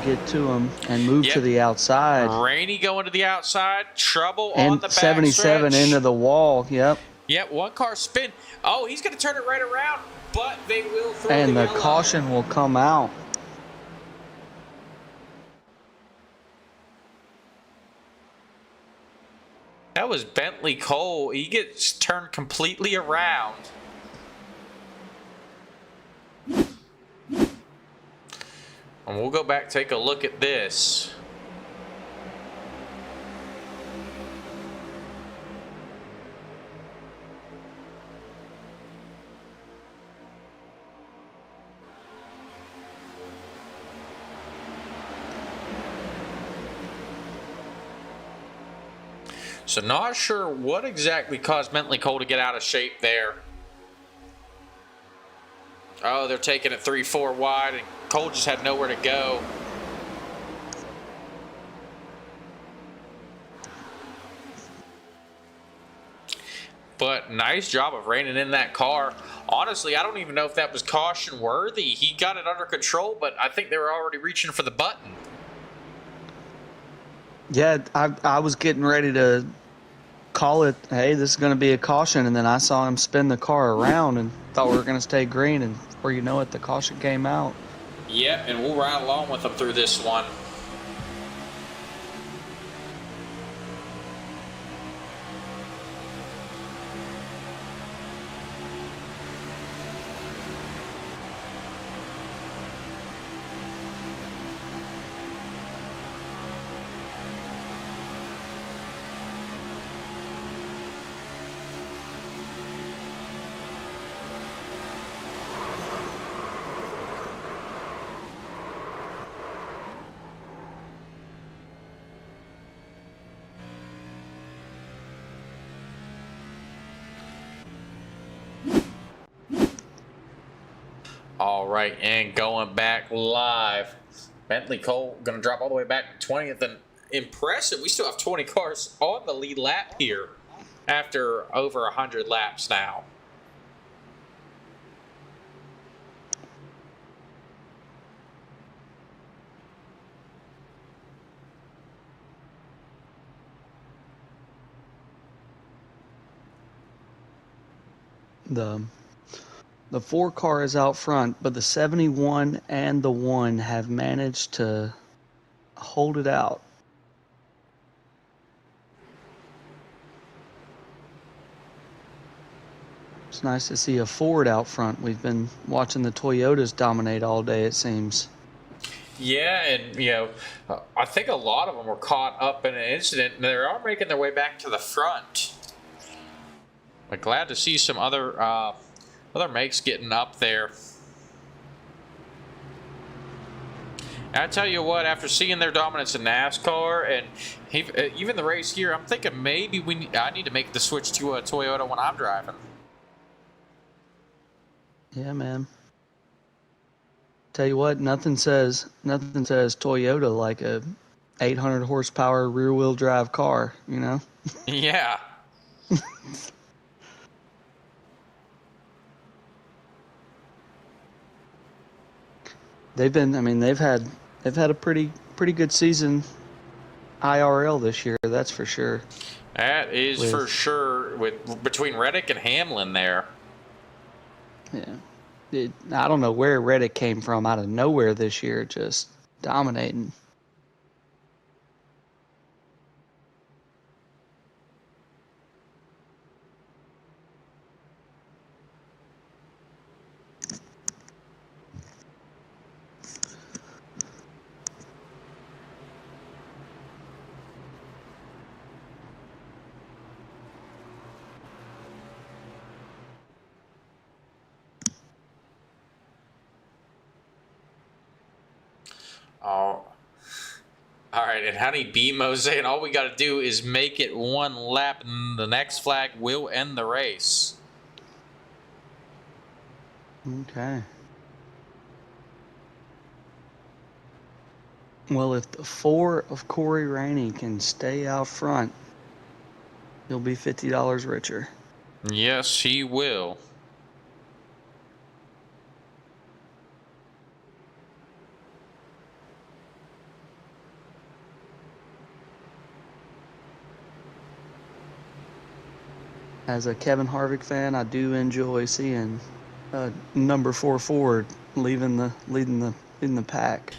Get to him and move to the outside. Rainey going to the outside. Trouble and on the back 77 stretch. into the wall. Yep. Yep. One car spin. Oh, he's going to turn it right around, but they will throw and the yellow. Caution will come out. That was Bentley Cole. He gets turned completely around. And we'll go back, take a look at this. So not sure what exactly caused Bentley Cole to get out of shape there. Oh, they're taking it 3-4 wide, and Cole just had nowhere to go. But nice job of reining in that car. Honestly, I don't even know if that was caution worthy. He got it under control, but I think they were already reaching for the button. Yeah, I was getting ready to call it, hey, this is going to be a caution, and then I saw him spin the car around and thought we were going to stay green, and before you know it, the caution came out. Yep, and we'll ride along with them through this one. All right, and going back live. Bentley Cole going to drop all the way back to 20th. And impressive, we still have 20 cars on the lead lap here after over 100 laps now. The 4 car is out front, but the 71 and the 1 have managed to hold it out. It's nice to see a Ford out front. We've been watching the Toyotas dominate all day, it seems. Yeah, and, you know, I think a lot of them were caught up in an incident, and they are making their way back to the front. But glad to see some other makes getting up there. And I tell you what, after seeing their dominance in NASCAR and even the race here, I'm thinking maybe I need to make the switch to a Toyota when I'm driving. Yeah, man. Tell you what, nothing says Toyota like a 800 horsepower rear wheel drive car, you know? Yeah. They've had a pretty good season IRL this year, that's for sure. That is for sure, with between Reddick and Hamlin there. Yeah. I don't know where Reddick came from out of nowhere this year, just dominating. Oh. All right, and Honey B-Mo saying all we got to do is make it one lap, and the next flag will end the race. Okay. Well, if the 4 of Corey Rainey can stay out front, he'll be $50 richer. Yes, he will. As a Kevin Harvick fan, I do enjoy seeing number 4 Ford leading the pack.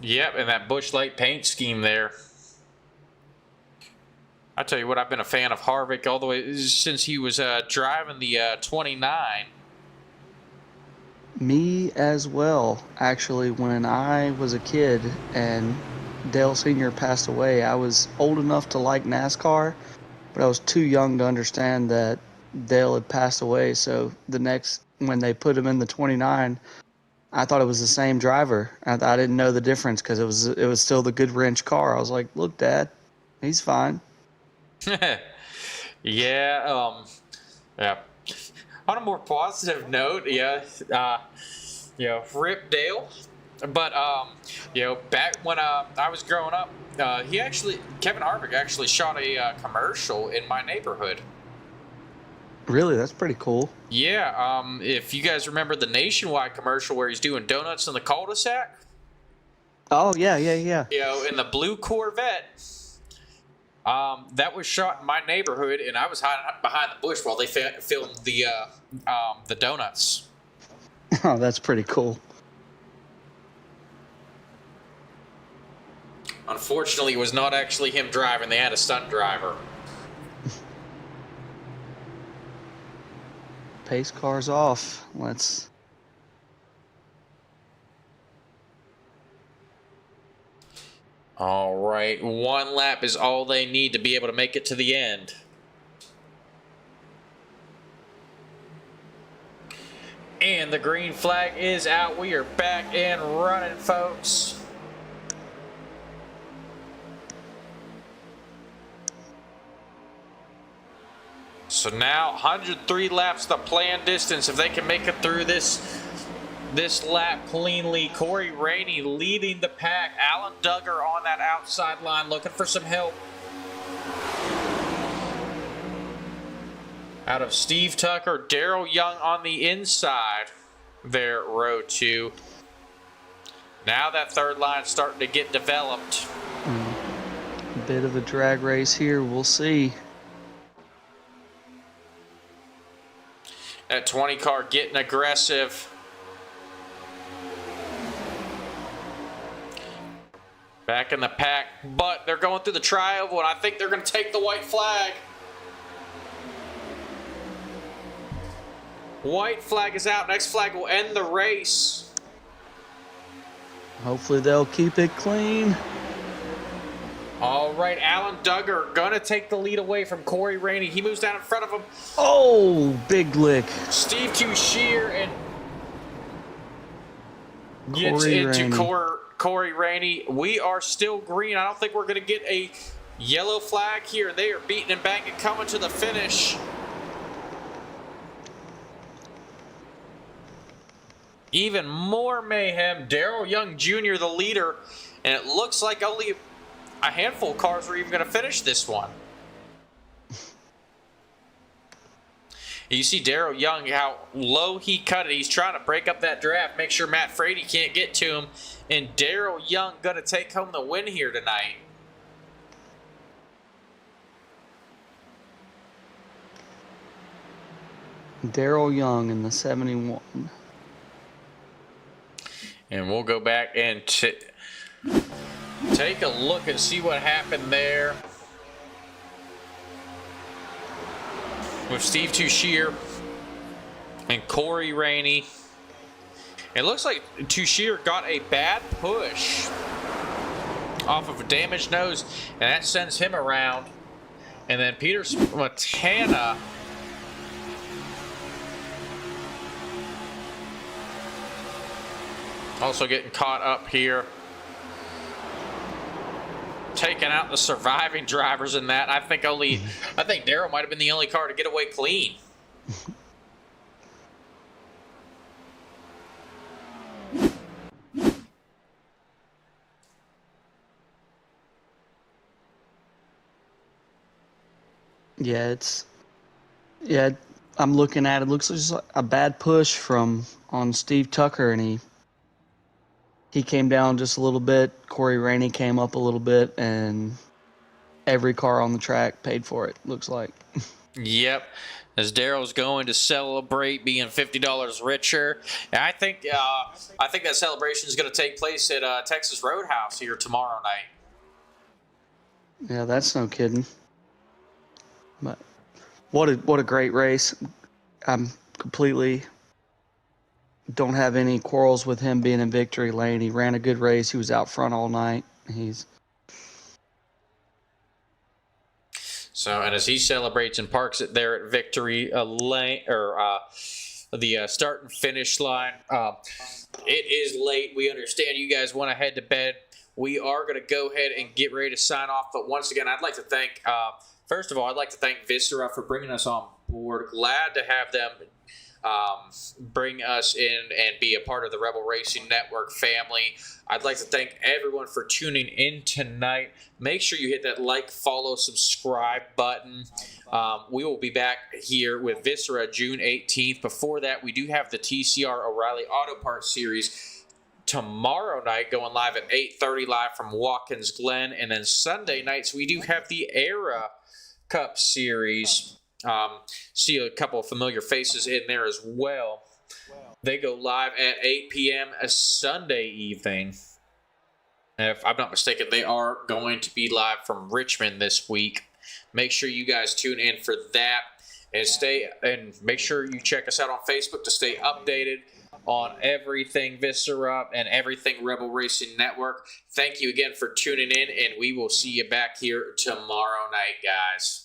Yep, and that Busch Light paint scheme there. I tell you what, I've been a fan of Harvick all the way since he was driving the 29. Me as well. Actually, when I was a kid and Dale Sr. passed away, I was old enough to like NASCAR, but I was too young to understand that Dale had passed away. So when they put him in the 29, I thought it was the same driver. I didn't know the difference because it was still the good wrench car. I was like, look, Dad, he's fine. Yeah. On a more positive note, rip Dale. But back when I was growing up, Kevin Harvick actually shot a commercial in my neighborhood. Really, that's pretty cool. Yeah. If you guys remember the Nationwide commercial where he's doing donuts in the cul-de-sac. Oh yeah. In the blue Corvette. That was shot in my neighborhood, and I was hiding behind the bush while they filmed the donuts. Oh, that's pretty cool. Unfortunately, it was not actually him driving. They had a stunt driver. Pace car's off. Let's... All right, one lap is all they need to be able to make it to the end. And the green flag is out. We are back and running, folks. So now 103 laps, the planned distance. If they can make it through this lap cleanly. Corey Rainey leading the pack. Alan Duggar on that outside line looking for some help out of Steve Tucker. Darrell Young on the inside there, row 2. Now that third line's starting to get developed. A bit of a drag race here. We'll see. That 20 car getting aggressive. Back in the pack, but they're going through the tri-oval, and I think they're going to take the white flag. White flag is out. Next flag will end the race. Hopefully they'll keep it clean. All right, Alan Duggar going to take the lead away from Corey Rainey. He moves down in front of him. Oh, big lick. Steve Tushear and gets into Corey Rainey. We are still green. I don't think we're going to get a yellow flag here. They are beating and banging, coming to the finish. even more mayhem. Darrell Young Jr., the leader, and it looks like only a handful of cars are even going to finish this one. You see Darrell Young, how low he cut it. He's trying to break up that draft, make sure Matt Frady can't get to him. And Darrell Young going to take home the win here tonight. Darrell Young in the 71. And we'll go back and take a look and see what happened there with Steve Touchier and Corey Rainey. It looks like Touchier got a bad push off of a damaged nose, and that sends him around. And then Peter Smetana also getting caught up here, taking out the surviving drivers in that. I think Darrell might have been the only car to get away clean. I'm looking at it. Looks like a bad push on Steve Tucker, and he came down just a little bit. Corey Rainey came up a little bit, and every car on the track paid for it, looks like. Yep. As Darrell's going to celebrate being $50 richer. And I think that celebration is going to take place at Texas Roadhouse here tomorrow night. Yeah, that's no kidding. But what a great race. I'm completely don't have any quarrels with him being in victory lane. He ran a good race. He was out front all night. So, and as he celebrates and parks it there at victory lane, or the start and finish line, it is late. We understand you guys want to head to bed. We are going to go ahead and get ready to sign off. But once again, I'd like to thank, first of all, I'd like to thank VISRA for bringing us on board. Glad to have them bring us in and be a part of the Rebel Racing Network family. I'd like to thank everyone for tuning in tonight. Make sure you hit that like, follow, subscribe button. We will be back here with VISRA June 18th. Before that, we do have the TCR O'Reilly Auto Parts Series tomorrow night, going live at 8:30 live from Watkins Glen. And then Sunday nights, we do have the Era Cup Series. See a couple of familiar faces in there as well. They go live at 8 p.m. a Sunday evening. And if I'm not mistaken, they are going to be live from Richmond this week. Make sure you guys tune in for that, and make sure you check us out on Facebook to stay updated on everything VISRA and everything Rebel Racing Network. Thank you again for tuning in, and we will see you back here tomorrow night, guys.